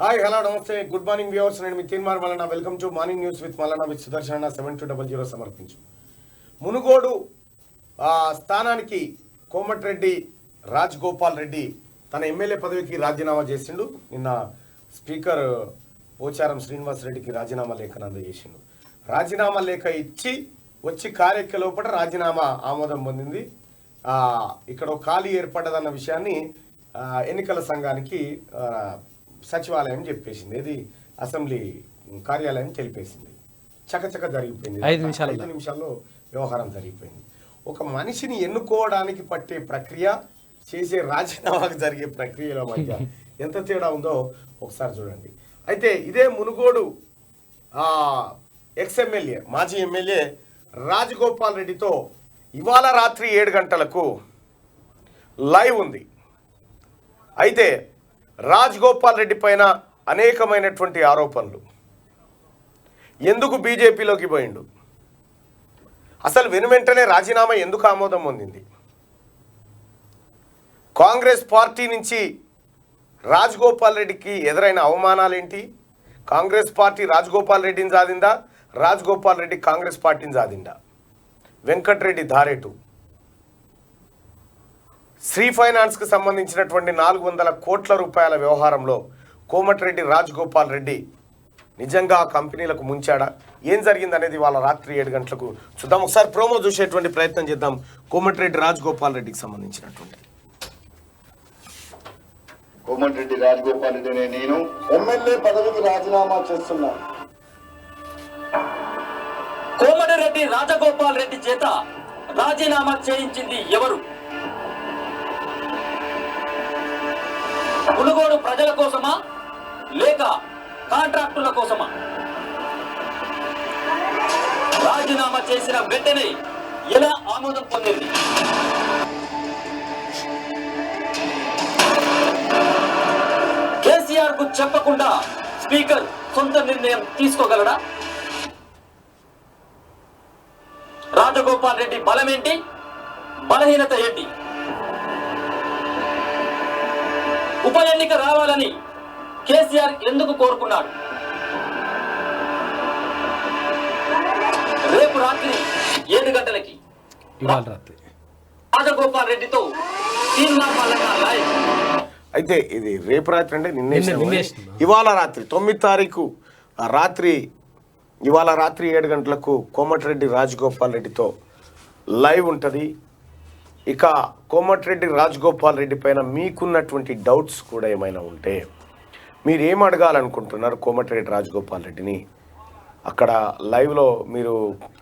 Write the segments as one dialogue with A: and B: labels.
A: Hi hello నమస్తే good morning viewers. నేను మీ Teenmaar Mallanna. Welcome to morning news with Mallanna with Sudarshana 7200 సమర్పించు. మునుగోడు స్థానానికి కోమటిరెడ్డి రాజగోపాల్ రెడ్డి తన ఎమ్మెల్యే పదవికి రాజీనామా చేసిండు. నిన్న స్పీకర్ పోచారం శ్రీనివాసరెడ్డికి రాజీనామా లేఖను అందజేసిండు. రాజీనామా లేఖ ఇచ్చి వచ్చి కార్యక్రమ లోపల రాజీనామా ఆమోదం పొందింది. ఇక్కడ ఖాళీ ఏర్పడ్డదన్న విషయాన్ని ఎన్నికల సంఘానికి సచివాలయం చెప్పేసింది. ఇది అసెంబ్లీ కార్యాలయం తెలిపేసింది. చకచక జరిగిపోయింది. 5 నిమిషాల్లో వ్యవహారం జరిగిపోయింది. ఒక మనిషిని ఎన్నుకోవడానికి పట్టే ప్రక్రియ, చేసే రాజీనామాకు జరిగే ప్రక్రియల మధ్య ఎంత తేడా ఉందో ఒకసారి చూడండి. అయితే ఇదే మునుగోడు ఎక్స్ఎమ్మెల్యే మాజీ ఎమ్మెల్యే రాజగోపాల్ రెడ్డితో ఇవాళ రాత్రి 7 గంటలకు లైవ్ ఉంది. అయితే రాజగోపాల్ రెడ్డి పైన అనేకమైనటువంటి ఆరోపణలు. ఎందుకు బీజేపీలోకి పోయిండు, అసలు వెనువెంటనే రాజీనామా ఎందుకు ఆమోదం పొందింది, కాంగ్రెస్ పార్టీ నుంచి రాజగోపాల్ రెడ్డికి ఎదురైన అవమానాలేంటి, కాంగ్రెస్ పార్టీ రాజగోపాల్ రెడ్డిని సాధిందా, రాజగోపాల్ రెడ్డి కాంగ్రెస్ పార్టీని సాధిందా, వెంకటరెడ్డి ధారేటు, శ్రీ ఫైనాన్స్కి సంబంధించినటువంటి 400 కోట్ల రూపాయల వ్యవహారంలో కోమటిరెడ్డి రాజగోపాల్ రెడ్డి నిజంగా ఆ కంపెనీలకు ముంచాడా, ఏం జరిగిందనేది వాళ్ళ రాత్రి 7 గంటలకు చూద్దాం. ఒకసారి ప్రోమో చూసేటువంటి ప్రయత్నం చేద్దాం. కోమటిరెడ్డి రాజగోపాల్ రెడ్డికి సంబంధించినటువంటి.
B: కోమటిరెడ్డి రాజగోపాల్ రెడ్డి నేను ఎమ్మెల్యే పదవికి రాజీనామా చేస్తున్నా.
C: కోమటిరెడ్డి రాజగోపాల్ రెడ్డి చేత రాజీనామా చేయించింది ఎవరు? మునుగోడు ప్రజల కోసమా లేక కాంట్రాక్టుల కోసమా? రాజీనామా చేసిన వెంటనే ఎలా ఆమోదం పొందింది? కేసీఆర్ కు చెప్పకుండా స్పీకర్ సొంత నిర్ణయం తీసుకోగలడా? రాజగోపాల్ రెడ్డి బలమేంటి, బలహీనత ఏంటి? ఉప ఎన్నిక రావాలని కేసీఆర్ ఎందుకు కోరుకున్నాడు? రేపు రాత్రి 7 గంటలకి రాజగోపాల్ రెడ్డితో తీన్మార్ మల్లన్న లైవ్.
A: అయితే ఇది రేపు రాత్రి అంటే నిన్నే ఇవాళ రాత్రి 9 తారీఖు రాత్రి ఇవాళ రాత్రి 7 గంటలకు కోమటిరెడ్డి రాజగోపాల్ రెడ్డితో లైవ్ ఉంటుంది. ఇక కోమటిరెడ్డి రాజగోపాల్ రెడ్డి పైన మీకున్నటువంటి డౌట్స్ కూడా ఏమైనా ఉంటే మీరు ఏం అడగాలనుకుంటున్నారు కోమటిరెడ్డి రాజగోపాల్ రెడ్డిని, అక్కడ లైవ్లో మీరు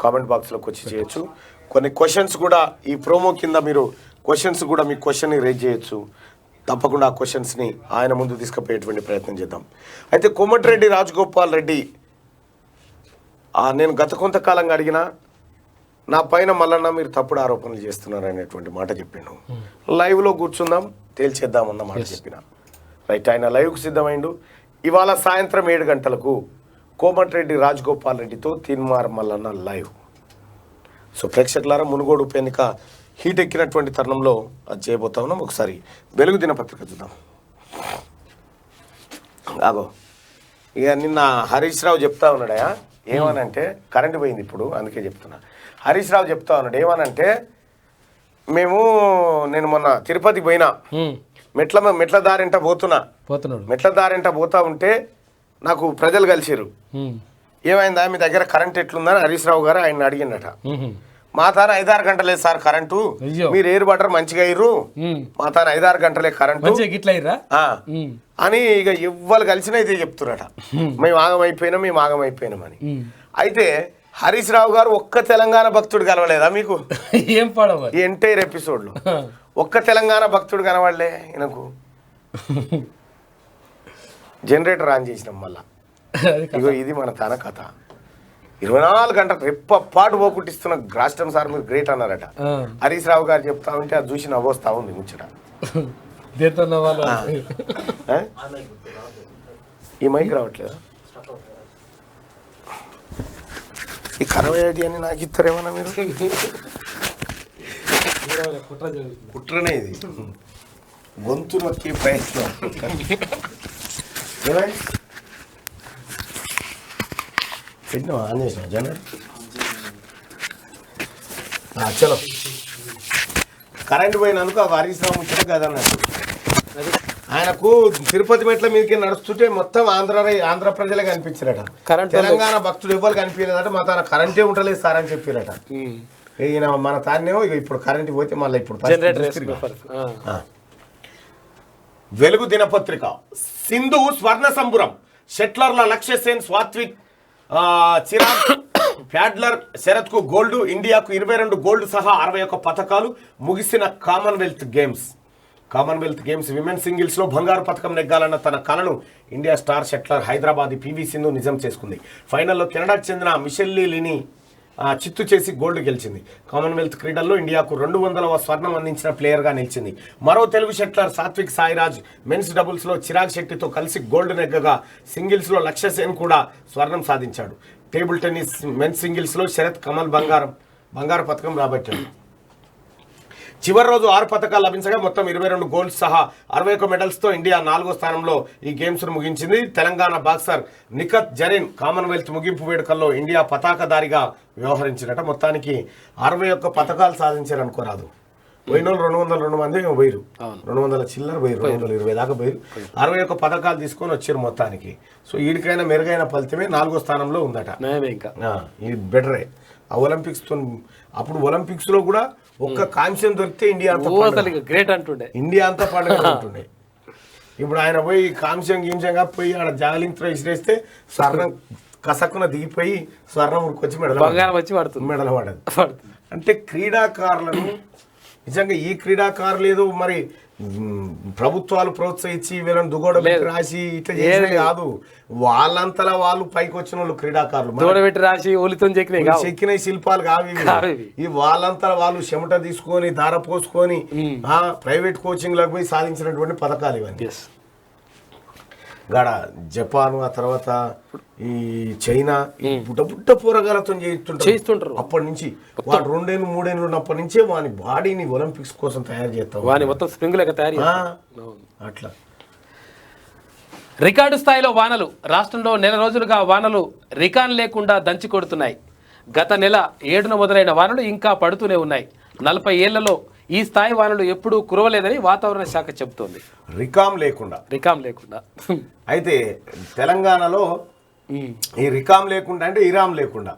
A: కామెంట్ బాక్స్లోకి వచ్చి చేయొచ్చు. కొన్ని క్వశ్చన్స్ కూడా ఈ ప్రోమో కింద మీరు క్వశ్చన్స్ కూడా మీ క్వశ్చన్ని రేజ్ చేయొచ్చు. తప్పకుండా ఆ క్వశ్చన్స్ని ఆయన ముందు తీసుకుపోయేటువంటి ప్రయత్నం చేద్దాం. అయితే కోమటిరెడ్డి రాజగోపాల్ రెడ్డి నేను గత కొంతకాలంగా అడిగినా నా పైన మల్లన్న మీరు తప్పుడు ఆరోపణలు చేస్తున్నారు అనేటువంటి మాట చెప్పాను. లైవ్లో కూర్చుందాం తేల్చేద్దామన్న మాట చెప్పిన. రైట్, ఆయన లైవ్కు సిద్ధమైండు. ఇవాళ సాయంత్రం 7 గంటలకు కోమటిరెడ్డి రాజగోపాల్ రెడ్డితో తీన్మార్ మల్లన్న లైవ్. సో ప్రేక్షకులారా, మునుగోడు ఉప ఎన్నిక హీట్ ఎక్కినటువంటి తరుణంలో అది చేయబోతా ఉన్నాం. ఒకసారి వెలుగు దినపత్రిక చూద్దాం. ఆగో, ఇక నిన్న హరీష్ రావు చెప్తా ఉన్నాడయా ఏమనంటే, కరెంటు పోయింది ఇప్పుడు అందుకే చెప్తున్నా. హరీష్ రావు చెప్తా ఉన్నాడు ఏమనంటే, నేను మొన్న తిరుపతికి పోయినా, మెట్ల దారింట పోతున్నాడు, మెట్ల దారింట పోతా ఉంటే నాకు ప్రజలు కలిసిరు. ఏమైందా మీ దగ్గర కరెంట్ ఎట్లుందని హరీష్ రావు గారు ఆయన అడిగినట. మా తాన 5-6 గంటలే సార్ కరెంటు, మీరు ఎయిర్ బటర్ మంచిగా అయ్యారు, మా తాన 5-6 గంటలే కరెంటు అని ఇక ఎవ్వరు కలిసినా అయితే చెప్తున్నట. మేము ఆగమైపోయినామని. అయితే హరీష్ రావు గారు ఒక్క తెలంగాణ భక్తుడు కనవలేదా మీకు?
D: ఏం పడవ
A: ఎంటైర్ ఎపిసోడ్లో ఒక్క తెలంగాణ భక్తుడు కనవడలే ఈయనకు. జనరేటర్ ఆన్ చేసినాం మళ్ళా. ఇగో ఇది మన తన కథ. 24 గంటలు రెప్పపాటు పోకుట్టిస్తున్న రాష్ట్రం సార్ మీరు గ్రేట్ అన్నారట. హరీష్ రావు గారు చెప్తా ఉంటే అది చూసి నవ్వొస్తా ఉంది ముచ్చట. ఈ మైక్ రావట్లేదా? ఈ కరవై ఐడి అని నాకు ఇస్తారేమన్నా మీరు? కుట్రనే ఇది, గొంతు నొక్కే ప్రయత్నం. ఏమైంది పెట్టినావా ఆన్ చేసినా జనరేటర్ చలో కరెంట్ పోయినందుకు ఆ హరీశ్రావు ముచ్చట కదన్నట్టు ఆయనకు తిరుపతి మెట్ల మీదకి నడుస్తుంటే మొత్తం ఆంధ్ర ప్రజలే కనిపించారట తెలంగాణ భక్తుడు ఎవ్వరు కనిపించలేదట మా తన కరెంటే ఉండలేదు సార్ అని చెప్పారట ఈయన మన తాన్నేమో ఇప్పుడు కరెంట్ పోతే మళ్ళీ ఇప్పుడు వెలుగు దినపత్రిక సింధు స్వర్ణ సంబురం షెట్లర్ల లక్ష్య సేన్ సాత్విక్ చిరాగ్ ప్యాడ్లర్ శరత్ కు గోల్డ్ ఇండియాకు 22 గోల్డ్ సహా 61 పథకాలు ముగిసిన కామన్వెల్త్ గేమ్స్ విమెన్ సింగిల్స్ లో బంగారు పథకం నెగ్గాలన్న తన కలను India star shuttler Hyderabad PV Sindhu నిజం చేసుకుంది. ఫైనల్లో కెనడాకు చెందిన మిషెల్లీ లిని చిత్తు చేసి గోల్డ్ గెలిచింది. కామన్వెల్త్ క్రీడల్లో ఇండియాకు 200వ స్వర్ణం అందించిన ప్లేయర్గా నిలిచింది. మరో తెలుగు షెట్లర్ సాత్విక్ సాయిరాజ్ మెన్స్ డబుల్స్లో చిరాగ్ శెట్టితో కలిసి గోల్డ్ నెగ్గగా సింగిల్స్లో లక్ష్య సేన్ కూడా స్వర్ణం సాధించాడు. టేబుల్ టెన్నిస్ మెన్స్ సింగిల్స్లో శరత్ కమల్ బంగారు పథకం రాబట్టాడు. చివరి రోజు 6 పథకాలు లభించగా మొత్తం 22 గోల్డ్స్ సహా 61 మెడల్స్తో ఇండియా 4వ స్థానంలో ఈ గేమ్స్ను ముగించింది. తెలంగాణ బాక్సర్ నిఖత్ జరీన్ కామన్వెల్త్ ముగింపు వేడుకల్లో ఇండియా పతాకధారిగా వ్యవహరించినట. మొత్తానికి 61 పథకాలు సాధించారు అనుకోరాదు. పోయిన 202 మంది పోయారు, 200 చిల్లర పోయారు, 220 దాకా పోయారు. 61 పథకాలు తీసుకొని వచ్చారు మొత్తానికి. సో వీడికైనా మెరుగైన ఫలితమే 4వ స్థానంలో ఉందట. ఇది బెటరే. అప్పుడు ఒలింపిక్స్ లో కూడా ఒక్క కాంస్యం దొరికితే ఇండియా అంతా
C: గ్రేట్ అంటుండే,
A: ఇండియా అంతా పండుగ అంటుండే. ఇప్పుడు ఆయన పోయి గీంశంగా పోయి ఆడ జావలింగ్ త్రో విసిరేస్తే స్వర్ణం కసక్కున దిగిపోయి స్వర్ణం ఉరికొచ్చి మెడల పడదు. అంటే క్రీడాకారులను నిజంగా ఈ క్రీడాకారులు ఏదో మరి ప్రభుత్వాలు ప్రోత్సహించి వీళ్ళని దుగోడ పెట్టి రాసి ఇట్లా చేసిన కాదు, వాళ్ళంతలా వాళ్ళు పైకి వచ్చిన వాళ్ళు క్రీడాకారులు
C: రాసి
A: చెక్కిన శిల్పాలు కావి. ఈ వాళ్ళంతలా వాళ్ళు చెమట తీసుకొని దార పోసుకొని ప్రైవేట్ కోచింగ్ లకు పోయి సాధించినటువంటి పథకాలు ఇవన్నీ. గడ జపాన్, ఆ తర్వాత ఈ చైనా బుట్ట పూరగాలతో చేస్తుంటారు. అప్పటి నుంచి వాడు 2 ఏళ్ళు 3 ఏళ్ళు ఉన్నప్పటి నుంచే వాని బాడీని ఒలింపిక్స్ కోసం తయారు చేస్తాం. అట్లా
D: రికార్డు స్థాయిలో వానలు. రాష్ట్రంలో నెల రోజులుగా వానలు రికార్డు లేకుండా దంచి కొడుతున్నాయి. గత నెల 7న మొదలైన వానలు ఇంకా పడుతూనే ఉన్నాయి. 40 ఏళ్లలో ఈ స్థాయి వానలు ఎప్పుడూ కురవలేదని వాతావరణ శాఖ చెబుతోంది.
A: రికామ్ లేకుండా అయితే తెలంగాణలో ఈ రికామ్ లేకుండా అంటే ఇరామ్ లేకుండా,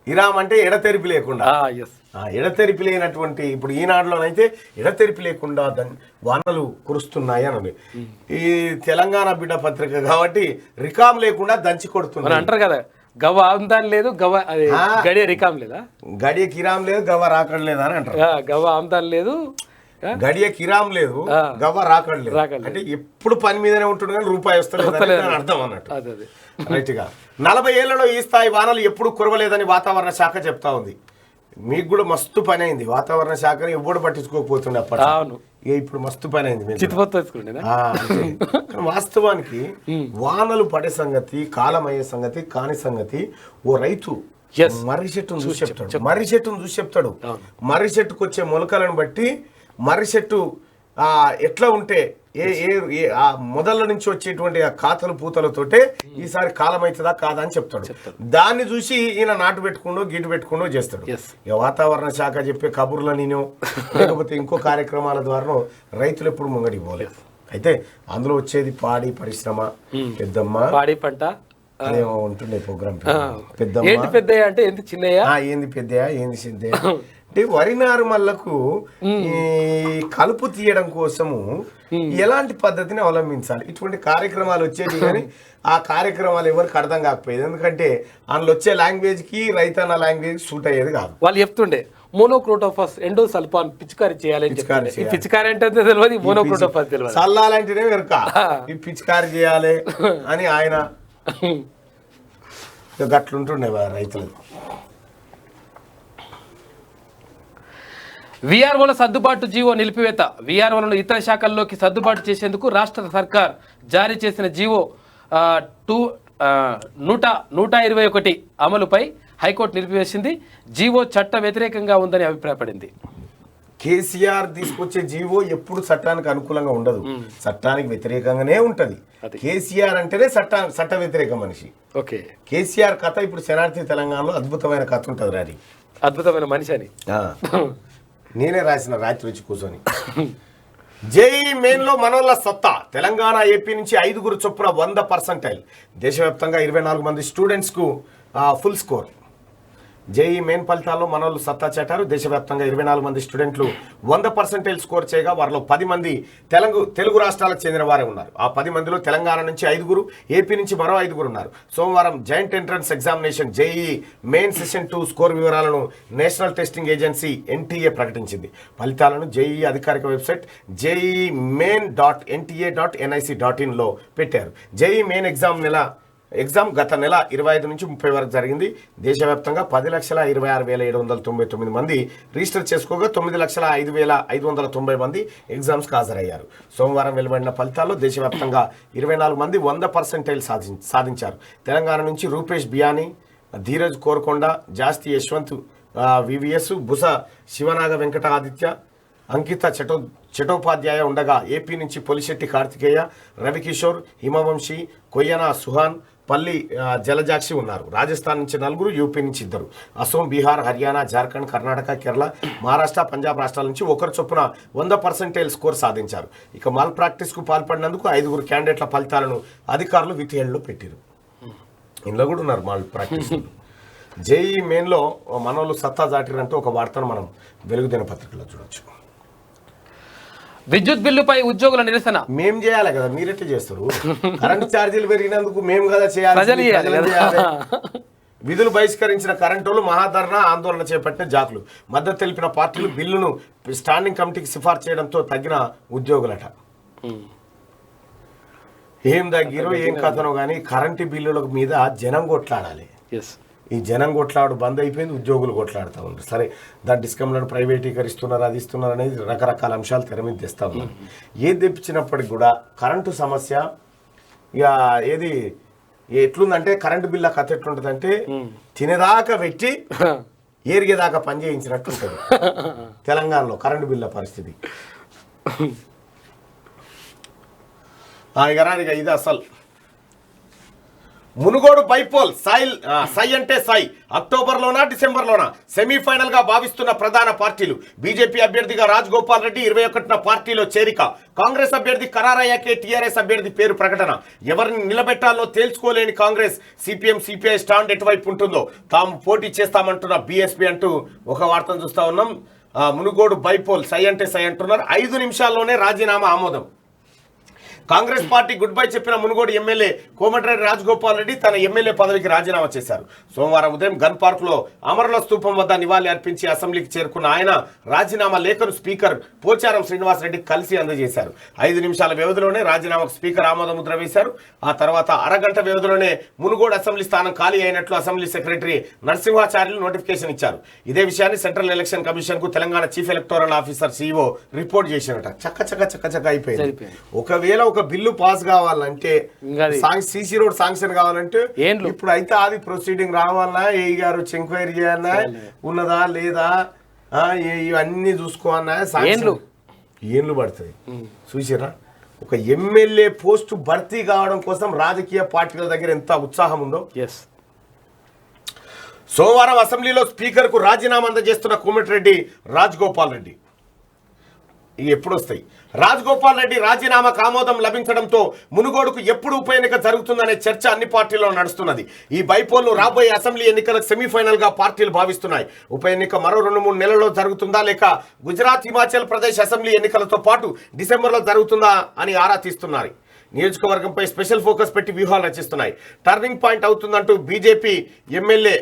A: ఇరామ్ అంటే ఎడతెరిపి లేకుండా, ఎడతెరిపి లేనటువంటి ఇప్పుడు ఈనాడులోనైతే ఎడతెరిపి లేకుండా వానలు కురుస్తున్నాయి అని ఈ తెలంగాణ బిడ్డ పత్రిక కాబట్టి రికామ్ లేకుండా దంచి కొడుతున్నారు
D: అంటారు కదా. గవ్వ ఆమ్దాన్ లేదు, గడియ రికామ్ లేదా,
A: గడియ కిరామ్ లేదు, గవ్వ రాకడ లేదా అని అంటారు.
D: గవ్వ ఆమ్దాన్ లేదు,
A: గడియ కిరామ్ లేదు, గవ్వ రాకడ లేదు. అంటే ఎప్పుడు పని మీదనే ఉంటుంది కానీ రూపాయి వస్తలేదు అర్థం అన్నట్టు. రైట్ గా 40 ఏళ్లలో ఈ స్థాయి వానలు ఎప్పుడు కురవలేదని వాతావరణ శాఖ చెప్తా ఉంది. మీకు కూడా మస్తు పని అయింది. వాతావరణ శాఖని ఎవ్వడు పట్టించుకోకపోతుండే అప్పటి. ఇప్పుడు మస్తు పని అయింది. వాస్తవానికి వానలు పడే సంగతి, కాలమయ్యే సంగతి కాని సంగతి ఓ రైతు మర్రి చెట్టును చూసి చెప్తాడు. మర్రి చెట్టుకు వచ్చే మొలకలను బట్టి మర్రి చెట్టు ఎట్లా ఉంటే ఆ మొదళ్ళ నుంచి వచ్చేటువంటి ఆ కాతలు పూతలతోటే ఈసారి కాలం అవుతుందా కాదా అని చెప్తాడు. దాన్ని చూసి ఈయన నాటు పెట్టుకుండో గీటు పెట్టుకుండో చేస్తాడు. వాతావరణ శాఖ చెప్పే కబుర్లనినో లేకపోతే ఇంకో కార్యక్రమాల ద్వారా రైతులు ఎప్పుడు ముంగడికి పోలేదు. అయితే అందులో వచ్చేది పాడి పరిశ్రమ, పెద్దమ్మ
D: పాడి పంట
A: ఉంటుండే ప్రోగ్రామ్.
D: పెద్దమ్మ పెద్ద అంటే ఏంది చిన్నయ్య,
A: ఏంది పెద్దయ్య, ఏంది చిన్నయ్య అంటే వరి నారుమల్లకు కలుపు తీయడం కోసము ఎలాంటి పద్ధతిని అవలంబించాలి, ఇటువంటి కార్యక్రమాలు వచ్చేది. కానీ ఆ కార్యక్రమాలు ఎవరికి అర్థం కాకపోయేది. ఎందుకంటే అందులో వచ్చే లాంగ్వేజ్ కి రైతన్న లాంగ్వేజ్ సూట్ అయ్యేది కాదు.
D: వాళ్ళు చెప్తుండే మోనోక్రోటోఫాస్ ఎండోసల్ఫాన్ పిచికారి చేయాలి. పిచికారి అంటే తెలియదు, మోనోక్రోటోఫాస్ తెలియదు.
A: చల్లాలంటేనే వెనుక ఈ పిచికారి చేయాలి అని ఆయన గట్లుంటుండే రైతులు.
D: వీఆర్ఓల సర్దుబాటు జీవో నిలిపివేత. వీఆర్ఓలను ఇతర శాఖల్లోకి సర్దుబాటు చేసేందుకు రాష్ట్ర సర్కార్ జారీ చేసిన జీవో 121 అమలుపై హైకోర్టు నిలిపివేసింది. జీవో చట్ట వ్యతిరేకంగా ఉందని అభిప్రాయపడింది.
A: కేసీఆర్ తీసుకొచ్చే జీవో ఎప్పుడు చట్టానికి అనుకూలంగా ఉండదు, చట్టానికి వ్యతిరేకంగానే ఉంటది. కేసీఆర్ అంటేనే చట్ట వ్యతిరేక మనిషి.
D: ఓకే,
A: కేసీఆర్ కథ ఇప్పుడు శనార్థి తెలంగాణలో అద్భుతమైన కథ ఉంటుంది రారి,
D: అద్భుతమైన మనిషి అని
A: నేనే రాసిన రాత్రి వచ్చి కూర్చొని. జేఈ మెయిన్లో మనోళ్ళ సత్తా, తెలంగాణ ఏపీ నుంచి 5 చొప్పున 100%. దేశవ్యాప్తంగా 24 మంది స్టూడెంట్స్కు ఫుల్ స్కోర్. జేఈ మెయిన్ ఫలితాల్లో మనోళ్ళు సత్తా చాటారు. దేశవ్యాప్తంగా 24 మంది స్టూడెంట్లు 100% స్కోర్ చేయగా వారిలో 10 మంది తెలుగు రాష్ట్రాలకు చెందిన వారే ఉన్నారు. ఆ 10 మందిలో తెలంగాణ నుంచి 5, ఏపీ నుంచి మరో 5 ఉన్నారు. సోమవారం joint entrance examination JEE main session 2 score వివరాలను నేషనల్ టెస్టింగ్ ఏజెన్సీ NTA ప్రకటించింది. ఫలితాలను జేఈ అధికారిక వెబ్సైట్ jee.main.nta.nic.in పెట్టారు. జేఈ మెయిన్ ఎగ్జామ్ గత నెల 25 నుంచి 30 వరకు జరిగింది. దేశవ్యాప్తంగా 10,26,799 మంది రిజిస్టర్ చేసుకోగా 9,05,590 మంది ఎగ్జామ్స్కి హాజరయ్యారు. సోమవారం వెలువడిన ఫలితాల్లో దేశవ్యాప్తంగా 24 మంది 100% సాధించారు. తెలంగాణ నుంచి రూపేష్ బియానీ, ధీరజ్ కోరకొండ, జాస్తి యశ్వంత్ వివిఎస్, బుస శివనాగ వెంకట ఆదిత్య, అంకిత చటోపాధ్యాయ ఉండగా ఏపీ నుంచి పొలిశెట్టి కార్తికేయ, రవికిషోర్, హిమవంశి, కొయ్యన సుహాన్, పల్లి జలజాక్షి ఉన్నారు. రాజస్థాన్ నుంచి 4, యూపీ నుంచి 2, అసోం, బీహార్, హర్యానా, జార్ఖండ్, కర్ణాటక, కేరళ, మహారాష్ట్ర, పంజాబ్ రాష్ట్రాల నుంచి 1 చొప్పున 100% స్కోర్ సాధించారు. ఇక మాల్ ప్రాక్టీస్కు పాల్పడినందుకు 5 క్యాండిడేట్ల ఫలితాలను అధికారులు విధిహేళ్లలో పెట్టారు. ఇందులో కూడా ఉన్నారు మాల్ ప్రాక్టీస్. జేఈ మెయిన్లో మనోళ్ళు సత్తా దాటిరంటూ ఒక వార్తను మనం వెలుగు దినపత్రికలో చూడొచ్చు.
D: విద్యుత్ బిల్లుపై ఉద్యోగుల నిరసన.
A: మేం చేయాలి కదా, మీరెట్లా చేస్తారు? కరెంటు ఛార్జీలు పెరిగినందుకు మేము కదా చేయాలి. విధులు బహిష్కరించిన కరెంటు మహాధరణ ఆందోళన చేపట్టిన జాకులు. మద్దతు తెలిపిన పార్టీలు బిల్లును స్టాండింగ్ కమిటీకి సిఫార్సు చేయడంతో తగ్గిన ఉద్యోగులట. ఏం తగ్గిరో ఏం కథనో కానీ కరెంటు బిల్లుల మీద జనం కొట్లాడాలి. ఈ జనం కొట్లాడు బంద్ అయిపోయింది, ఉద్యోగులు కొట్లాడుతూ ఉన్నారు. సరే, దాని డిస్కంలను ప్రైవేటీకరిస్తున్నారు, అది ఇస్తున్నారు అనేది రకరకాల అంశాలు తెర మీద తెస్తా ఉన్నారు. ఏది తెప్పించినప్పటికి కూడా కరెంటు సమస్య ఇక ఏది ఎట్లుందంటే, కరెంటు బిల్ల కథ ఎట్లుంటుందంటే తినేదాకా పెట్టి ఏరిగేదాకా పని చేయించినట్టు ఉంటుంది తెలంగాణలో కరెంటు బిల్ల పరిస్థితి. ఇక ఇది అసలు మునుగోడు బైపోల్ సై అంటే సై. అక్టోబర్లోనా డిసెంబర్లోనా సెమీఫైనల్ గా భావిస్తున్న ప్రధాన పార్టీలు. బీజేపీ అభ్యర్థిగా రాజగోపాల్ రెడ్డి 21న పార్టీలో చేరిక. కాంగ్రెస్ అభ్యర్థి ఖరారయ్యాకే టీఆర్ఎస్ అభ్యర్థి పేరు ప్రకటన. ఎవరిని నిలబెట్టాలో తేల్చుకోలేని కాంగ్రెస్. సిపిఎం సిపిఐ స్టాండ్ ఎటువైపు ఉంటుందో తాము పోటీ చేస్తామంటున్న బీఎస్పీ అంటూ ఒక వార్తను చూస్తా ఉన్నాం. మునుగోడు బైపోల్ సై అంటే సై అంటున్నారు. 5 నిమిషాల్లోనే రాజీనామా ఆమోదం. కాంగ్రెస్ పార్టీ గుడ్ బై చెప్పిన మునుగోడు ఎమ్మెల్యే కోమటిరెడ్డి రాజగోపాల్ రెడ్డి తన ఎమ్మెల్యే పదవికి రాజీనామా చేశారు. సోమవారం ఉదయం గన్ పార్క్ లో అమరుల స్తూపం వద్ద నివాళి అర్పించి అసెంబ్లీకి చేరుకున్న ఆయన రాజీనామా లేఖను స్పీకర్ పోచారం శ్రీనివాసరెడ్డి కలిసి అందజేశారు. 5 నిమిషాల వ్యవధిలోనే రాజీనామాకు స్పీకర్ ఆమోద ముద్ర వేశారు. ఆ తర్వాత అరగంట వ్యవధిలోనే మునుగోడు అసెంబ్లీ స్థానం ఖాళీ అయినట్లు అసెంబ్లీ సెక్రటరీ నరసింహాచార్యులు నోటిఫికేషన్ ఇచ్చారు. ఇదే విషయాన్ని సెంట్రల్ ఎలక్షన్ కమిషన్ కు Telangana chief electoral officer CEO report చేసినట. చక్క అయిపోయింది. ఒకవేళ ఒక బిల్లు పాస్ కావాలంటే, సీసీ రోడ్ శాంక్షన్ కావాలంటే ఇప్పుడు అయితే అది ప్రొసీడింగ్ రావాలన్నా, ఏఈ గారు వచ్చి ఎంక్వైరీ చేయాలన్నా, ఉన్నదా లేదా ఇవన్నీ చూసుకోవాలన్నా ఏండ్లు పడుతుంది. చూసిరా, ఒక ఎమ్మెల్యే పోస్టు భర్తీ కావడం కోసం రాజకీయ పార్టీల దగ్గర ఎంత ఉత్సాహం ఉందో. సోమవారం అసెంబ్లీలో స్పీకర్ కు రాజీనామా అందజేస్తున్న కోమటిరెడ్డి రాజగోపాల్ రెడ్డి. ఇవి ఎప్పుడు వస్తాయి? రాజగోపాల్ రెడ్డి రాజీనామాకు ఆమోదం లభించడంతో మునుగోడుకు ఎప్పుడు ఉప ఎన్నిక జరుగుతుందనే చర్చ అన్ని పార్టీల్లో నడుస్తున్నది. ఈ బైపోల్ను రాబోయే అసెంబ్లీ ఎన్నికలకు సెమీఫైనల్ గా పార్టీలు భావిస్తున్నాయి. ఉప ఎన్నిక మరో 2-3 నెలల్లో జరుగుతుందా, లేక గుజరాత్, హిమాచల్ ప్రదేశ్ అసెంబ్లీ ఎన్నికలతో పాటు డిసెంబర్లో జరుగుతుందా అని ఆరా తీస్తున్నారు. నియోజకవర్గంపై స్పెషల్ ఫోకస్ పెట్టి వ్యూహాలు రచిస్తున్నాయి. టర్నింగ్ పాయింట్ అవుతుందంటూ బీజేపీ ఎమ్మెల్యే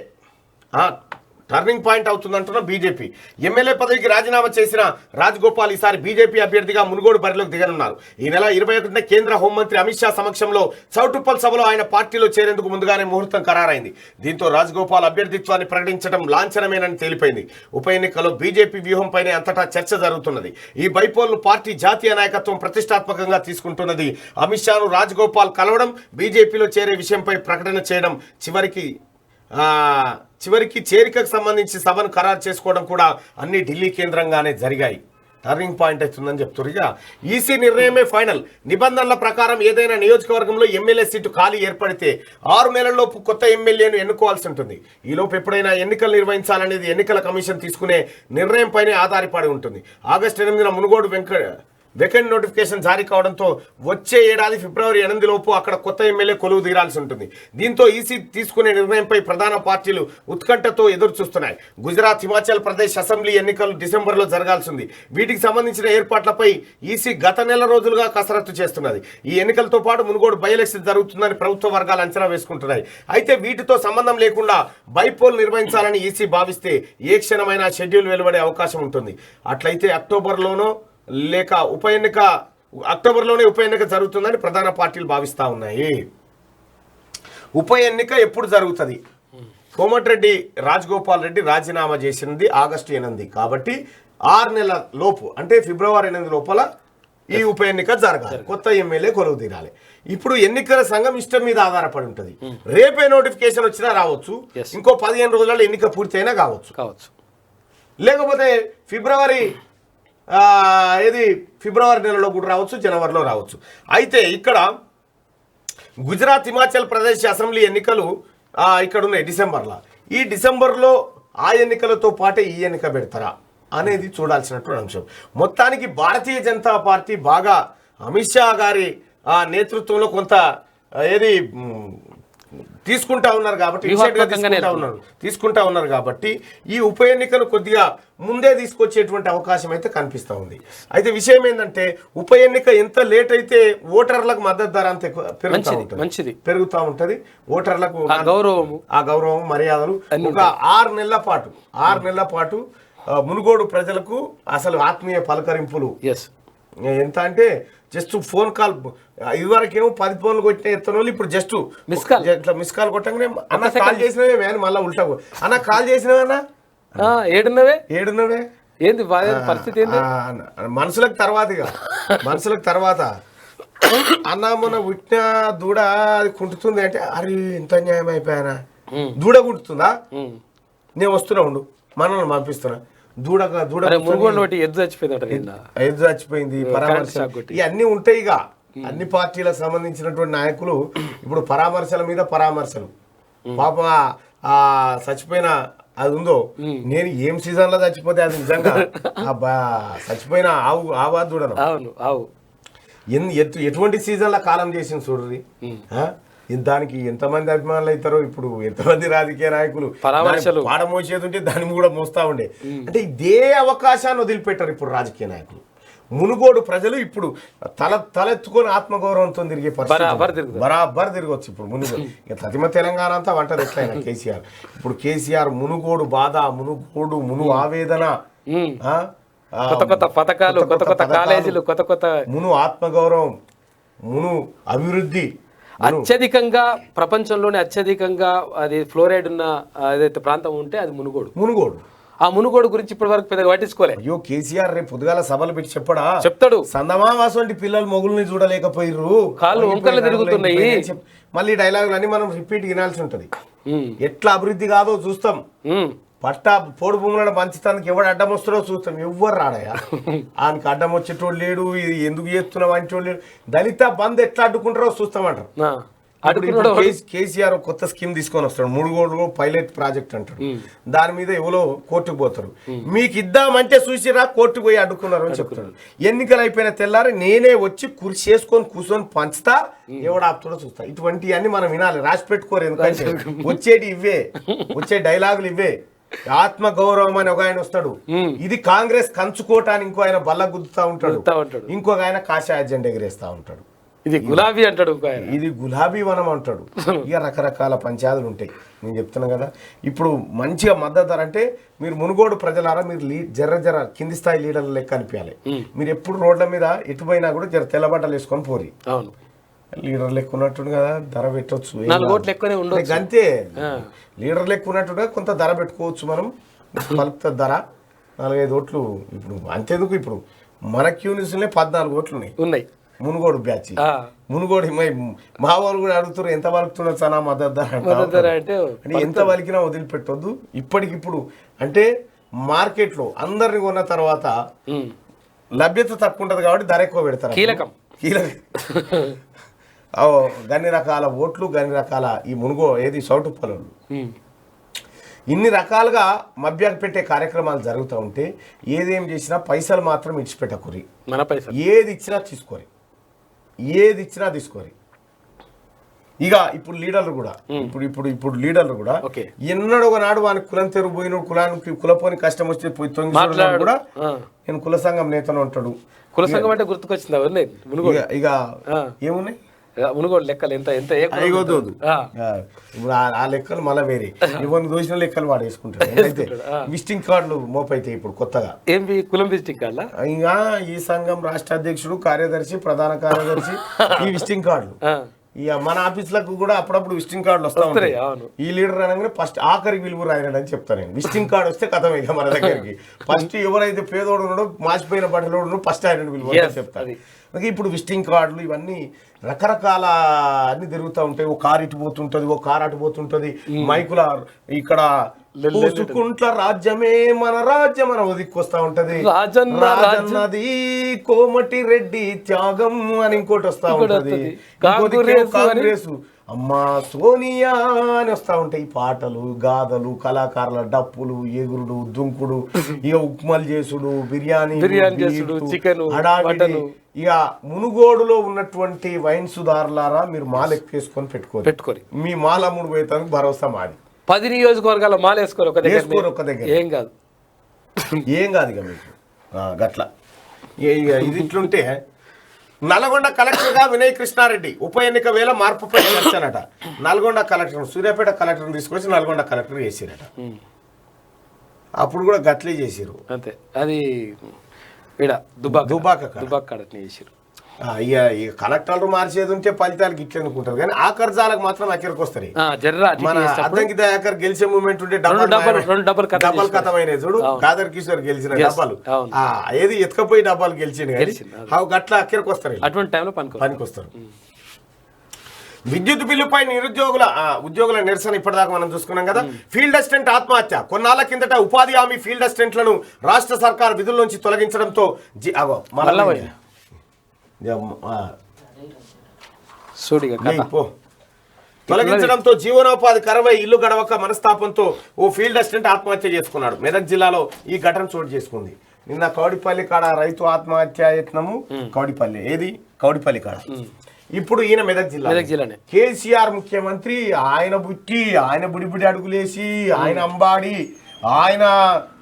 A: ఎమ్మెల్యే పదవికి రాజీనామా చేసిన రాజగోపాల్ ఈసారి బీజేపీ అభ్యర్థిగా మునుగోడు బరిలోకి దిగనున్నారు. ఈ నెల 21న కేంద్ర హోంమంత్రి అమిత్ షా సమక్షంలో చౌటుప్పల్ సభలో ఆయన పార్టీలో చేరేందుకు ముందుగానే ముహూర్తం ఖరారైంది. దీంతో రాజగోపాల్ అభ్యర్థిత్వాన్ని ప్రకటించడం లాంఛనమేనని తేలిపోయింది. ఉప ఎన్నికల్లో బీజేపీ వ్యూహంపైనే అంతటా చర్చ జరుగుతున్నది. ఈ బైపోల్ను పార్టీ జాతీయ నాయకత్వం ప్రతిష్టాత్మకంగా తీసుకుంటున్నది. అమిత్ షాను రాజగోపాల్ కలవడం, బీజేపీలో చేరే విషయంపై ప్రకటన చేయడం చివరికి చివరికి చేరికకు సంబంధించి సభను ఖరారు చేసుకోవడం కూడా అన్ని ఢిల్లీ కేంద్రంగానే జరిగాయి. టర్నింగ్ పాయింట్ అవుతుందని చెప్తారు. ఇక ఈసీ నిర్ణయమే ఫైనల్. నిబంధనల ప్రకారం ఏదైనా నియోజకవర్గంలో ఎమ్మెల్యే సీటు ఖాళీ ఏర్పడితే 6 నెలల్లోపు కొత్త ఎమ్మెల్యేను ఎన్నుకోవాల్సి ఉంటుంది. ఈలోపు ఎప్పుడైనా ఎన్నికలు నిర్వహించాలనేది ఎన్నికల కమిషన్ తీసుకునే నిర్ణయంపైనే ఆధారపడి ఉంటుంది. ఆగస్టు 8న మునుగోడు వెకెంట్ నోటిఫికేషన్ జారీ కావడంతో వచ్చే ఏడాది ఫిబ్రవరి 8 లోపు అక్కడ కొత్త ఎమ్మెల్యే కొలువు తీరాల్సి ఉంటుంది. దీంతో ఈసీ తీసుకునే నిర్ణయంపై ప్రధాన పార్టీలు ఉత్కంఠతో ఎదురు చూస్తున్నాయి. గుజరాత్, హిమాచల్ ప్రదేశ్ అసెంబ్లీ ఎన్నికలు డిసెంబర్లో జరగాల్సి ఉంది. వీటికి సంబంధించిన ఏర్పాట్లపై ఈసీ గత నెల రోజులుగా కసరత్తు చేస్తున్నది. ఈ ఎన్నికలతో పాటు మునుగోడు బై ఎలక్షన్ జరుగుతుందని ప్రభుత్వ వర్గాలు అంచనా వేసుకుంటున్నాయి. అయితే వీటితో సంబంధం లేకుండా బైపోల్ నిర్వహించాలని ఈసీ భావిస్తే ఏ క్షణమైనా షెడ్యూల్ వెలువడే అవకాశం ఉంటుంది. అట్లయితే అక్టోబర్లోనో లేక అక్టోబర్లోనే ఉప ఎన్నిక జరుగుతుందని ప్రధాన పార్టీలు భావిస్తూ ఉన్నాయి. ఉప ఎన్నిక ఎప్పుడు జరుగుతుంది? కోమటిరెడ్డి రాజగోపాల్ రెడ్డి రాజీనామా చేసింది ఆగస్టు 8 కాబట్టి 6 నెలల లోపు అంటే ఫిబ్రవరి 8 లోపల ఈ ఉప ఎన్నిక జరగాలి. కొత్త ఎమ్మెల్యే కొలువు తీరాలి. ఇప్పుడు ఎన్నికల సంఘం ఇష్టం మీద ఆధారపడి ఉంటుంది. రేపే నోటిఫికేషన్ వచ్చినా రావచ్చు, ఇంకో 15 రోజులలో ఎన్నిక పూర్తయినా కావచ్చు. లేకపోతే ఫిబ్రవరి నెలలో కూడా రావచ్చు, జనవరిలో రావచ్చు. అయితే ఇక్కడ గుజరాత్, హిమాచల్ ప్రదేశ్ అసెంబ్లీ ఎన్నికలు ఇక్కడ ఉన్నాయి డిసెంబర్లో. ఈ డిసెంబర్లో ఆ ఎన్నికలతో పాటే ఈ ఎన్నిక పెడతారా అనేది చూడాల్సినటువంటి అంశం. మొత్తానికి భారతీయ జనతా పార్టీ బాగా అమిత్ షా గారి నేతృత్వంలో కొంత తీసుకుంటా ఉన్నారు కాబట్టి ఈ ఉప ఎన్నికను కొద్దిగా ముందే తీసుకొచ్చేటువంటి అవకాశం అయితే కనిపిస్తూ ఉంది. అయితే విషయం ఏంటంటే ఉప ఎన్నిక ఎంత లేట్ అయితే ఓటర్లకు మద్దతు ధర అంత పెరుగుతూ ఉంటుంది. ఓటర్లకు ఆ గౌరవం మర్యాదలు ఒక 6 నెలల పాటు మునుగోడు ప్రజలకు అసలు ఆత్మీయ పలకరింపులు. ఎంత అంటే జస్ట్ ఫోన్ కాల్, ఇదివరకేమో 10 ఫోన్లు కొట్టిన ఎత్తన వాళ్ళు ఇప్పుడు జస్ట్ మిస్ కాల్ కొట్టగానే అన్న కాల్ చేసినవే అని మళ్ళీ ఉల్టా అన్న కాల్ చేసినవేనా ఏడున్నవే ఏంది పరిస్థితి మనుషులకు తర్వాత అన్న మొన్న పుట్టిన దూడ అది కుంటుతుంది అంటే అరే ఇంత న్యాయం అయిపోయానా, దూడ కుంటుతుందా, నేను వస్తున్నా ఉండు మనల్ని పంపిస్తున్నా, ఎద్దు చచ్చిపోయింది పరామర్శ ఇవన్నీ ఉంటాయి. ఇక అన్ని పార్టీలకు సంబంధించినటువంటి నాయకులు ఇప్పుడు పరామర్శల మీద పరామర్శలు. పాప చచ్చిపోయిన అది ఉందో, నేను ఏం సీజన్ లో చచ్చిపోతే అది నిజంగా చచ్చిపోయిన ఆవా దూడను ఎటువంటి సీజన్ లో కాలం చేసింది చూడరి. దానికి ఎంతమంది అభిమానులు అవుతారో, ఇప్పుడు ఎంతమంది రాజకీయ నాయకులు పాడమోసేది ఉంటే దాన్ని కూడా మోస్తా ఉండే. అంటే ఇదే అవకాశాన్ని వదిలిపెట్టారు ఇప్పుడు రాజకీయ నాయకులు. మునుగోడు ప్రజలు ఇప్పుడు తలెత్తుకొని ఆత్మగౌరవంతో తిరిగే పరిస్థితి బరాబర్ తిరగచ్చు ఇప్పుడు మునుగోడు. ఇక ప్రతిమ తెలంగాణ అంతా వంటది ఎట్లయినా కేసీఆర్. ఇప్పుడు కేసీఆర్ మునుగోడు బాధ, మును ఆవేదన,
D: కొత్త పథకాలు, కొత్త కాలేజీలు, కొత్త
A: మును ఆత్మగౌరవం, మును అభివృద్ధి.
D: అత్యధికంగా ప్రపంచంలోనే అత్యధికంగా అది ఫ్లోరైడ్ ఉన్న ఏదైతే ప్రాంతం ఉంటే అది మునుగోడు. ఆ మునుగోడు గురించి ఇప్పటి వరకు పెద్దగా పట్టించుకోలేదు.
A: అయ్యో కేసీఆర్ రేపు పొద్దుగాల సభలు పెట్టి చెప్తాడు, సందమావాసు వంటి పిల్లలు మొగుల్ని చూడలేకపోయిర్రు,
D: కాళ్ళు వంకర్లు తిరుగుతున్నాయి.
A: మళ్ళీ డైలాగులు అన్ని మనం రిపీట్ వినాల్సి ఉంటది. ఎట్లా అభివృద్ధి కాదో చూస్తాం. పట్టా పోడు భూములను పంచుతానికి ఎవడు అడ్డం వస్తాడో చూస్తాం. ఎవ్వరు రాడయా, ఆయనకి అడ్డం వచ్చేటోడు లేడు, ఇది ఎందుకు చేస్తున్నావు అంటోడు లేడు. దళిత బంద్ ఎట్లా అడ్డుకుంటారో చూస్తామంటారు. కేసీఆర్ కొత్త స్కీమ్ తీసుకొని వస్తాడు, మునుగోడు పైలట్ ప్రాజెక్ట్ అంటాడు. దాని మీద ఎవరో కోర్టుకు పోతారు. మీకు ఇద్దామంటే చూసిరా కోర్టుకు పోయి అడ్డుకున్నారు అని చెప్తాడు. ఎన్నికలు అయిపోయిన తెల్లారి నేనే వచ్చి కుర్చీ చేసుకొని కూర్చొని పంచుతా, ఎవడు ఆపుతాడో చూస్తా. ఇటువంటివన్నీ మనం వినాలి, రాసి పెట్టుకోరు. ఎందుకంటే వచ్చే డైలాగులు ఇవే. ఆత్మ గౌరవం అని ఒక ఆయన వస్తాడు, ఇది కాంగ్రెస్ కంచుకోవటానికి ఇంకో ఆయన బల్ల గుద్దుతా ఉంటాడు, ఇంకొక ఆయన కాషాయ జెండా ఎగరేస్తా ఉంటాడు.
D: ఇది గులాబీ అంటాడు,
A: ఇది గులాబీ వనం అంటాడు. ఇక రకరకాల పంచాయతీలు ఉంటాయి. నేను చెప్తున్నా కదా, ఇప్పుడు మంచిగా మద్దతు ధర అంటే మీరు మునుగోడు ప్రజలారా మీరు జర కింది స్థాయి లీడర్ల లెక్క అనిపించాలి. మీరు ఎప్పుడు రోడ్ల మీద ఎటుపోయినా కూడా జర తెల్లబట్టలు వేసుకొని పోరి. లీడర్ లెక్క ఉన్నట్టు కదా ధర పెట్టవచ్చు, అంతే. లీడర్ లెక్క ఉన్నట్టుగా కొంత ధర పెట్టుకోవచ్చు మనం, పలుకుతుంది ధర 4-5 ఓట్లు. ఇప్పుడు అంతేందుకు, ఇప్పుడు మన క్యూనిస్లే 14 ఓట్లు ఉన్నాయి. మునుగోడు బ్యాచ్
D: ఆ.
A: మునుగోడు మా వాళ్ళు కూడా అడుగుతారు ఎంత వలుకుతున్నారు సార్ మద్దతు
D: మద్దతు ధర అంటే
A: ఎంత వలికినా వదిలిపెట్టొద్దు. ఇప్పటికిప్పుడు అంటే మార్కెట్లో అందరిని కొన్న తర్వాత లభ్యత తక్కువ ఉంటుంది కాబట్టి ధర ఎక్కువ పెడతారు.
D: కీలకం
A: గన్ని రకాల ఓట్లు గన్ని రకాల ఈ ఏది సౌటు పొలంలో ఇన్ని రకాలుగా మభ్యాకు పెట్టే కార్యక్రమాలు జరుగుతూ ఉంటే ఏదేం చేసినా పైసలు మాత్రం ఇచ్చిపెట్టకూరి.
D: మన పైసలు
A: ఏది ఇచ్చినా తీసుకోరి, ఏది ఇచ్చినా తీసుకోరి. ఇక ఇప్పుడు లీడర్లు కూడా ఇప్పుడు లీడర్లు కూడా ఎన్నడో ఒకనాడు వానికి కులం తెరుగు పోయిన కులానికి కులపోని కష్టం వస్తే పోయి తొంగి కూడా నేను కుల సంఘం నేతను ఉంటాడు.
D: కుల సంఘం అంటే గుర్తుకొచ్చింది.
A: ఇక ఏమున్నాయి
D: మునుగోడు లెక్కలు ఎంత ఎంత
A: ఇప్పుడు ఆ లెక్కలు మళ్ళీ వేరే ఇవన్నీ దోషిన లెక్కలు వాడు వేసుకుంటాడు. అయితే విజిటింగ్ కార్డులు మోపైతే ఇప్పుడు కొత్తగా
D: ఏంటి కులం విజిటింగ్ కార్డులా?
A: ఇంకా ఈ సంఘం రాష్ట్ర అధ్యక్షుడు కార్యదర్శి ప్రధాన కార్యదర్శి ఈ విజిటింగ్ కార్డులు ఇక మన ఆఫీసులకు కూడా అప్పుడప్పుడు విజిటింగ్ కార్డులు వస్తా ఉంటాయి. ఈ లీడర్ అనగానే ఫస్ట్ ఆఖరికి విలువ రాయనని అని చెప్తాను నేను. విజిటింగ్ కార్డు వస్తే కథం ఇక మన దగ్గరికి ఫస్ట్ ఎవరైతే పేదోడు ఉన్నాడో మాసిపోయిన బట్టలు ఉన్నాడో ఫస్ట్ ఆయన విలువ చెప్తాను. ఇప్పుడు విజిటింగ్ కార్డులు ఇవన్నీ రకరకాల అన్ని తిరుగుతూ ఉంటాయి. ఓ కారు ఇటు పోతుంటది, ఓ కారు అటు పోతుంటది. మైకుల ఇక్కడ పూసుకుంట్ల రాజ్యమే మన రాజ్యం అని ఒదిక్కొస్తా ఉంటది. రాజన్నది కోమటి రెడ్డి త్యాగం అని ఇంకోటి వస్తా ఉంటది. కాంగ్రెస్ అమ్మా సోనియా అని వస్తా ఉంటాయి. పాటలు గాథలు కళాకారుల డప్పులు ఎగురుడు దుంకుడు ఇక ఉప్మలు చేసుడు బిర్యానీ చేసుడు చికెన్ హడావిడి. ఇక మునుగోడులో ఉన్నటువంటి వైన్ సుధారులారా మీరు మాల ఎక్కేసుకొని పెట్టుకోరు. మీ మాల అమ్ముడు పోయేతానికి భరోసా మాది.
D: 10 నియోజకవర్గాల మాల వేసుకోరు ఒక
A: దగ్గర ఏం కాదు ఇక మీకు గట్ల. ఇది ఇట్లుంటే నల్గొండ కలెక్టర్గా వినయ్ కృష్ణారెడ్డి ఉప ఎన్నిక వేళ మార్పుపై చర్చనట. నల్గొండ కలెక్టర్ సూర్యాపేట కలెక్టర్ని తీసుకొచ్చి నల్గొండ కలెక్టర్ చేసిరట. అప్పుడు కూడా గట్లే చేసిరు
D: అంతే. అది దుబాక్ చేసిరు.
A: ఇక కలెక్టర్లు మార్చేది ఉంటే ఫలితాలకు ఇట్లా అనుకుంటారు కానీ ఆ కర్జాలకు మాత్రం అక్కడికి వస్తాయి. మన అద్దంకి దయాకర్ గెలిచే మూమెంట్ ఉంటే డబ్బల్ కథమైన చూడు. కాదర్ కిషోర్ గెలిచిన డబ్బాలు ఏది ఎత్తుకపోయి డబ్బాలు గెలిచింది గట్లా అక్కడికి వస్తారు.
D: అటువంటి టైంలో
A: పనికొస్తారు. విద్యుత్ బిల్లుపై ఉద్యోగుల నిరసన ఇప్పటిదాకా మనం చూసుకున్నాం కదా. ఫీల్డ్ అసిస్టెంట్ ఆత్మహత్య. కొన్నాళ్ల కిందట ఉపాధి హామీ ఫీల్డ్ అసిస్టెంట్లను రాష్ట్ర సర్కార్ విధుల్లోంచి తొలగించడంతో జీవనోపాధి కరవై ఇల్లు గడవక మనస్తాపంతో ఓ ఫీల్డ్ అసిస్టెంట్ ఆత్మహత్య చేసుకున్నాడు. మెదక్ జిల్లాలో ఈ ఘటన చోటు చేసుకుంది. నిన్న కౌడిపల్లి కాడ రైతు ఆత్మహత్య యత్నము కౌడిపల్లి కాడ. ఇప్పుడు ఈయన మెదక్ జిల్లానే. కేసీఆర్ ముఖ్యమంత్రి ఆయన బుట్టి ఆయన బుడిబుడి అడుగులేసి ఆయన అంబాడి ఆయన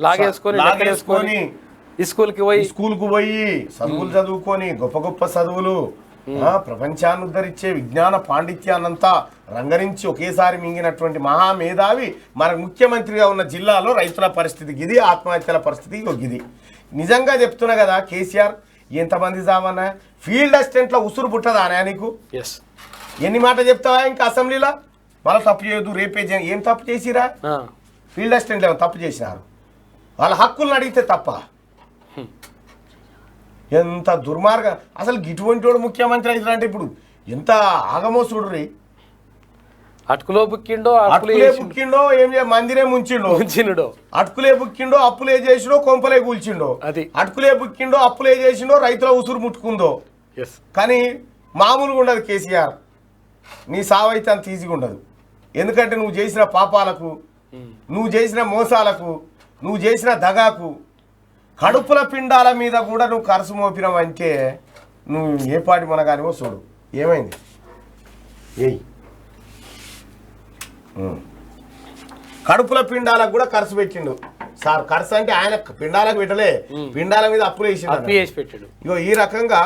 A: లాగేసుకొని స్కూల్కు పోయి చదువులు చదువుకొని గొప్ప గొప్ప చదువులు ప్రపంచాన్ని ఉద్ధరించే విజ్ఞాన పాండిత్యాన్నంతా రంగరించి ఒకేసారి మింగినటువంటి మహామేధావి మన ముఖ్యమంత్రిగా ఉన్న జిల్లాలో రైతుల పరిస్థితి గిది, ఆత్మహత్యల పరిస్థితి గిది. నిజంగా చెప్తున్నా కదా కేసీఆర్, ఎంతమంది సామన్నా ఫీల్డ్ అసిస్టెంట్లో ఉసురు పుట్టదా నీకు? ఎన్ని మాట చెప్తావా ఇంకా అసెంబ్లీలో? మళ్ళీ తప్పు చేయొద్దు రేపే ఏం తప్పు చేసిరా? ఫీల్డ్ అసిస్టెంట్లు ఏమైనా తప్పు చేసినారు? వాళ్ళ హక్కులను అడిగితే తప్ప? ఎంత దుర్మార్గం అసలు. ఇటువంటి వాడు ముఖ్యమంత్రి అవుతారంటే ఇప్పుడు ఎంత ఆగమో చూడరి.
D: అటుకులో బుక్కిండో
A: ఏం మందిరే ముంచిండో, అటుకులే బుక్కిండో అప్పులే చేసిండో కొంపలే కూల్చిండో, అటుకులే బుక్కిండో అప్పులే చేసిండో రైతుల ఉసురు ముట్టుకుందో. కానీ మామూలుగా ఉండదు కేసీఆర్. నీ సావైతే అంత ఈజీగా ఉండదు. ఎందుకంటే నువ్వు చేసిన పాపాలకు, నువ్వు చేసిన మోసాలకు, నువ్వు చేసిన దగాకు, కడుపుల పిండాల మీద కూడా నువ్వు కరసు మోపినావంటే నువ్వు ఏ పాటి మనగానివో చూడు. ఏమైంది? కడుపుల పిండాలకు కూడా ఖర్చు పెట్టిండు సార్. ఖర్చు అంటే ఆయన పిండాలకు పెట్టలే, పిండాల మీద అప్పులు వేసి పెట్టాడు. ఇగో ఈ రకంగా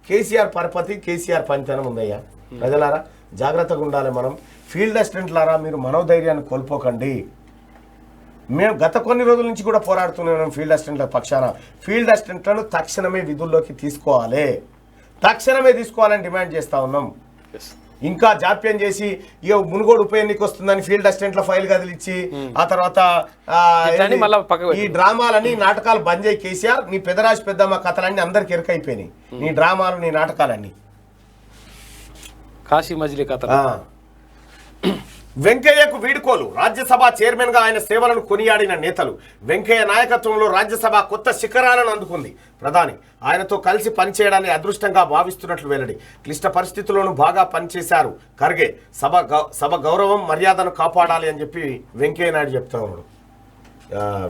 A: కేసీఆర్ పరపతి, కేసీఆర్ పనితనం ఉందయ్యా. ప్రజలారా జాగ్రత్తగా ఉండాలి మనం. ఫీల్డ్ అసిస్టెంట్లారా మీరు మనోధైర్యాన్ని కోల్పోకండి. మేము గత కొన్ని రోజుల నుంచి కూడా పోరాడుతున్నాం ఫీల్డ్ అసిస్టెంట్ల పక్షాన. ఫీల్డ్ అసిస్టెంట్లను తక్షణమే విధుల్లోకి తీసుకోవాలని డిమాండ్ చేస్తూ ఉన్నాం. ఇంకా జాప్యం చేసి ఇక మునుగోడు ఉప ఎన్నిక వస్తుందని ఫీల్డ్ అసిస్టెంట్ల ఫైల్ కదిలిచ్చి ఆ తర్వాత
D: ఇట్లాంటి మళ్ళా పక్కకు
A: ఈ డ్రామాలని నాటకాలు బంద్ చేయి కేసీఆర్, నీ పెదరాశి పెద్దమ్మ కథలన్నీ అందరికి ఎరకైపోయినాయి, నీ డ్రామాలు నీ నాటకాలన్నీ.
D: కాశీ మజిలీ కథ.
A: వెంకయ్యకు వీడుకోలు. రాజ్యసభ చైర్మన్ గా ఆయన సేవలను కొనియాడిన నేతలు. వెంకయ్య నాయకత్వంలో రాజ్యసభ కొత్త శిఖరాలను అందుకుంది. ప్రధాని ఆయనతో కలిసి పనిచేయడాన్ని అదృష్టంగా భావిస్తున్నట్లు వెల్లడి. క్లిష్ట పరిస్థితుల్లోనూ బాగా పనిచేశారు ఖర్గే. సభ గౌరవం మర్యాదను కాపాడాలి అని చెప్పి వెంకయ్య నాయుడు చెప్తా ఉన్నాడు.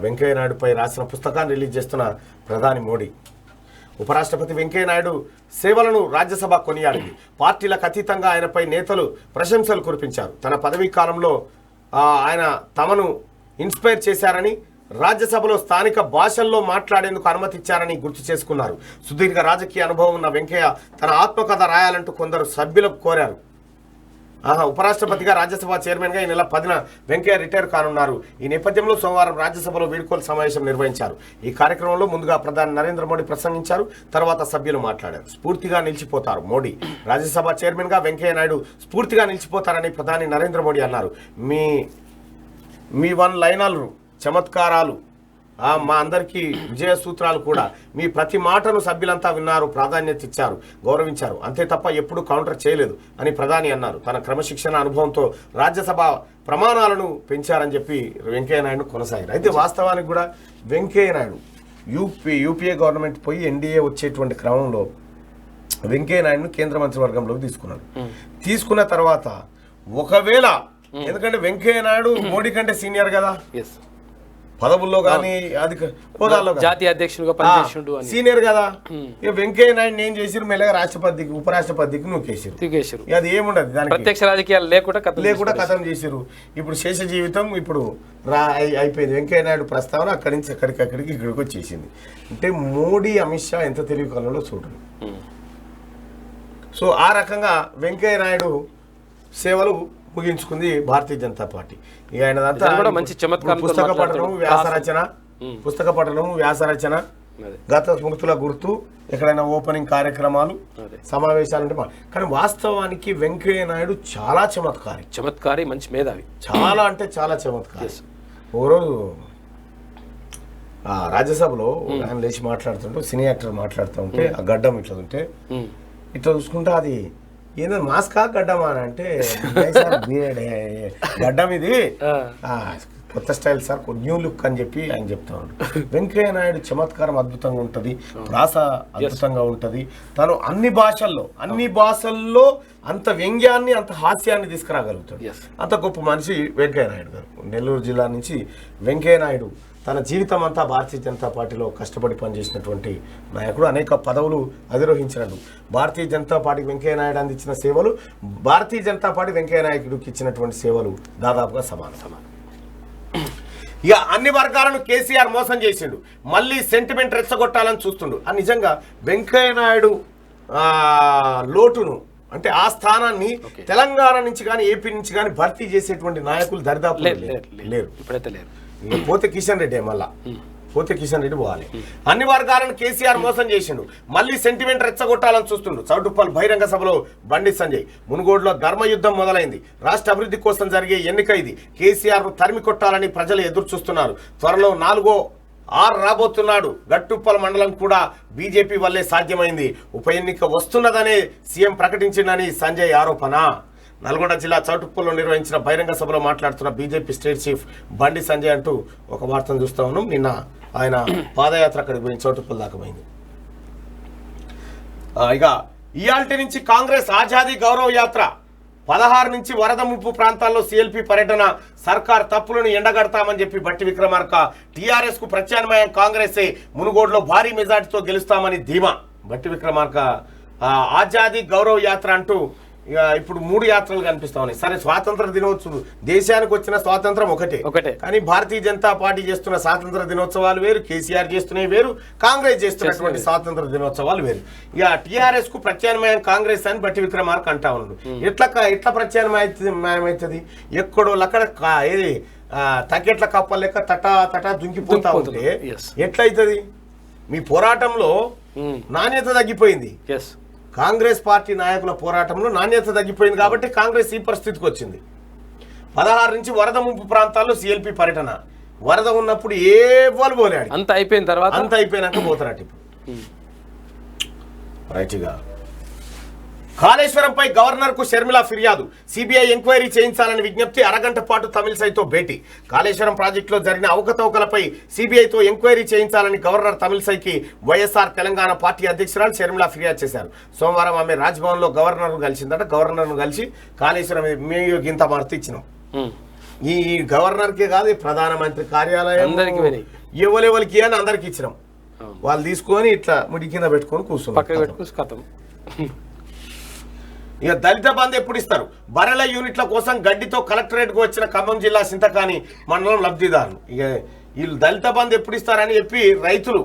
A: వెంకయ్య నాయుడుపై రాసిన పుస్తకాన్ని రిలీజ్ చేస్తున్న ప్రధాని మోడీ. ఉపరాష్ట్రపతి వెంకయ్య నాయుడు సేవలను రాజ్యసభ కొనియాడింది. పార్టీలకు అతీతంగా ఆయనపై నేతలు ప్రశంసలు కురిపించారు. తన పదవీ కాలంలో ఆయన తమను ఇన్స్పైర్ చేశారని, రాజ్యసభలో స్థానిక భాషల్లో మాట్లాడేందుకు అనుమతిచ్చారని గుర్తు చేసుకున్నారు. సుదీర్ఘ రాజకీయ అనుభవం ఉన్న వెంకయ్య తన ఆత్మకథ రాయాలంటూ కొందరు సభ్యులకు కోరారు. ఉపరాష్ట్రపతిగా రాజ్యసభ చైర్మన్గా ఈ నెల 10న వెంకయ్య రిటైర్ కానున్నారు. ఈ నేపథ్యంలో సోమవారం రాజ్యసభలో వీడ్కోలు సమావేశం నిర్వహించారు. ఈ కార్యక్రమంలో ముందుగా ప్రధాని నరేంద్ర మోడీ ప్రసంగించారు. తర్వాత సభ్యులు మాట్లాడారు. స్ఫూర్తిగా నిలిచిపోతారు మోడీ. రాజ్యసభ చైర్మన్గా వెంకయ్య నాయుడు స్ఫూర్తిగా నిలిచిపోతారని ప్రధాని నరేంద్ర మోడీ అన్నారు. మీ వన్ లైనర్లు, చమత్కారాలు, మా అందరికీ విజయ సూత్రాలు కూడా. మీ ప్రతి మాటను సభ్యులంతా విన్నారు, ప్రాధాన్యత ఇచ్చారు, గౌరవించారు. అంతే తప్ప ఎప్పుడూ కౌంటర్ చేయలేదు అని ప్రధాని అన్నారు. తన క్రమశిక్షణ అనుభవంతో రాజ్యసభ ప్రమాణాలను పెంచారని చెప్పి వెంకయ్య నాయుడు కొనసాగారు. అయితే వాస్తవానికి కూడా వెంకయ్య నాయుడు యూపీఏ గవర్నమెంట్ పోయి ఎన్డీఏ వచ్చేటువంటి క్రమంలో వెంకయ్య నాయుడును కేంద్ర మంత్రివర్గంలోకి తీసుకున్న తర్వాత ఒకవేళ, ఎందుకంటే వెంకయ్య నాయుడు మోడీ కంటే సీనియర్ కదా, పదవుల్లో కానీ హోదాల్లో
D: జాతీయ అధ్యక్షుడుగా పనిచేసిండు,
A: సీనియర్ కదా. ఇక వెంకయ్య నాయుడు ఏం చేసిరు, మెల్లగా రాష్ట్రపతికి ఉపరాష్ట్రపతికి నూకేసారు. అది ఏముండదు, దానికి
D: ప్రత్యక్ష రాజకీయాలు లేకుండా
A: కథం చేసిరు. ఇప్పుడు శేష జీవితం ఇప్పుడు అయిపోయింది. వెంకయ్య నాయుడు ప్రస్తావన అక్కడి నుంచి ఎక్కడికి ఇక్కడికి వచ్చేసింది. అంటే మోడీ అమిత్ షా ఎంత తెలివి కలలో చూడరు. సో ఆ రకంగా వెంకయ్య నాయుడు సేవలు ముగించుకుంది భారతీయ జనతా పార్టీ. ఇక ఆయన
D: మంచి చమత్కారం,
A: పుస్తక పఠనము, వ్యాసరచన, గత స్మృతుల గుర్తు, ఎక్కడైనా ఓపెనింగ్ కార్యక్రమాలు, సమావేశాలు అంటే. కానీ వాస్తవానికి వెంకయ్య నాయుడు చాలా చమత్కారి, మంచి మేధావి, చాలా అంటే చాలా చమత్కారి. ఓ రోజు రాజ్యసభలో ఆయన లేచి మాట్లాడుతుంటే, సినీ యాక్టర్ మాట్లాడుతూ ఉంటే, ఆ గడ్డం ఇట్లా ఉంటే ఇట్లా చూసుకుంటే అది ఏందో మాస్కా గడ్డమా అని అంటే, గడ్డం ఇది కొత్త స్టైల్ సార్, న్యూ లుక్ అని చెప్పి ఆయన చెప్తా ఉన్నాడు. వెంకయ్య నాయుడు చమత్కారం అద్భుతంగా ఉంటుంది, ప్రాస అద్భుతంగా ఉంటుంది. తను అన్ని భాషల్లో అంత వ్యంగ్యాన్ని, అంత హాస్యాన్ని తీసుకురాగలుగుతాడు. అంత గొప్ప మనిషి వెంకయ్య నాయుడు గారు. నెల్లూరు జిల్లా నుంచి వెంకయ్య నాయుడు తన జీవితం అంతా భారతీయ జనతా పార్టీలో కష్టపడి పనిచేసినటువంటి నాయకుడు. అనేక పదవులు అధిరోహించినట్టు. భారతీయ జనతా పార్టీకి వెంకయ్య నాయుడు అందించిన సేవలు, భారతీయ జనతా పార్టీ వెంకయ్య నాయుడుకి ఇచ్చినటువంటి సేవలు దాదాపుగా సమానం. ఇక అన్ని వర్గాలను కేసీఆర్ మోసం చేసిండు, మళ్ళీ సెంటిమెంట్ రెచ్చగొట్టాలని చూస్తుండు. నిజంగా వెంకయ్య నాయుడు లోటును, అంటే ఆ స్థానాన్ని తెలంగాణ నుంచి కానీ ఏపీ నుంచి కానీ భర్తీ చేసేటువంటి నాయకులు దరిదాపు లేరు. పోతే కిషన్ రెడ్డి, కిషన్ రెడ్డి పోవాలి. అన్ని వర్గాలను కేసీఆర్ మోసం చేసిండు, మళ్ళీ సెంటిమెంట్ రెచ్చగొట్టాలని చూస్తుండు. చౌటుప్పల్ బహిరంగ సభలో బండి సంజయ్. మునుగోడులో ధర్మయుద్ధం మొదలైంది. రాష్ట్ర అభివృద్ధి కోసం జరిగే ఎన్నిక ఇది. కేసీఆర్ ను తరిమి కొట్టాలని ప్రజలు ఎదురు చూస్తున్నారు. త్వరలో 4వ R రాబోతున్నాడు. గట్టుప్పల్ మండలం కూడా బీజేపీ వల్లే సాధ్యమైంది. ఉప ఎన్నిక వస్తున్నదనే సీఎం ప్రకటించిందని సంజయ్ ఆరోపణ. నల్గొండ జిల్లా చౌటుప్పల్లో నిర్వహించిన బహిరంగ సభలో మాట్లాడుతున్న BJP state chief Bandi Sanjay అంటూ ఒక వార్తను చూస్తా ఉన్నాం. నిన్న ఆయన పాదయాత్ర అక్కడికి పోయి చౌటుప్పల్ దాకా పోయింది. ఇక ఇయాల్టి నుంచి కాంగ్రెస్ ఆజాదీ గౌరవ యాత్ర. 16 నుంచి వరద ముప్పు ప్రాంతాల్లో సిఎల్పి పర్యటన. సర్కార్ తప్పులను ఎండగడతామని చెప్పి బట్టి విక్రమార్క. టీఆర్ఎస్ కు ప్రత్యామ్నాయం కాంగ్రెసే, మునుగోడులో భారీ మెజార్టీతో గెలుస్తామని ధీమా. బట్టి విక్రమార్క ఆజాదీ గౌరవ యాత్ర అంటూ ఇప్పుడు 3 యాత్రలు కనిపిస్తా ఉన్నాయి. సరే, స్వాతంత్ర దినోత్సవం, దేశానికి వచ్చిన స్వాతంత్రం ఒకటే, కానీ భారతీయ జనతా పార్టీ చేస్తున్న స్వాతంత్ర దినోత్సవాలు వేరు, కేసీఆర్ చేస్తున్నవి వేరు, కాంగ్రెస్ చేస్తున్నటువంటి స్వాతంత్ర దినోత్సవాలు వేరు. ఇక టీఆర్ఎస్ కు ప్రత్యామ్నాయం కాంగ్రెస్ అని బట్టి విక్రమార్క అంటా ఉన్నాడు. ఎట్లా ప్రత్యామ్నాయం అవుతుంది? ఎక్కడో అక్కడ ఏది తగ్గెట్ల కప్ప లెక్క తటా దుంకిపోతా ఉంటే ఎట్లయితుంది? మీ పోరాటంలో నాణ్యత తగ్గిపోయింది. కాంగ్రెస్ పార్టీ నాయకుల పోరాటంలో నాణ్యత తగ్గిపోయింది కాబట్టి కాంగ్రెస్ ఈ పరిస్థితికి వచ్చింది. 16 నుంచి వరద ముంపు ప్రాంతాల్లో సిఎల్పి పర్యటన. వరద ఉన్నప్పుడు వాళ్ళు పోలేడు,
D: అంత అయిపోయిన తర్వాత
A: అంత అయిపోయినాక పోతారట. ఇప్పుడు రైట్గా కాళేశ్వరంపై గవర్నర్కు షర్మిల ఫిర్యాదు. సిబిఐ ఎంక్వైరీ చేయించాలని విజ్ఞప్తి. అరగంట పాటు తమిళసైతో భేటీ. కాళేశ్వరం ప్రాజెక్టులో జరిగిన అవకతవకలపై సిబిఐతో ఎంక్వైరీ చేయించాలని గవర్నర్ తమిళసైకి వైఎస్ఆర్ తెలంగాణ పార్టీ అధ్యక్షురాలు షర్మిల ఫిర్యాదు చేశారు. సోమవారం ఆమె రాజ్భవన్లో గవర్నర్ను కలిసిందట. గవర్నర్ను కలిసి కాళేశ్వరం మేము గింత మరత ఇచ్చినాం. ఈ గవర్నర్కే కాదు, ప్రధానమంత్రి కార్యాలయం ఎవరికి అని అందరికి ఇచ్చినాం. వాళ్ళు తీసుకొని ఇట్లా ముడి కింద పెట్టుకొని కూర్చున్నారు. ఇక దళిత బంధు ఎప్పుడు ఇస్తారు? బర్రెల యూనిట్ల కోసం గడ్డితో కలెక్టరేట్కు వచ్చిన ఖమ్మం జిల్లా సింతకాని మండలం లబ్ధిదారులు. ఇక వీళ్ళు దళిత బంధు ఎప్పుడు ఇస్తారని చెప్పి రైతులు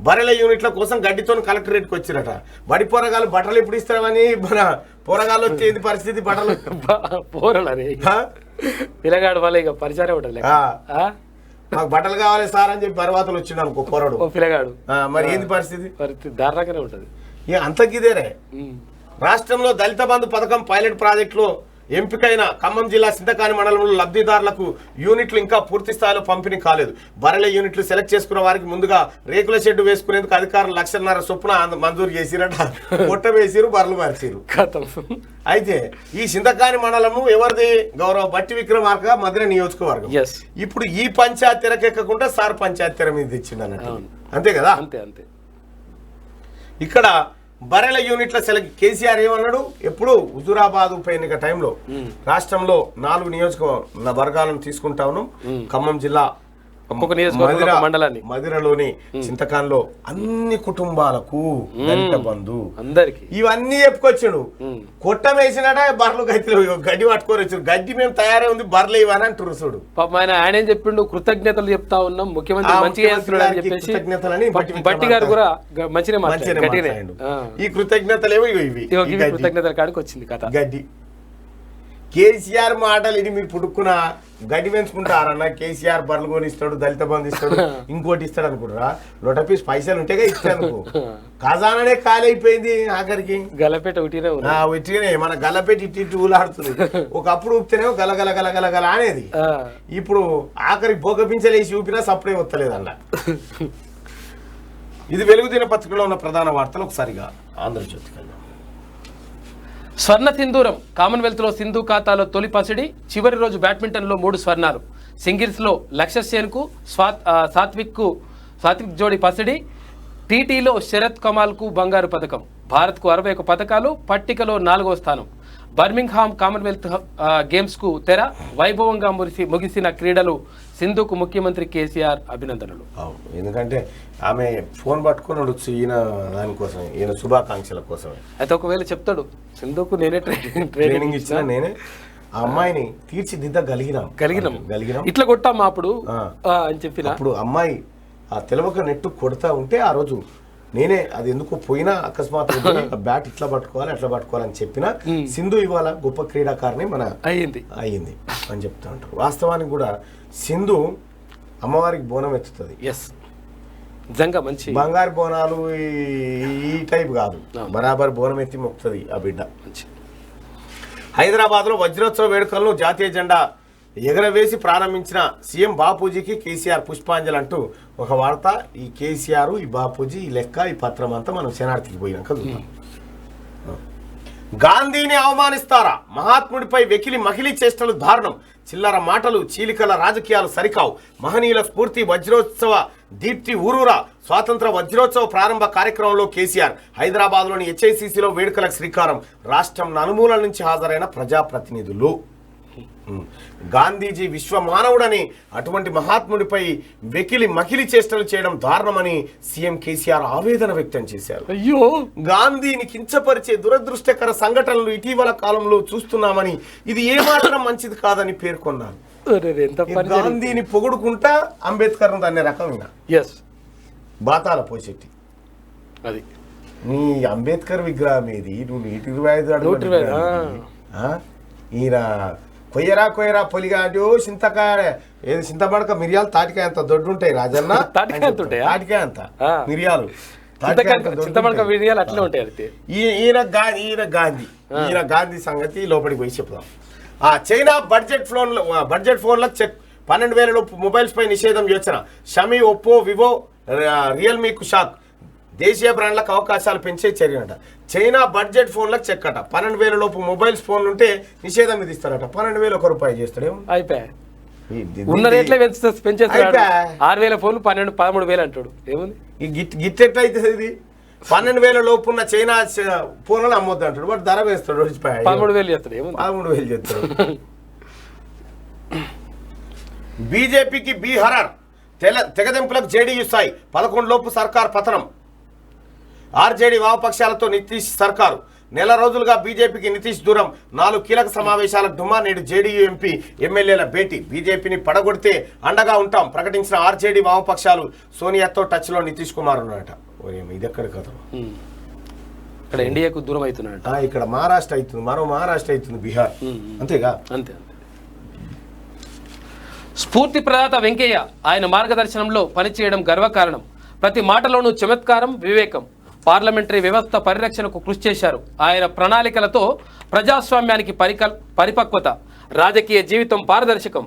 A: బర్రెల యూనిట్ల కోసం గడ్డితో కలెక్టరేట్కి వచ్చిరట. బడి పోరగాలు బట్టలు ఎప్పుడు ఇస్తారని మన పోరగాలు వచ్చేది పరిస్థితి. బట్టలు
D: పిల్లగాడు వాళ్ళ ఇక పరిచయం ఉంటుంది.
A: మాకు బట్టలు కావాలి సార్ అని చెప్పి పర్వాతలు వచ్చిండు అనుకో పోరాడు
D: పిల్లగాడు.
A: మరి ఏంది పరిస్థితి?
D: దారుణంగానే ఉంటుంది.
A: ఇక అంతకిదేరే. రాష్ట్రంలో దళిత బంధు పథకం పైలట్ ప్రాజెక్టులో ఎంపికైన ఖమ్మం జిల్లా సింతకాని మండలంలో లబ్ధిదారులకు యూనిట్లు ఇంకా పూర్తి స్థాయిలో పంపిణీ కాలేదు. బర్రెల యూనిట్లు సెలెక్ట్ చేసుకున్న వారికి ముందుగా రేకుల షెడ్డు వేసుకునేందుకు అధికారులు 1,50,000 చొప్పున మంజూరు చేసిరట. కొట్ట వేసిరు, బర్రెలు మార్చిరు. అయితే ఈ సింతకాని మండలము ఎవరిది? గౌరవ బట్టి విక్రమార్క మధుర నియోజకవర్గం. ఇప్పుడు ఈ పంచాయతీ తెరకెక్కకుండా సార్ పంచాయతీ తెర మీద తెచ్చిండు అన్నట్టు. అంతే కదా?
D: అంతే.
A: ఇక్కడ బర్రెల యూనిట్ల కేసీఆర్ ఏమన్నాడు? ఎప్పుడు హుజూరాబాద్ ఉప ఎన్నిక టైంలో రాష్ట్రంలో 4 నియోజకవర్గాలను తీసుకుంటా ఉన్నాం. ఖమ్మం జిల్లా మదిరలోని చింతకాన్లో అన్ని కుటుంబాలకు దళిత బంధు అందరికి ఇవన్నీ చెప్పుకొచ్చాడు. కొట్టం వేసినట బర్రెలు గడ్డి పట్టుకొని వచ్చారు. గడ్డి మేము తయారై ఉంది, బర్రెలు ఇవని అంటారు. చూడు
D: ఆయన ఏం చెప్పిండు? కృతజ్ఞతలు చెప్తా ఉన్నాం, ముఖ్యమంత్రి మంచిగా కృతజ్ఞతలని బట్టి గారు కూడా మంచిగా మాట్లాడాడు.
A: ఈ కృతజ్ఞతలు ఏమో ఇవి
D: కృతజ్ఞతల కాడికి వచ్చింది కథ.
A: గడ్డి కేసీఆర్ మాటలు ఇది మీరు పుట్టుకున్న గడ్డి పెంచుకుంటారన్న. కేసీఆర్ బర్రెలు కొని ఇస్తాడు, దళిత బంధు ఇస్తాడు, ఇంకోటి ఇస్తాడు అనుకుంటారా? లోటపీస్ పైసలు ఉంటేగా ఇస్తాను. ఖజానానే ఖాళీ అయిపోయింది. ఆఖరికి
D: గల్లపేట
A: ఉట్టిగానే మన గల్లపేట ఇట్టి ఊలాడుతుంది. ఒకప్పుడు ఊపితేనేమో గలగల గలగల అనేది. ఇప్పుడు ఆఖరికి బోగపించలేసి ఊపినా సప్పుడే వస్తలేదు అన్న. ఇది వెలుగు దినపత్రికలో ఉన్న ప్రధాన వార్తలు. ఒకసారిగా ఆంధ్రజ్యోతి కన్నా
D: స్వర్ణ సింధూరం. కామన్వెల్త్ లో సింధు ఖాతాలో తొలి పసిడి. చివరి రోజు బ్యాడ్మింటన్ లో 3 స్వర్ణాలు. సింగిల్స్ లో లక్ష్య సేన్ కు సాత్విక్ జోడి పసిడి. టీటీలో శరత్ కమాల్ కు బంగారు పథకం. భారత్ కు 61 పథకాలు, పట్టికలో 4వ స్థానం. బర్మింగ్హామ్ కామన్వెల్త్ గేమ్స్ కు తెర. వైభవంగా ముగిసిన క్రీడలు. సింధుకు ముఖ్యమంత్రి కేసీఆర్ అభినందనలు.
A: ఎందుకంటే ఆమె ఫోన్ పట్టుకుని వచ్చు ఈయన దానికోసం, ఈయన శుభాకాంక్షల కోసమే.
D: అయితే ఒకవేళ చెప్తాడు సింధుకు నేనే
A: ట్రైనింగ్ ఇచ్చిన, నేనే ఆ అమ్మాయిని తీర్చిదిద్దగలిగినాం.
D: ఇట్లా కొట్టామా అప్పుడు అని చెప్పిన.
A: అప్పుడు అమ్మాయి ఆ తెలవక నెట్టు కొడతా ఉంటే ఆ రోజు నేనే అది ఎందుకు పోయినా అకస్మాత్ బ్యాట్ ఇట్లా పట్టుకోవాలి అట్లా పట్టుకోవాలని చెప్పిన. సింధు ఇవాళ గొప్ప క్రీడాకారిణి మన అయ్యింది అని చెప్తా ఉంటారు. వాస్తవానికి కూడా సింధు అమ్మవారికి బోనం ఎత్తుతుంది.
D: నిజంగా మంచి
A: బంగారు బోనాలు ఈ టైప్ కాదు, బరాబర్ బోనం ఎత్తి మొక్కుతుంది ఆ బిడ్డ. హైదరాబాద్ లో వజ్రోత్సవ వేడుకలను జాతీయ జెండా ఎగరవేసి ప్రారంభించిన సీఎం బాపూజీకి కేసీఆర్ పుష్పాంజలి అంటూ ఒక వార్త. ఈ కేసీఆర్, ఈ బాపూజీ, ఈ లెక్క, ఈ పత్రం అంతా మనం శనార్థికి పోయినాక చూద్దాం. గాంధీని అవమానిస్తారా? మహాత్ముడిపై వెకిలి మహిళీ చేష్టలు దారుణం. చిల్లర మాటలు, చీలికల రాజకీయాలు సరికావు. మహనీయుల స్ఫూర్తి వజ్రోత్సవ దీప్తి ఊరూరా. స్వాతంత్ర వజ్రోత్సవ ప్రారంభ కార్యక్రమంలో కేసీఆర్. హైదరాబాద్లోని హెచ్ఐసిసిలో వేడుకలకు శ్రీకారం. రాష్ట్రం నలుమూలల నుంచి హాజరైన ప్రజాప్రతినిధులు. గాంధీజీ విశ్వ మానవుడని, అటువంటి మహాత్ముడిపై వెకిలి మకిలి చేష్టలు చేయడం దారుణమని సీఎం కేసీఆర్ ఆవేదన వ్యక్తం చేశారు.
D: అయ్యో,
A: గాంధీని కించపరిచే దురదృష్టకర సంఘటనలు ఇటీవల కాలంలో చూస్తున్నామని, ఇది ఏమాత్రం మంచిది కాదని పేర్కొన్నారు. గాంధీని పొగుడుకుంటా అంబేద్కర్ దాన్ని రకమైన బాతాల పోసేటి.
D: అది
A: నీ అంబేద్కర్ విగ్రహం ఏది? నువ్వు 125 అడుగులు ఈయన కొయ్యరా పొలిగా అంటే చింతకాయ ఏది చింతపడక మిరియాలు తాటికాయ అంత దొడ్డు ఉంటాయి రాజన్న. తాటికాయ అంత మిరియాలు
D: చింతపడక వీడియోలు అట్లే ఉంటాయి. అయితే
A: ఈయన గాంధీ సంగతి లోపలికి పోయి చెప్దాం. చైనా బడ్జెట్ ఫోన్లకు చెక్ 12,000 లోపు మొబైల్స్ పై నిషేధం యోచన. షమీ, ఒప్పో, వివో, రియల్మీకు షాక్. దేశీయ బ్రాండ్లకు అవకాశాలు పెంచే చర్యనట. చైనా బడ్జెట్ ఫోన్లకు చెక్ అట. 12,000 లోపు మొబైల్స్ ఫోన్లు ఉంటే నిషేధం విధిస్తారట. 12,000 ₹1 చేస్తాడేమో.
D: అయిపోయా ఉన్న రేట్లే పెంచేస్తాడు. 6,000 ఫోన్లు 13,000 అంటాడు. ఏముంది
A: ఈ గిట్ ఎట్లా అవుతుంది? ఇది 12,000 లోపు ఉన్న చైనా ఫోన్లను అమ్మొద్దు అంటాడు. వాడు ధర వేస్తాడు.
D: 13,000 చేస్తాడు. ఏముంది
A: 13,000 చేస్తాడు. బీజేపీకి బీహార్ తెగదెంపులకు జేడీయూ స్థాయి. 11 లోపు సర్కార్ పతనం. ఆర్జేడీ వామపక్షాలతో నితీష్ సర్కారు. నెల రోజులుగా బీజేపీకి నితీష్ దూరం. 4 కీలక సమావేశాలకు డుమ్మా. నేడు జేడీయూ ఎంపీ ఎమ్మెల్యేల భేటీ. బీజేపీని పడగొడితే అండగా ఉంటాం ప్రకటించిన ఆర్జేడీ వామపక్షాలు. సోనియాతో టచ్ లో నితీష్ కుమార్ ఉన్నాడట. ఇది ఎక్కడ కథ?
D: ఇక్కడ ఇండియాకు దూరం అవుతున్నాడు.
A: ఇక్కడ మహారాష్ట్ర అవుతుంది, మరో మహారాష్ట్ర అవుతుంది, బీహార్. అంతేగా?
D: అంతే. స్ఫూర్తి ప్రదాత వెంకయ్య. ఆయన మార్గదర్శనంలో పనిచేయడం గర్వకారణం. ప్రతి మాటలోనూ చమత్కారం, వివేకం. పార్లమెంటరీ వ్యవస్థ పరిరక్షణకు కృషి చేశారు. ఆయన ప్రణాళికలతో ప్రజాస్వామ్యానికి పరిపక్వత. రాజకీయ జీవితం పారదర్శకం.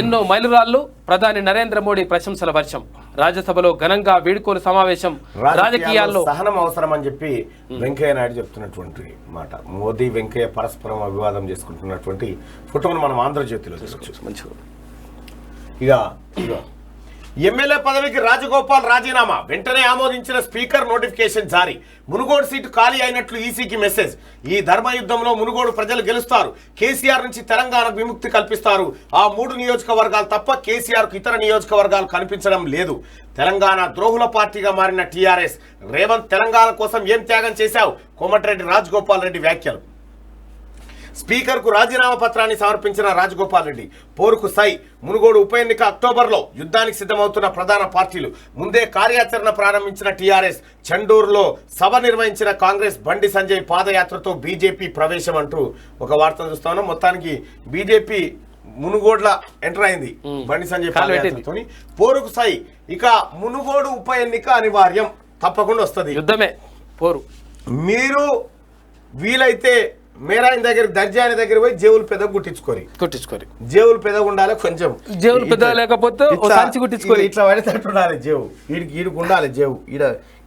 D: ఎన్నో మైలురాళ్లు. ప్రధాని నరేంద్ర మోడీ ప్రశంసల వర్షం. రాజ్యసభలో ఘనంగా వీడ్కోలు సమావేశం. రాజకీయాల్లో
A: సహనం అవసరం అని చెప్పి వెంకయ్య నాయుడు చెప్తున్నటువంటి మాట. మోదీ వెంకయ్య పరస్పరం అభివాదం చేసుకుంటున్నటువంటి ఫోటోను మనం ఆంధ్రజ్యోతిలో చూసుకోవచ్చు. మంచిగా. ఇక ఎమ్మెల్యే పదవికి రాజగోపాల్ రాజీనామా. వెంటనే ఆమోదించిన స్పీకర్. నోటిఫికేషన్ జారీ. మునుగోడు సీటు ఖాళీ అయినట్లు ఈసీకి మెసేజ్. ఈ ధర్మయుద్ధంలో మునుగోడు ప్రజలు గెలుస్తారు. కేసీఆర్ నుంచి తెలంగాణకు విముక్తి కల్పిస్తారు. ఆ 3 నియోజకవర్గాలు తప్ప కేసీఆర్కు ఇతర నియోజకవర్గాలు కనిపించడం లేదు. తెలంగాణ ద్రోహుల పార్టీగా మారిన టీఆర్ఎస్. రేవంత్ తెలంగాణ కోసం ఏం త్యాగం చేశావు? కోమటిరెడ్డి రాజగోపాల్ రెడ్డి వ్యాఖ్యలు. స్పీకర్కు రాజీనామా పత్రాన్ని సమర్పించిన రాజగోపాల్ రెడ్డి. పోరుకు సై. మునుగోడు ఉప ఎన్నిక అక్టోబర్లో. యుద్ధానికి సిద్ధమవుతున్న ప్రధాన పార్టీలు. ముందే కార్యాచరణ ప్రారంభించిన టీఆర్ఎస్. చండూరులో సభ నిర్వహించిన కాంగ్రెస్. బండి సంజయ్ పాదయాత్రతో బీజేపీ ప్రవేశం అంటూ ఒక వార్త చూస్తా ఉన్నాం. మొత్తానికి బీజేపీ మునుగోడ్ల ఎంటర్ అయింది బండి సంజయ్ పాదయాత్రతో. పోరుకు సై. ఇక మునుగోడు ఉప ఎన్నిక అనివార్యం, తప్పకుండా వస్తుంది.
D: యుద్ధమే పోరు.
A: మీరు వీలైతే మేరాయిన దగ్గర దర్జాని దగ్గర పోయి జేవులు పెద్ద కుట్టించుకోరి. జేవులు పెద్దగా ఉండాలి. కొంచెం
D: జేవులు పెద్ద లేకపోతే సంచి కుట్టించుకోరి.
A: ఇట్లా పడేటట్టు ఉండాలి జేవు. ఈడికి ఉండాలి జేవు.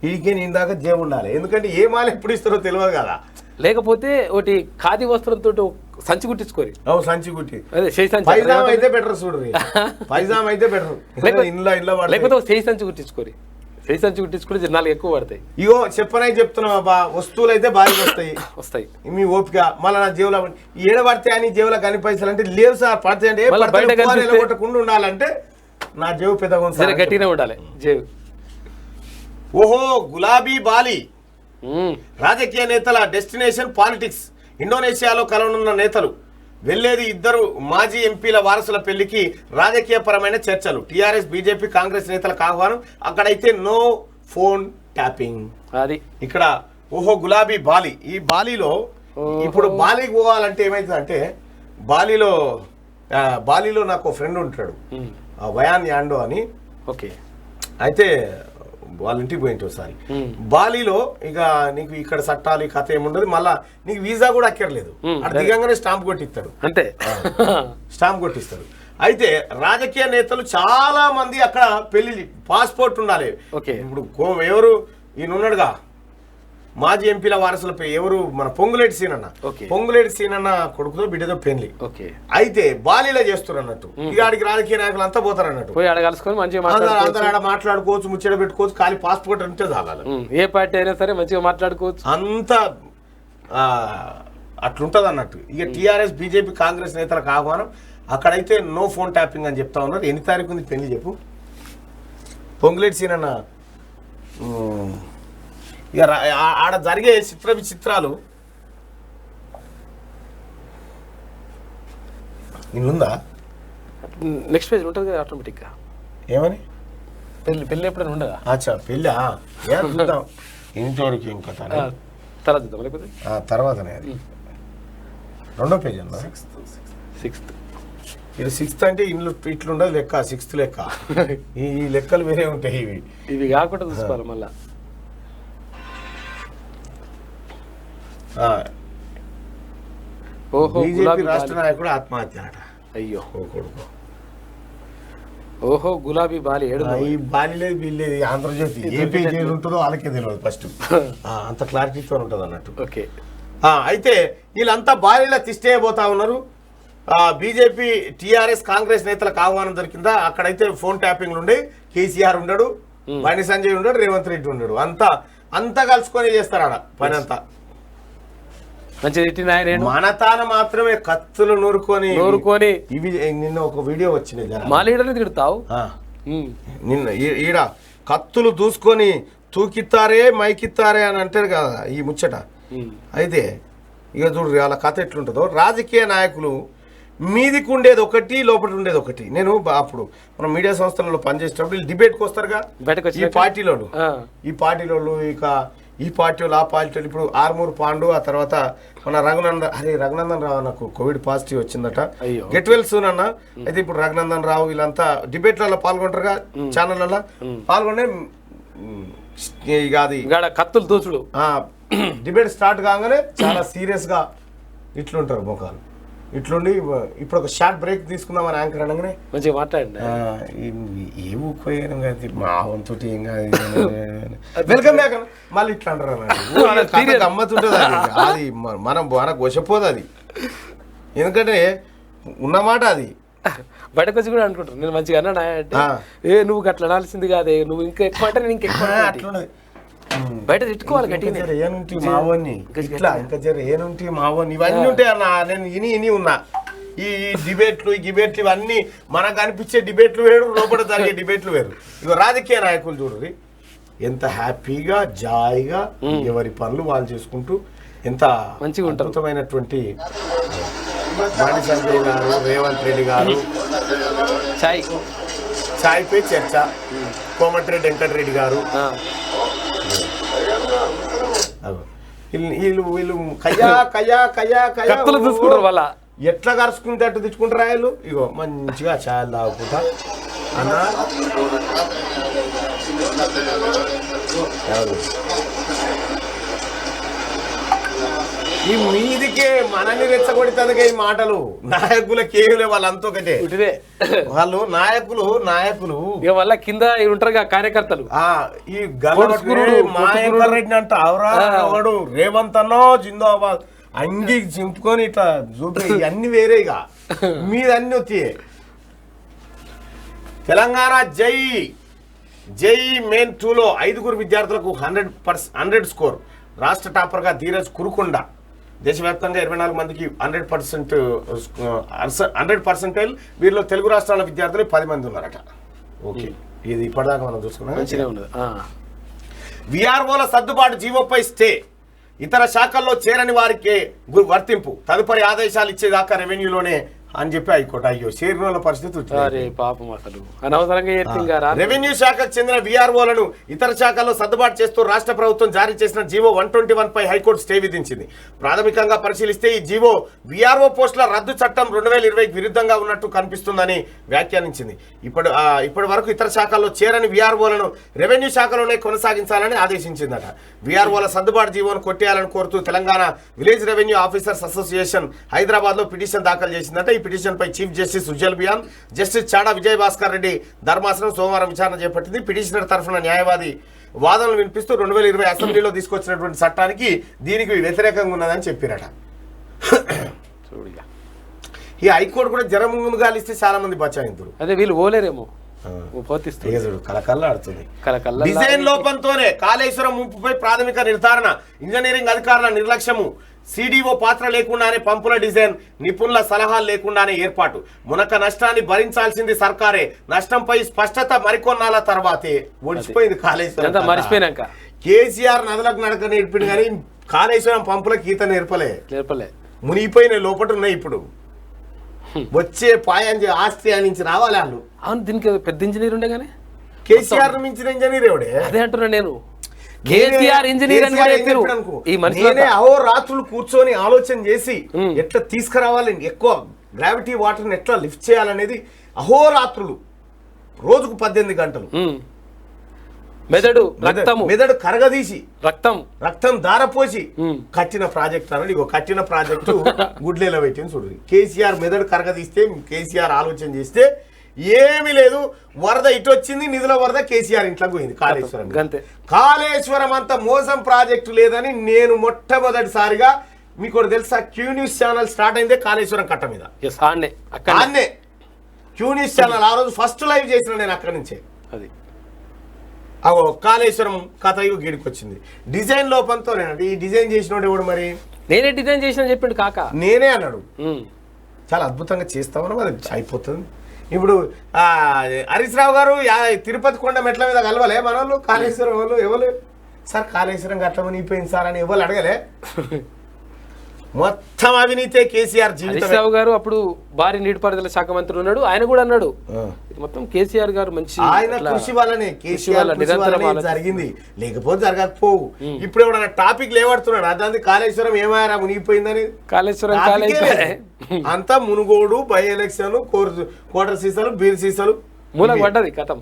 A: ఈడికి ఇందాక జేవు ఉండాలి. ఎందుకంటే ఏ మాల ఎప్పుడు ఇస్తారో తెలియదు కదా.
D: లేకపోతే ఒకటి ఖాదీ వస్త్రంతో సంచి కుట్టించుకోరి.
A: సంచి కుట్టి
D: పైజామా
A: అయితే బెటర్. చూడు పైజామా అయితే బెటర్.
D: లేకపోతే చేయి సంచి కుట్టించుకోరి. చేయి సంచి కుట్టించుకుంటే 4 ఎక్కువ పడతాయి.
A: ఇగో చెప్పనై చెప్తున్నావా బా. వస్తువులు అయితే బాగా వస్తాయి. మీ ఓపిక. మళ్ళీ నా జేబులో ఏడబడితే అని జేబులో కానీ పైసలు అంటే లేవు సార్. పడితే అంటే కొట్టకుండా ఉండాలంటే నా జేబు పెద్దగా
D: గట్టిగానే ఉండాలి జేబు.
A: ఓహో గులాబీ బాలి. రాజకీయ నేతల డెస్టినేషన్ పాలిటిక్స్. ఇండోనేషియాలో కలవనున్న నేతలు. వెళ్లేది 2 మాజీ ఎంపీల వారసుల పెళ్లికి. రాజకీయ పరమైన చర్చలు. టీఆర్ఎస్ బీజేపీ కాంగ్రెస్ నేతలకు ఆహ్వానం. అక్కడైతే నో ఫోన్ ట్యాపింగ్.
D: అది ఇక్కడ
A: ఓహో గులాబీ బాలి. ఈ బాలిలో ఇప్పుడు బాలికి పోవాలంటే ఏమైతుందంటే బాలిలో నాకు ఫ్రెండ్ ఉంటాడు, వయాన్ యాండో అని.
D: ఓకే.
A: అయితే వాళ్ళ ఇంటికి పోయింటి ఒకసారి. బాలిలో ఇక నీకు ఇక్కడ చట్టాలు ఈ కథ ఏముండదు. మళ్ళా నీకు వీసా కూడా అక్కర్లేదు. అక్కడ దిగంగానే స్టాంప్ కొట్టిస్తాడు.
D: అంతే,
A: స్టాంప్ కొట్టిస్తాడు. అయితే రాజకీయ నేతలు చాలా మంది అక్కడ పెళ్లి పాస్పోర్ట్ ఉండాలి. ఇప్పుడు ఎవరు ఈయన ఉన్నాడుగా మాజీ ఎంపీల వారసులపై ఎవరు మన పొంగులేటి సీనన్న కొడుకుతో బిడ్డతో పెళ్లి. అయితే బాలీలో చేస్తున్నారు అన్నట్టు. ఇక ఆడికి రాజకీయ నాయకులు అంతా పోతారు అన్నట్టు. అందరూ మాట్లాడుకోవచ్చు, ముచ్చట పెట్టుకోవచ్చు. ఖాళీ పాస్పోర్ట్ అంటే చాలు.
D: ఏ పార్టీ అయినా సరే మంచిగా మాట్లాడుకోవచ్చు.
A: అంతా అట్లుంటది అన్నట్టు. ఇక టీఆర్ఎస్ బీజేపీ కాంగ్రెస్ నేతలకు ఆహ్వానం. అక్కడైతే నో ఫోన్ ట్యాపింగ్ అని చెప్తా ఉన్నారు. ఎన్ని తారీఖు ఉంది పెళ్లి చెప్పు? పొంగులేటి సీనన్న. ఇక ఆడ జరిగే చిత్ర విచిత్రాలు ఇల్లుందా?
D: నెక్స్ట్ పేజ్ ఉంటుంది కదా ఆటోమేటిక్గా.
A: ఏమని
D: పెళ్ళి ఎప్పుడైనా ఉండదా?
A: అచ్చా పెళ్ళా చూద్దాం. ఇంతవరకు ఇంకా
D: తర్వాత చూద్దాం. లేకపోతే
A: తర్వాతనే అది 2వ పేజ్ అన్న.
D: 6th.
A: ఇది 6th అంటే ఇట్లుండదు లెక్క. 6th లెక్క. ఈ లెక్కలు వేరే ఉంటాయి.
D: ఇవి కాకుండా చూసుకోవాలి మళ్ళా. ఓహో
A: బీజేపీ
D: గులాబీ
A: రాష్ట్ర
D: బాలి.
A: నాయకుడు ఆత్మహత్య అట.
D: అయ్యో
A: ఓ కొడుకు.
D: ఓహో గులాబీ బాలి ఏడు
A: ఈ బాలిలేదు వీళ్ళేది ఆంధ్రజ్యోతి ఏపీ జైలు ఉంటుందో వాళ్ళకే తెలియదు ఫస్ట్. అంత క్లారిటీతో ఉంటుంది అన్నట్టు.
D: ఓకే
A: అయితే వీళ్ళంతా బాలీలా తిష్టేయబోతా ఉన్నారు. బీజేపీ టీఆర్ఎస్ కాంగ్రెస్ నేతలకు ఆహ్వానం దొరికిందా? అక్కడైతే ఫోన్ ట్యాపింగ్లు ఉండే. కేసీఆర్ ఉండడు, బండి సంజయ్ ఉండడు, రేవంత్ రెడ్డి ఉండడు. అంతా కలుసుకొని చేస్తారు ఆడ పని అంతా.
D: మంచి
A: మన తాన మాత్రమే కత్తులు నూరుకొని ఇవి. నిన్న ఒక వీడియో వచ్చింది,
D: మా లీడర్ని తిడతావు.
A: నిన్న ఈడ కత్తులు దూసుకొని తూకిత్తారే మైకిత్తారే అని అంటారు కదా ఈ ముచ్చట. అయితే ఇక చూడు వాళ్ళ కథ ఎట్లుంటుందో. రాజకీయ నాయకులు మీదికి ఉండేది ఒకటి, లోపల ఉండేది ఒకటి. నేను అప్పుడు మనం మీడియా సంస్థలలో పనిచేసేటప్పుడు వీళ్ళు డిబేట్కి వస్తారుగా ఈ పార్టీలోళ్ళు. ఇక ఈ పార్టీ వాళ్ళు ఆ పార్టీ వాళ్ళు. ఇప్పుడు ఆర్మూర్ పాండు, ఆ తర్వాత మన రఘునందన్ రావు నాకు కోవిడ్ పాజిటివ్ వచ్చిందట. గెట్ వెల్ సూన్ అన్న. అయితే ఇప్పుడు రఘునందన్ రావు వీళ్ళంతా డిబేట్లలో పాల్గొంటారుగా, ఛానళ్ళలో పాల్గొనే. ఇక అది
D: కత్తులు దూచుడు
A: డిబేట్ స్టార్ట్ కాగానే చాలా సీరియస్గా ఇట్లుంటారు ముఖాలు. ఇట్లుండి ఇప్పుడు ఒక షార్ట్ బ్రేక్ తీసుకుందామని యాంకర్ అనగానే
D: మంచిగా మాట్లాడండి.
A: ఏ ఊపోయాను కదా మా వంతు ఏం కాదు వెల్కమ్ బ్యాక్ మళ్ళీ ఇట్లా అంటారు అన్నట్టు. గమ్మతుంటుంది అది మనకు వశపోదు అది. ఎందుకంటే ఉన్నమాట అది.
D: బయటకు వచ్చి కూడా అనుకుంటారు నేను మంచిగా అన్నా అంటే నువ్వు అట్లా అనాల్సింది కాదే, నువ్వు ఇంకా ఎక్కువ అంటే నేను ఇంకెక్కువ అట్లా బయట తిట్టుకోవాలి గట్టిగా.
A: ఏనుంటి మావోని ఇట్లా ఇంకా జర ఏనుంటి మావోని ఇవన్నీ ఉంటాయి అన్న. నేను ఇని ఉన్నా ఈ డిబేట్లు ఇవన్నీ మనకు అనిపించే డిబేట్లు వేరు, లోపల జరిగే డిబేట్లు వేరు. ఇక రాజకీయ నాయకులు చూడండి ఎంత హ్యాపీగా జాయిగా ఎవరి పనులు వాళ్ళు చేసుకుంటూ ఎంత
D: మంచిగా
A: అద్భుతమైనటువంటి బండి సంజయ్ గారు, రేవంత్ రెడ్డి గారు చాయ్ పై చర్చ, కోమటిరెడ్డి వెంకటరెడ్డి గారు వీళ్ళు
D: కత్తులు చూసుకుంటారు వాళ్ళ.
A: ఎట్లా కరుచుకుంటే అట్టు తెచ్చుకుంటారు వీళ్ళు. ఇగో మంచిగా ఛాయలు తాగుకుంటా అన్న. ఈ మీదికే మనల్ని రెచ్చగొడుతుందిగా ఈ మాటలు. నాయకులకి ఏమి వాళ్ళంతా ఒకటే. వాళ్ళు నాయకులు
D: వాళ్ళ కింద ఉంటారుగా కార్యకర్తలు.
A: ఈ రెడ్డి అంట అవరాడు రేవంత్ అన్నో జిందాబాద్ అంగి చింపుకొని ఇట్లా చూపి అన్ని వేరేగా మీదన్నీ వచ్చాయి. తెలంగాణ జై మెయిన్ 2లో 5 విద్యార్థులకు 100 స్కోర్. రాష్ట్ర టాపర్గా ధీరజ్ కురుకొండ. దేశవ్యాప్తంగా 24 మందికి 100%. వీరిలో తెలుగు రాష్ట్రాల విద్యార్థులు 10 మంది ఉన్నారట. ఓకే, ఇది ఇప్పటిదాకా మనం చూసుకున్నాం. విఆర్ఓల సర్దుబాటు జీవోపై స్టే. ఇతర శాఖల్లో చేరని వారికి వర్తింపు. తదుపరి ఆదేశాలు ఇచ్చేదాకా రెవెన్యూలోనే అని చెప్పి హైకోర్టు. అయ్యో చేరిన పరిస్థితి. రెవెన్యూ శాఖకు చెందిన విఆర్ఓలను ఇతర శాఖల్లో సర్దుబాటు చేస్తూ రాష్ట్ర ప్రభుత్వం జారీ చేసిన జీవో 121 పై హైకోర్టు స్టే విధించింది. ప్రాథమికంగా పరిశీలిస్తే ఈ జీవో విఆర్ఓ పోస్టుల రద్దు చట్టం 2020కి విరుద్ధంగా ఉన్నట్టు కనిపిస్తుందని వ్యాఖ్యానించింది. ఇప్పటి వరకు ఇతర శాఖల్లో చేరని విఆర్ఓలను రెవెన్యూ శాఖలోనే కొనసాగించాలని ఆదేశించిందట. విఆర్ఓల సర్దుబాటు జీవోను కొట్టేయాలని కోరుతూ Telangana village revenue officers association Hyderabad లో పిటిషన్ దాఖలు చేసిందట. ఈ పిటిషన్ పై chief justice Ujjal Bhuyan, justice Chada Vijay Bhaskar Reddy ధర్మాసనం సోమవారం విచారణ చేపట్టింది. పిటిషనర్ తరఫున న్యాయవాది వాదనలు వినిపిస్తూ 2020 అసెంబ్లీలో తీసుకొచ్చినటువంటి చట్టానికి దీనికి వ్యతిరేకంగా ఉన్నదని చెప్పారట. ఈ హైకోర్టు కూడా జరం ముందు గాలిస్తే చాలా మంది బచాయింతురు.
D: అదే వీళ్ళు ఓలేరేమో
A: కలకల్లాడుతుంది. డిజైన్ లోపంతోనే కాళేశ్వరం ముంపుపై ప్రాథమిక నిర్ధారణ. ఇంజనీరింగ్ అధికారుల నిర్లక్ష్యము. సిడిఓ పాత్ర లేకుండానే పంపుల డిజైన్, నిపుణుల సలహాలు లేకుండానే ఏర్పాటు. మునక నష్టాన్ని భరించాల్సింది సర్కారే. నష్టంపై స్పష్టత మరికొన్నాళ్ళ తర్వాతే. ఒడిచిపోయింది కాళేశ్వరం.
D: మర్చిపోయినాక
A: కేసీఆర్ నదులకు నడక నేర్పింది కానీ కాళేశ్వరం పంపులకు ఈత నేర్పలే. మునిగిపోయిన లోపల ఉన్నాయి. ఇప్పుడు వచ్చే పాయంజి ఆస్తి నుంచి రావాలి వాళ్ళు.
D: అవును, దీనికి పెద్ద ఇంజనీర్ ఉండే కానీ
A: కేసీఆర్ మించిన ఇంజనీర్ ఎవడే?
D: అదే అంటున్నా నేను. కేసీఆర్ ఇంజనీర్
A: అహోరాత్రులు కూర్చొని ఆలోచన చేసి ఎట్లా తీసుకురావాలి, ఎక్కువ గ్రావిటీ వాటర్ని ఎట్లా లిఫ్ట్ చేయాలనేది అహోరాత్రులు, రోజుకు 18 గంటలు మెదడు కరగదీసి
D: రక్తం
A: దారపోసి కట్టిన ప్రాజెక్ట్ అన్నాడు. ఇగో కట్టిన ప్రాజెక్టు గుడ్లేలో పెట్టింది చూడు. కేసీఆర్ మెదడు కరగదీస్తే, కేసీఆర్ ఆలోచన చేస్తే ఏమీ లేదు. వరద ఇటు వచ్చింది, నిధుల వరద కేసీఆర్ ఇంట్లోకి పోయింది. కాళేశ్వరం అంత మోసం ప్రాజెక్టు లేదని నేను మొట్టమొదటిసారిగా మీకు తెలుసా, క్యూ న్యూస్ ఛానల్ స్టార్ట్ అయిందే కాళేశ్వరం కట్ట మీద. అన్నే క్యూ న్యూస్ ఛానల్ ఆ రోజు ఫస్ట్ లైవ్ చేసిన నేను అక్కడి నుంచే.
D: అది
A: అగో కాళేశ్వరం కథ గిడికి వచ్చింది. డిజైన్ లోపంతోనేనండి. ఈ డిజైన్ చేసినోడు ఎవడు మరి?
D: నేనే డిజైన్ చేసిన చెప్పిండు కాక.
A: నేనే అన్నాడు. చాలా అద్భుతంగా చేస్తామని మరి అయిపోతుంది. ఇప్పుడు హరీష్ రావు గారు తిరుపతి కొండ మెట్ల మీద కలవలే మన వాళ్ళు, కాళేశ్వరం వాళ్ళు ఎవరు సార్ కాళేశ్వరం కట్టమని అయిపోయింది సార్ అని ఎవరు అడగలే. మొత్తం అవినీతే కేసీఆర్ జీవితం.
D: హరీష్ రావు గారు అప్పుడు భారీ నీటిపారుదల శాఖ మంత్రి ఉన్నాడు, ఆయన కూడా అన్నాడు మొత్తం కేసీఆర్ గారు మంచి
A: ఆయన కృషి వల్లనే కేసీఆర్ జరిగింది, లేకపోతే జరగకపోవు. ఇప్పుడు ఎవడన్నా టాపిక్ లేవడుతున్నాడు, అదంతా కాళేశ్వరం ఏమారా మునిగిపోయిందని.
D: కాళేశ్వరం
A: అంతా మునుగోడు, బై ఎలక్షన్, కోటర్ సీసాలు, బీర్ సీసాలు
D: మూలకు పడ్డది కథం.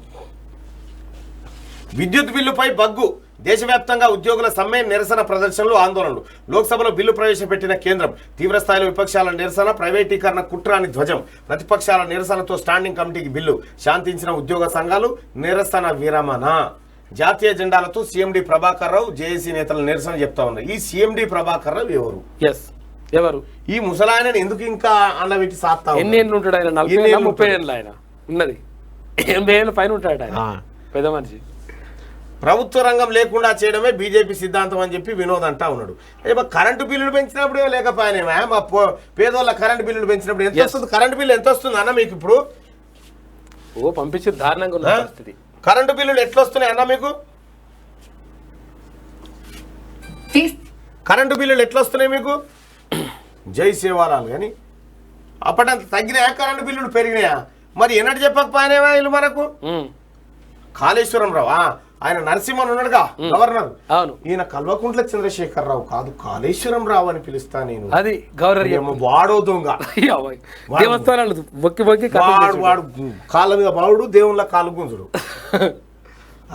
A: విద్యుత్ బిల్లుపై బగ్గు. దేశవ్యాప్తంగా ఉద్యోగుల సమ్మె, నిరసన ప్రదర్శనలు, ఆందోళనలు. లోక్సభలో బిల్లు ప్రవేశపెట్టిన కేంద్రం. తీవ్రస్థాయిలో విపక్షాల నిరసన, ప్రైవేటీకరణ కుట్ర అని ధ్వజం. ప్రతిపక్షాల నిరసనతో స్టాండింగ్ కమిటీకి బిల్లు. శాంతించిన ఉద్యోగ సంఘాలు, నిరసన విరమణ. జాతీయ జెండాలతో సీఎండి ప్రభాకర్ రావు, జేఏసీ నేతల నిరసన చెప్తా ఉన్నారు. ఈ సీఎండి ప్రభాకర్ రావు
D: ఎవరు?
A: ఈ ముసలాయనని ఎందుకు ఇంకా అన్నబెట్టి సాత్తా?
D: ఎన్ని ఏళ్ళు ఉంటాడు ఆయన? 40 ఏళ్ళు ఆయన ఉన్నది. 80 ఏళ్ళ పైన ఉంటాడు ఆయన, పెద్ద మనిషి.
A: ప్రభుత్వ రంగం లేకుండా చేయడమే బీజేపీ సిద్ధాంతం అని చెప్పి వినోద్ అంటా ఉన్నాడు. కరెంటు బిల్లులు పెంచినప్పుడు లేకపోయినా మా పేదోళ్ళ కరెంటు బిల్లులు పెంచినప్పుడు ఎంత వస్తుంది? కరెంటు బిల్లు ఎంత వస్తుంది అన్న మీకు ఇప్పుడు?
D: పంపించి దారుణంగా ఉన్న పరిస్థితి.
A: కరెంటు బిల్లులు ఎట్లా వస్తున్నాయి అన్న మీకు? కరెంటు బిల్లులు ఎట్లా వస్తున్నాయి మీకు? జై సేవాలాలు కానీ అప్పటంత తగ్గినాయా? కరెంటు బిల్లులు పెరిగినాయా? మరి ఎన్నటి చెప్పకపోయినా వీళ్ళు మనకు. కాళేశ్వరం రావు ఆయన నరసింహన్ ఉన్నాడుగా గవర్నర్, ఈయన కల్వకుంట్ల చంద్రశేఖర్ రావు కాదు, కాళేశ్వరం రావు అని పిలుస్తా నేను.
D: అది గవర్నర్
A: వాడో దొంగ. వాడు కాళ్ళ మీద బావుడు, దేవుళ్ళ కాలు గుంజుడు.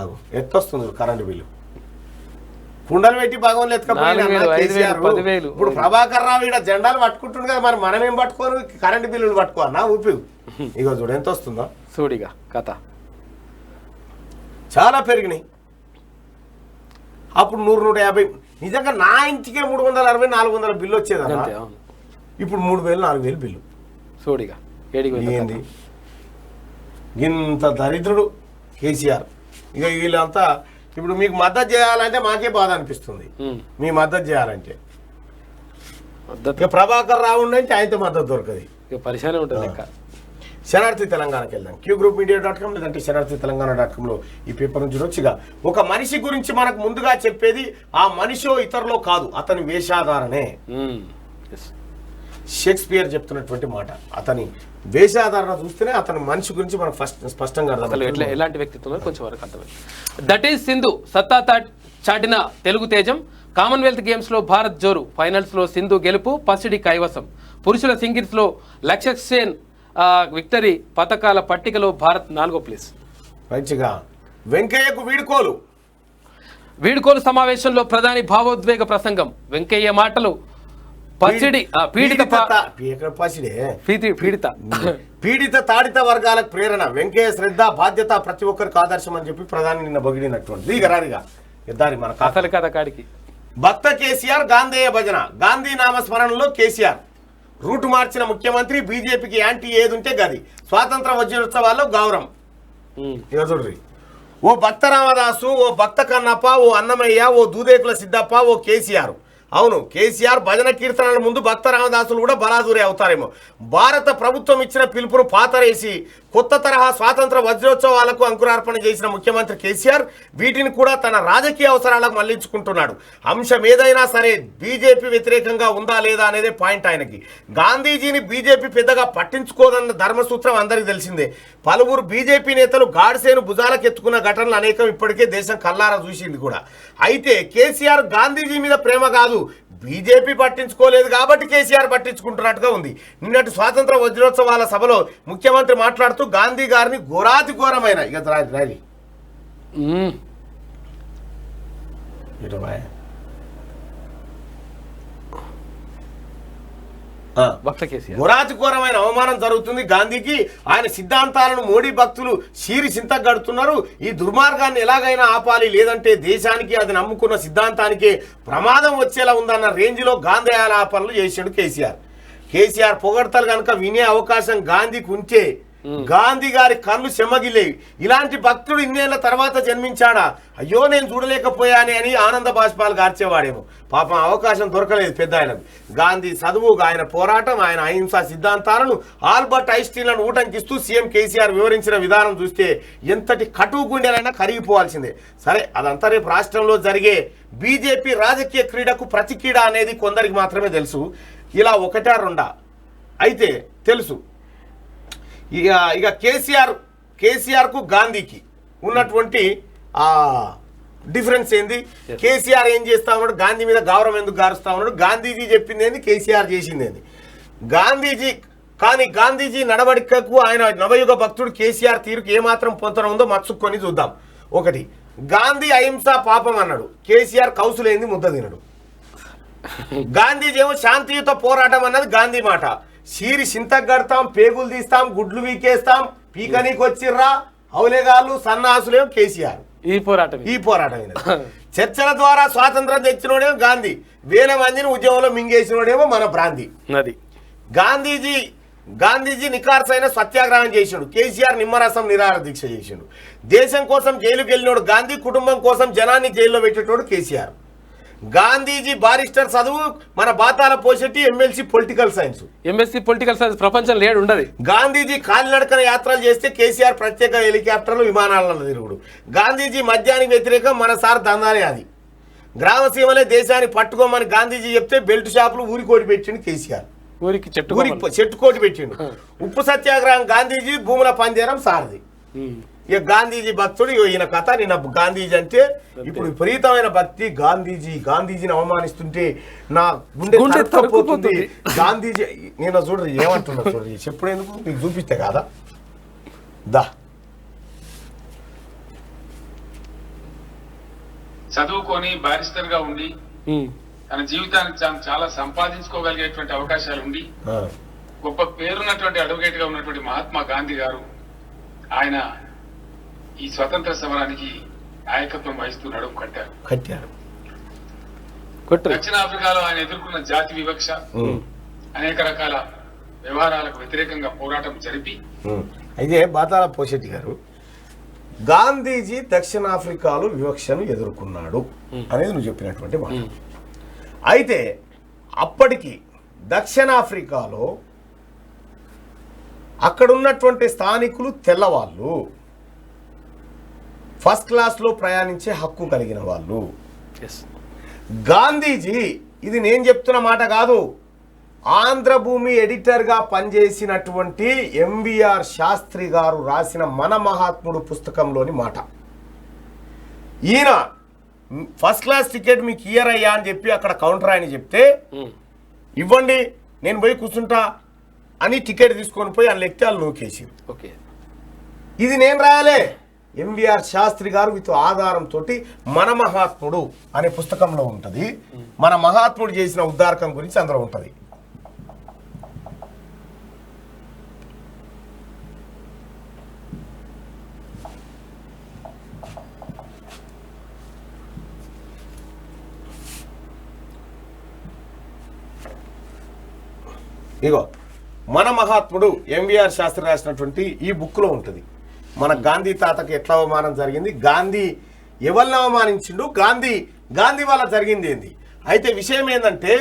A: అగు ఎత్తొస్తుంది కరెంటు బిల్లు. కుండలు పెట్టి భగవాన్లు ఎత్తుకపోయినా. ఇప్పుడు ప్రభాకర్ రావు ఇక్కడ జెండాలు పట్టుకుంటుంది కదా, మరి మనం ఏం పట్టుకోను? కరెంటు బిల్లులు పట్టుకోనా ఉపయోగం? ఇక చూడు ఎంత వస్తుందో
D: చూడిగా కథ.
A: చాలా పెరిగినాయి. అప్పుడు 100-150 నిజంగా నా ఇంటికే 360-400 బిల్లు వచ్చేదన్న. ఇప్పుడు 3000-4000 బిల్లు.
D: చూడిగా
A: ఏంది ఇంత దరిద్రుడు కేసీఆర్. ఇక వీళ్ళంతా ఇప్పుడు మీకు మద్దతు చేయాలంటే మాకే బాధ అనిపిస్తుంది. మీ మద్దతు చేయాలంటే ఇక ప్రభాకర్ రావు అంటే ఆయనతో మద్దతు దొరకదు,
D: ఇక పరిశానే ఉంటుంది.
A: శనార్థి తెలంగాణకి వెళ్దాం. QGroupMedia.com లేదంటే శనార్థి తెలంగాణ.comలో ఈ పేపర్ నుంచి వచ్చిగా ఒక మనిషి గురించి మనకు ముందుగా చెప్పేది ఆ మనిషో ఇతరులో కాదు, అతని వేషాధారణే. షేక్స్పియర్ చెప్తున్నటువంటి మాట. అతని వేషాధారణ చూస్తేనే అతని మనిషి గురించి మనకు స్పష్టంగా అర్థం
D: ఎలాంటి వ్యక్తిత్వం కొంచెం వరకు అర్థమైంది. దట్ ఈస్ సింధు సత్తా చాటిన తెలుగు తేజం. కామన్వెల్త్ గేమ్స్ లో భారత్ జోరు. ఫైనల్స్ లో సింధు గెలుపు, పసిడి కైవసం. పురుషుల సింగిల్స్ లో లక్ష్య సేన్ విక్టరీ. పథకాల పట్టికలో భారత్ 4వ ప్లేస్.
A: మంచిగా వెంకయ్యకు
D: వీడ్కోలు సమావేశంలో ప్రధాని భావోద్వేగ ప్రసంగం. వెంకయ్య మాటలు పీడిత
A: తాడిత వర్గాలకు ప్రేరణ. వెంకయ్య శ్రద్ధ, బాధ్యత ప్రతి ఒక్కరికి ఆదర్శం అని చెప్పి ప్రధాని నిన్న బొగిడినటువంటి దారి మన
D: అసలు కథ కాడికి.
A: భక్త కేసీఆర్ గాంధేయ భజన. గాంధీ నామస్మరణలో కేసీఆర్. రూటు మార్చిన ముఖ్యమంత్రి. బీజేపీకి యాంటీ ఏదుంటే గది. స్వాతంత్ర వజ్రోత్సవాల్లో గౌరవం. చూడ్రి, ఓ భక్త రామదాసు, ఓ భక్త కన్నప్ప, ఓ అన్నమయ్య, ఓ దూదేకుల సిద్ధప్ప, ఓ కేసీఆర్. అవును, కేసీఆర్ భజన కీర్తనల ముందు భక్త రామదాసులు కూడా బలాదూరే అవుతారేమో. భారత ప్రభుత్వం ఇచ్చిన పిలుపును పాతరేసి కొత్త తరహా స్వాతంత్ర వజ్రోత్సవాలకు అంకురార్పణ చేసిన ముఖ్యమంత్రి కేసీఆర్ వీటిని కూడా తన రాజకీయ అవసరాలకు మళ్లించుకుంటున్నాడు. అంశం ఏదైనా సరే బీజేపీ వ్యతిరేకంగా ఉందా లేదా అనేదే పాయింట్ ఆయనకి. గాంధీజీని బీజేపీ పెద్దగా పట్టించుకోదన్న ధర్మసూత్రం అందరికీ తెలిసిందే. పలువురు బీజేపీ నేతలు గాడ్సేను భుజాలకు ఎత్తుకున్న ఘటనలు అనేకం ఇప్పటికే దేశం కల్లారా చూసింది కూడా. అయితే కేసీఆర్ గాంధీజీ మీద ప్రేమ కాదు, బీజేపీ పట్టించుకోలేదు కాబట్టి కేసీఆర్ పట్టించుకుంటున్నట్టుగా ఉంది. నిన్నటి స్వాతంత్ర వజ్రోత్సవాల సభలో ముఖ్యమంత్రి మాట్లాడుతూ గాంధీ గారిని ఘోరాతి ఘోరమైన
D: భక్త కేసీఆర్
A: ఘోరాతిఘోరమైన అవమానం జరుగుతుంది గాంధీకి. ఆయన సిద్ధాంతాలను మోడీ భక్తులు చీరి చింతగడుతున్నారు. ఈ దుర్మార్గాన్ని ఎలాగైనా ఆపాలి, లేదంటే దేశానికి అది నమ్ముకున్న సిద్ధాంతానికి ప్రమాదం వచ్చేలా ఉందన్న రేంజ్లో గాంధీ ఆలాపనలు చేసాడు కేసీఆర్. కేసీఆర్ పొగడతలు కనుక వినే అవకాశం గాంధీకి ఉంటే గాంధీ గారి కళ్ళు చెమ్మగిలేవి. ఇలాంటి భక్తుడు ఇన్నేళ్ల తర్వాత జన్మించాడా, అయ్యో నేను చూడలేకపోయానే అని ఆనంద బాష్పాలు గార్చేవాడేమో. పాపం అవకాశం దొరకలేదు పెద్ద ఆయనకు. గాంధీ చదువు, ఆయన పోరాటం, ఆయన అహింసా సిద్ధాంతాలను ఆల్బర్ట్ ఐన్స్టీన్లను ఊటంకిస్తూ సీఎం కేసీఆర్ వివరించిన విధానం చూస్తే ఎంతటి కటువు గుండెలైనా కరిగిపోవాల్సిందే. సరే, అదంతా రేపు రాష్ట్రంలో జరిగే బీజేపీ రాజకీయ క్రీడకు ప్రతి క్రీడ అనేది కొందరికి మాత్రమే తెలుసు. ఇలా ఒకటా రెండా అయితే తెలుసు. ఇక కేసీఆర్కు గాంధీకి ఉన్నటువంటి డిఫరెన్స్ ఏంది? కేసీఆర్ ఏం చేస్తా ఉన్నాడు, గాంధీ మీద గౌరవం ఎందుకు గారుస్తా ఉన్నాడు? గాంధీజీ చెప్పింది ఏంది, కేసీఆర్ చేసింది ఏంది? గాంధీజీ నడవడికకు ఆయన నవయుగ భక్తుడు కేసీఆర్ తీరుకు ఏమాత్రం పొంతన ఉందో మచ్చుకొని చూద్దాం. ఒకటి, గాంధీ అహింస పాపం అన్నాడు, కేసీఆర్ కౌసులేంది ముద్ద తినడు. గాంధీజీ ఏమో శాంతియుత పోరాటం అన్నది గాంధీ మాట. చీరి చింతగడతాం, పేగులు తీస్తాం, గుడ్లు వీకేస్తాం, పీకనీకి వచ్చిర్రా హౌలేగాళ్ళు సన్నాసులేమో కేసీఆర్. ఈ పోరాటం చర్చల ద్వారా స్వాతంత్రం తెచ్చినోడేమో గాంధీ, వేల మందిని ఉద్యమంలో మింగేసినోడేమో మన ప్రాంతి. గాంధీజీ నికార్సైన సత్యాగ్రహం చేసిండు, కేసీఆర్ నిమ్మరసం నిరాహార దీక్ష చేసిండు. దేశం కోసం జైలుకి వెళ్ళినోడు గాంధీ, కుటుంబం కోసం జనాన్ని జైల్లో పెట్టేటోడు కేసీఆర్. గాంధీజీ బారిస్టర్ చదువు, మన బాతాల పోషెట్టి ఎంఎస్సీ పొలిటికల్ సైన్స్
D: ప్రపంచం లేడు ఉండదు.
A: గాంధీజీ కాలినడకన యాత్రలు చేస్తే కేసీఆర్ ప్రత్యేక హెలికాప్టర్లు విమానాలలో తిరుగుడు. గాంధీజీ మద్యానికి వ్యతిరేకం, మన సార్ దందాలే అది. గ్రామసీమలే దేశాన్ని పట్టుకోమని గాంధీజీ చెప్తే బెల్ట్ షాపులు ఊరికోటి పెట్టిండు కేసీఆర్,
D: ఊరికి
A: చెట్టుకోటి పెట్టిండు. ఉప్పు సత్యాగ్రహం గాంధీజీ, భూముల పంజరం సారది. ఇక గాంధీజీ భక్తుడు ఈయన కథ. నిన్న గాంధీజీ అంటే ఇప్పుడు విపరీతమైన భక్తి. గాంధీజీని అవమానిస్తుంటే నా గుండె తరుక్కుపోతుంది. గాంధీజీ నేను చూడరు ఏమంటున్నా చూడరు, చెప్పుడేందుకు మీకు చూపిస్తే కాదా దా.
E: చదువుకొని బారిస్టర్ గా ఉండి తన జీవితానికి చాలా సంపాదించుకోగలిగేటువంటి అవకాశాలు ఉండి గొప్ప పేరున్నటువంటి అడ్వకేట్ గా ఉన్నటువంటి మహాత్మా గాంధీ గారు ఆయన ఈ స్వతంత్ర సమరానికి నాయకత్వం వహిస్తూ నడుము కట్టారు. దక్షిణాఫ్రికాలో ఆయన ఎదుర్కొన్న జాతి వివక్ష, అనేక రకాల వ్యవహారాలకు వ్యతిరేకంగా పోరాటం జరిపి.
A: అయితే బాతాల పోషెట్టి గారు, గాంధీజీ దక్షిణాఫ్రికాలో వివక్షను ఎదుర్కొన్నాడు అనేది నువ్వు చెప్పినటువంటి మాట. అయితే అప్పటికి దక్షిణాఫ్రికాలో అక్కడున్నటువంటి స్థానికులు తెల్లవాళ్ళు, ఫస్ట్ క్లాస్లో ప్రయాణించే హక్కు కలిగిన వాళ్ళు. గాంధీజీ, ఇది నేను చెప్తున్న మాట కాదు, ఆంధ్రభూమి ఎడిటర్గా పనిచేసినటువంటి ఎంవిఆర్ శాస్త్రి గారు రాసిన మన మహాత్ముడు పుస్తకంలోని మాట. ఈయన ఫస్ట్ క్లాస్ టికెట్ మీకు ఇయ్యరయ్యా అని చెప్పి అక్కడ కౌంటర్ ఆయన చెప్తే, ఇవ్వండి నేను పోయి కూర్చుంటా అని టికెట్ తీసుకొని పోయి ఆయన లెక్కాలు నూకేసి. ఇది నేను రాయాలే, ఎంవిఆర్ శాస్త్రి గారు విత్ ఆధారంతో మన మహాత్ముడు అనే పుస్తకంలో ఉంటుంది. మన మహాత్ముడు చేసిన ఉద్ధారకం గురించి అందులో ఉంటుంది. ఇగో మన మహాత్ముడు ఎంవిఆర్ శాస్త్రి రాసినటువంటి ఈ బుక్లో ఉంటుంది. మన గాంధీ తాతకు ఎట్లా అవమానం జరిగింది, గాంధీ ఎవరిని అవమానించిండు, గాంధీ వల్ల జరిగింది ఏంది. అయితే విషయం ఏంటంటే,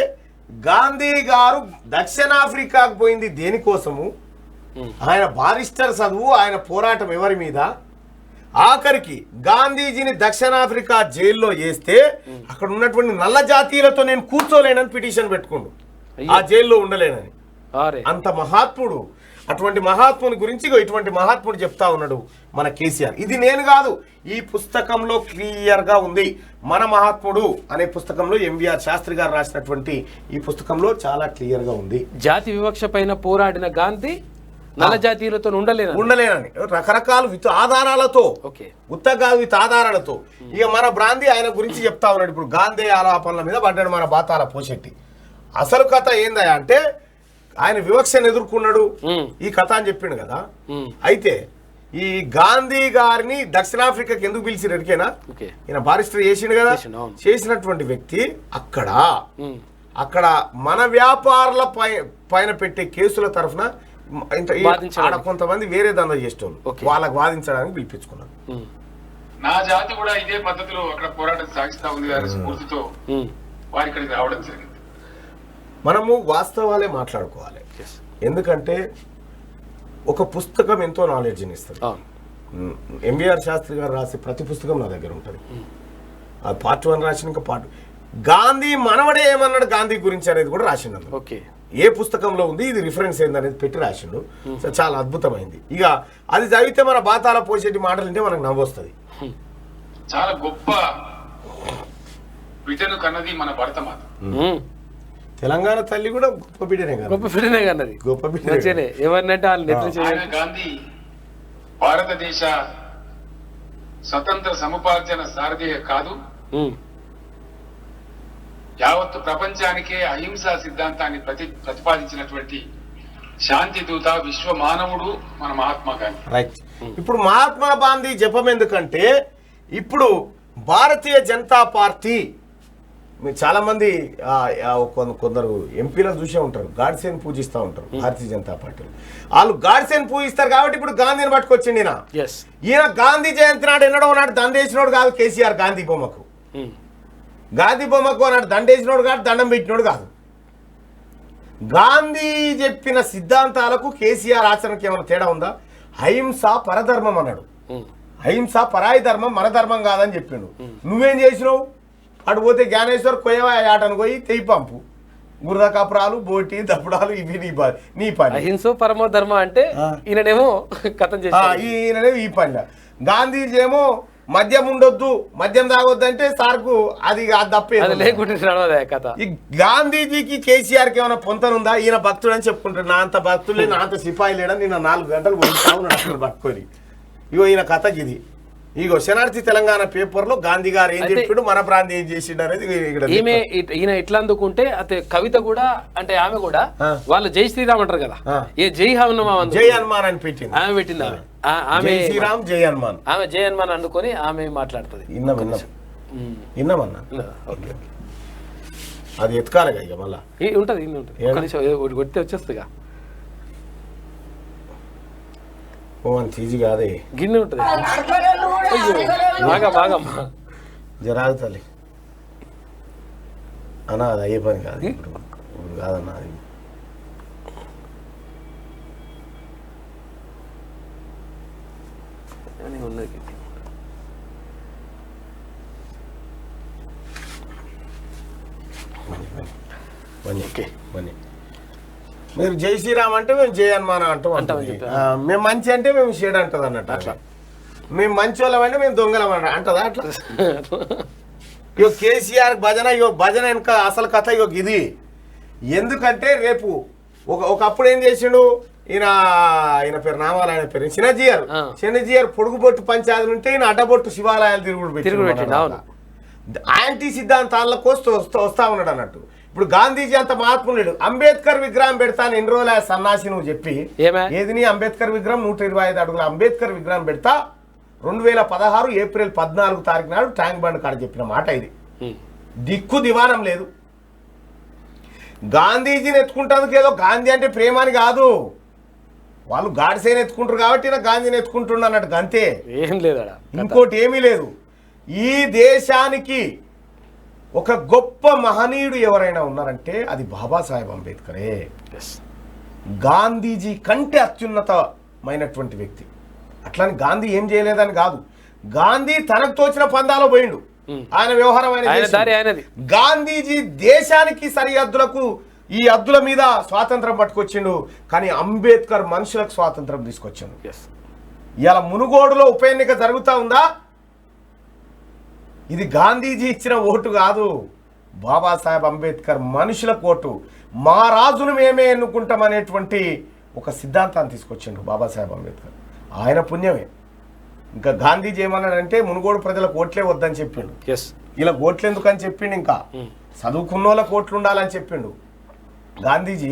A: గాంధీ గారు దక్షిణాఫ్రికాకు పోయింది దేనికోసము, ఆయన బారిస్టర్ చదువు, ఆయన పోరాటం ఎవరి మీద, ఆఖరికి గాంధీజీని దక్షిణాఫ్రికా జైల్లో వేస్తే అక్కడ ఉన్నటువంటి నల్ల జాతీయులతో నేను కూర్చోలేనని పిటిషన్ పెట్టుకుండు, ఆ జైల్లో ఉండలేనని. అంత మహాత్ముడు. అటువంటి మహాత్ముని గురించి ఇటువంటి మహాత్ముడు చెప్తా ఉన్నాడు మన కేసీఆర్. ఇది నేను కాదు, ఈ పుస్తకంలో క్లియర్గా ఉంది. మన మహాత్ముడు అనే పుస్తకంలో ఎంవిఆర్ శాస్త్రి గారు రాసినటువంటి ఈ పుస్తకంలో చాలా క్లియర్గా ఉంది.
D: జాతి వివక్ష పైన పోరాడిన గాంధీ నల్ల జాతీయులతో
A: ఉండలేనని రకరకాల ఆధారాలతో,
D: ఓకే,
A: ఉత్తగా ఆధారాలతో. ఇక మన బ్రాంతి ఆయన గురించి చెప్తా ఉన్నాడు. ఇప్పుడు గాంధీ ఆలాపనల మీద పడ్డాడు మన బాతాల పోషెట్టి. అసలు కథ ఏందా అంటే ఆయన వివక్షను ఎదుర్కొన్నాడు ఈ కథ అని చెప్పిండు కదా. అయితే ఈ గాంధీ గారిని దక్షిణాఫ్రికాకి ఎందుకు పిలిచిరు ఎరికేనా? ఈయన బారిస్టర్ చేసిండు కదా. చేసినటువంటి వ్యక్తి అక్కడ మన వ్యాపారుల పైన పెట్టే కేసుల తరఫున ఆడ కొంతమంది వేరే దందా చేసేవాళ్ళు, వాళ్ళకి వాదించడానికి పిలిపించుకున్నారు.
E: నా జాతి కూడా ఇదే పద్ధతిలో అక్కడ పోరాటం సాగిస్తా ఉంది గారి స్ఫూర్తితో వారి ఇక్కడికి రావడం జరిగింది.
A: మనము వాస్తవాలే మాట్లాడుకోవాలి. ఎందుకంటే ఒక పుస్తకం ఎంతో నాలెడ్జ్ని ఇస్తుంది. ఎంబీఆర్ శాస్త్రి గారు రాసే ప్రతి పుస్తకం నా దగ్గర ఉంటుంది. అది పార్ట్ 1 రాసిన, ఇంకా పార్ట్ గాంధీ మనవడే ఏమన్నాడు గాంధీ గురించి అనేది కూడా రాసిండు. ఏ పుస్తకంలో ఉంది, ఇది రిఫరెన్స్ ఏందనేది పెట్టి రాసిండు. చాలా అద్భుతమైంది. ఇక అది చదివితే మన బాతాల పోసేటి మాటలు అంటే మనకు నవ్వొస్తుంది.
E: చాలా గొప్ప బిడ్డను కన్నది మన భరతమాత.
A: తెలంగాణ తల్లి కూడా గొప్ప బిడ్డనే
D: కన్నది. గొప్ప బిడ్డనే. ఎవరినంటే
E: ఆయన గాంధీ భారతదేశ స్వతంత్ర సముపార్జన సారథియే కాదు, యావత్తు ప్రపంచానికే అహింసా సిద్ధాంతాన్ని ప్రతిపాదించినటువంటి శాంతి దూత, విశ్వ మానవుడు మన మహాత్మా గాంధీ.
A: రైట్. ఇప్పుడు మహాత్మా గాంధీ జపం ఎందుకంటే ఇప్పుడు భారతీయ జనతా పార్టీ మీరు చాలా మంది కొందరు ఎంపీలను చూసే ఉంటారు, గాడ్సేని పూజిస్తూ ఉంటారు భారతీయ జనతా పార్టీలో. వాళ్ళు గాడ్సేని పూజిస్తారు కాబట్టి ఇప్పుడు గాంధీని పట్టుకొచ్చింది ఈయన గాంధీ జయంతి నాడు ఎన్నడో నాడు దండేసినోడు కాదు కేసీఆర్. గాంధీ బొమ్మకు అన్నాడు దండేసినోడు కాదు, దండం పెట్టినోడు కాదు. గాంధీ చెప్పిన సిద్ధాంతాలకు కేసీఆర్ ఆచరణకి ఏమైనా తేడా ఉందా? అహింస పరధర్మం అన్నాడు. అహింస పరాయి ధర్మం, మన ధర్మం కాదని చెప్పిండు. నువ్వేం చేసినావు? అటు పోతే జ్ఞానేశ్వర్ కొయ్యవా ఆటను పోయి తెయి పంపు, గురద కపరాలు, బోటి దప్పుడాలు, ఇవి నీ పని.
D: అహింస పరమో ధర్మ అంటే ఈయననేమో కథం చేసి
A: ఈయననేమో ఈ పని. గాంధీజీ ఏమో మద్యం ఉండొద్దు, మద్యం తాగొద్దు అంటే సార్కు అది తప్పే
D: కథ.
A: ఈ గాంధీజీకి కేసీఆర్కి ఏమైనా పొంతనుందా? ఈయన భక్తుడు అని చెప్పుకుంటాడు. నా అంత భక్తులే, నా అంత సిపాయి లేడని నిన్న 4 గంటలు పట్టుకొని. ఇగో ఈయన కథకి ఇది. ఇగో శనార్థి తెలంగాణ పేపర్ లో గాంధీ గారు ఏం చెప్పాడు, మన ప్రాంతం ఏం చేసిండు అనేది
D: ఈయన ఎట్లా అందుకుంటే అతే కవిత కూడా అంటే ఆమె కూడా వాళ్ళు జై శ్రీరామ్ అంటారు కదా, ఏ జై హనుమాన్
A: జై హనుమాన్ అని పెట్టింది.
D: ఆమె పెట్టింది. ఆమె
A: శ్రీరామ్ జై హనుమాన్,
D: ఆమె జై హనుమాన్ అందుకొని ఆమె మాట్లాడుతుంది.
A: విన్నామన్నా అది ఎత్తుకాలి ఇక మళ్ళా
D: ఉంటది కొడితే వచ్చేస్తుందిగా.
A: చీజీ కాదే
D: గిన్నె ఉంటుంది బాగా బాగా
A: జరాగుతలే అన్నా, అది అయ్యే పని కాదు ఇప్పుడు కాదన్నా. అది మీరు జై శ్రీరామ్ అంటే మేము జై హనుమాన్ అంటాం. మేము మంచి అంటే మేము షేడ్ అంటది అన్నట్టు. అట్లా మేము మంచి వాళ్ళం అంటే మేము దొంగలం అంటదా అట్లా. ఇగో కేసీఆర్ భజన, ఇగో భజన వెనుక అసలు కథ ఇగో ఇది. ఎందుకంటే రేపు ఒకప్పుడు ఏం చేసిండు ఈయన పేరు నామాలు, ఆయన పేరు చిన్నజీఆర్ పొడుగుబొట్టు పంచాయతీలు ఉంటే ఈయన అడ్డబొట్టు శివాలయాలు తిరుగుడు యాంటీ సిద్ధాంతాలకు వస్తా ఉన్నాడు అన్నట్టు. ఇప్పుడు గాంధీజీ అంత మహాత్ముడు లేడు. అంబేద్కర్ విగ్రహం పెడతాను ఎన్ని రోజులు సన్నాసి నువ్వు చెప్పి ఏది నీ అంబేద్కర్ విగ్రహం 125 అడుగుల అంబేద్కర్ విగ్రహం పెడతా 2016 ఏప్రిల్ 14 తారీఖు నాడు ట్యాంక్ బండ్ కాడ చెప్పిన మాట ఇది. దిక్కు దివానం లేదు. గాంధీజీని ఎత్తుకుంటానికి ఏదో గాంధీ అంటే ప్రేమ అని కాదు, వాళ్ళు గాడ్సేని ఎత్తుకుంటారు కాబట్టి గాంధీని ఎత్తుకుంటుండ అన్నట్టు అంతే,
D: ఏం లేదు.
A: ఇంకోటి ఏమీ లేదు. ఈ దేశానికి ఒక గొప్ప మహనీయుడు ఎవరైనా ఉన్నారంటే అది బాబాసాహెబ్ అంబేద్కరే. గాంధీజీ కంటే అత్యున్నతమైనటువంటి వ్యక్తి. అట్లాని గాంధీ ఏం చేయలేదని కాదు, గాంధీ తనకు తోచిన పందాలో పోయిండు, ఆయన వ్యవహారం ఆయనది. గాంధీజీ దేశానికి సరిహద్దులకు ఈ హద్దుల మీద స్వాతంత్రం పట్టుకొచ్చిండు, కానీ అంబేద్కర్ మనుషులకు స్వాతంత్రం తీసుకొచ్చిండు. ఇలా మునుగోడులో ఉప ఎన్నిక జరుగుతూ ఉందా? ఇది గాంధీజీ ఇచ్చిన ఓటు కాదు, బాబాసాహెబ్ అంబేద్కర్ మనుషులకు ఓటు. మా రాజును మేమే ఎన్నుకుంటాం అనేటువంటి ఒక సిద్ధాంతాన్ని తీసుకొచ్చిండు బాబాసాహెబ్ అంబేద్కర్. ఆయన పుణ్యమే. ఇంకా గాంధీజీ ఏమన్నాడంటే మునుగోడు ప్రజలకు ఓట్లే వద్దని చెప్పిండు. ఇలా ఓట్లు ఎందుకని చెప్పిండు, ఇంకా చదువుకున్న వాళ్ళకి ఓట్లు ఉండాలని చెప్పిండు. గాంధీజీ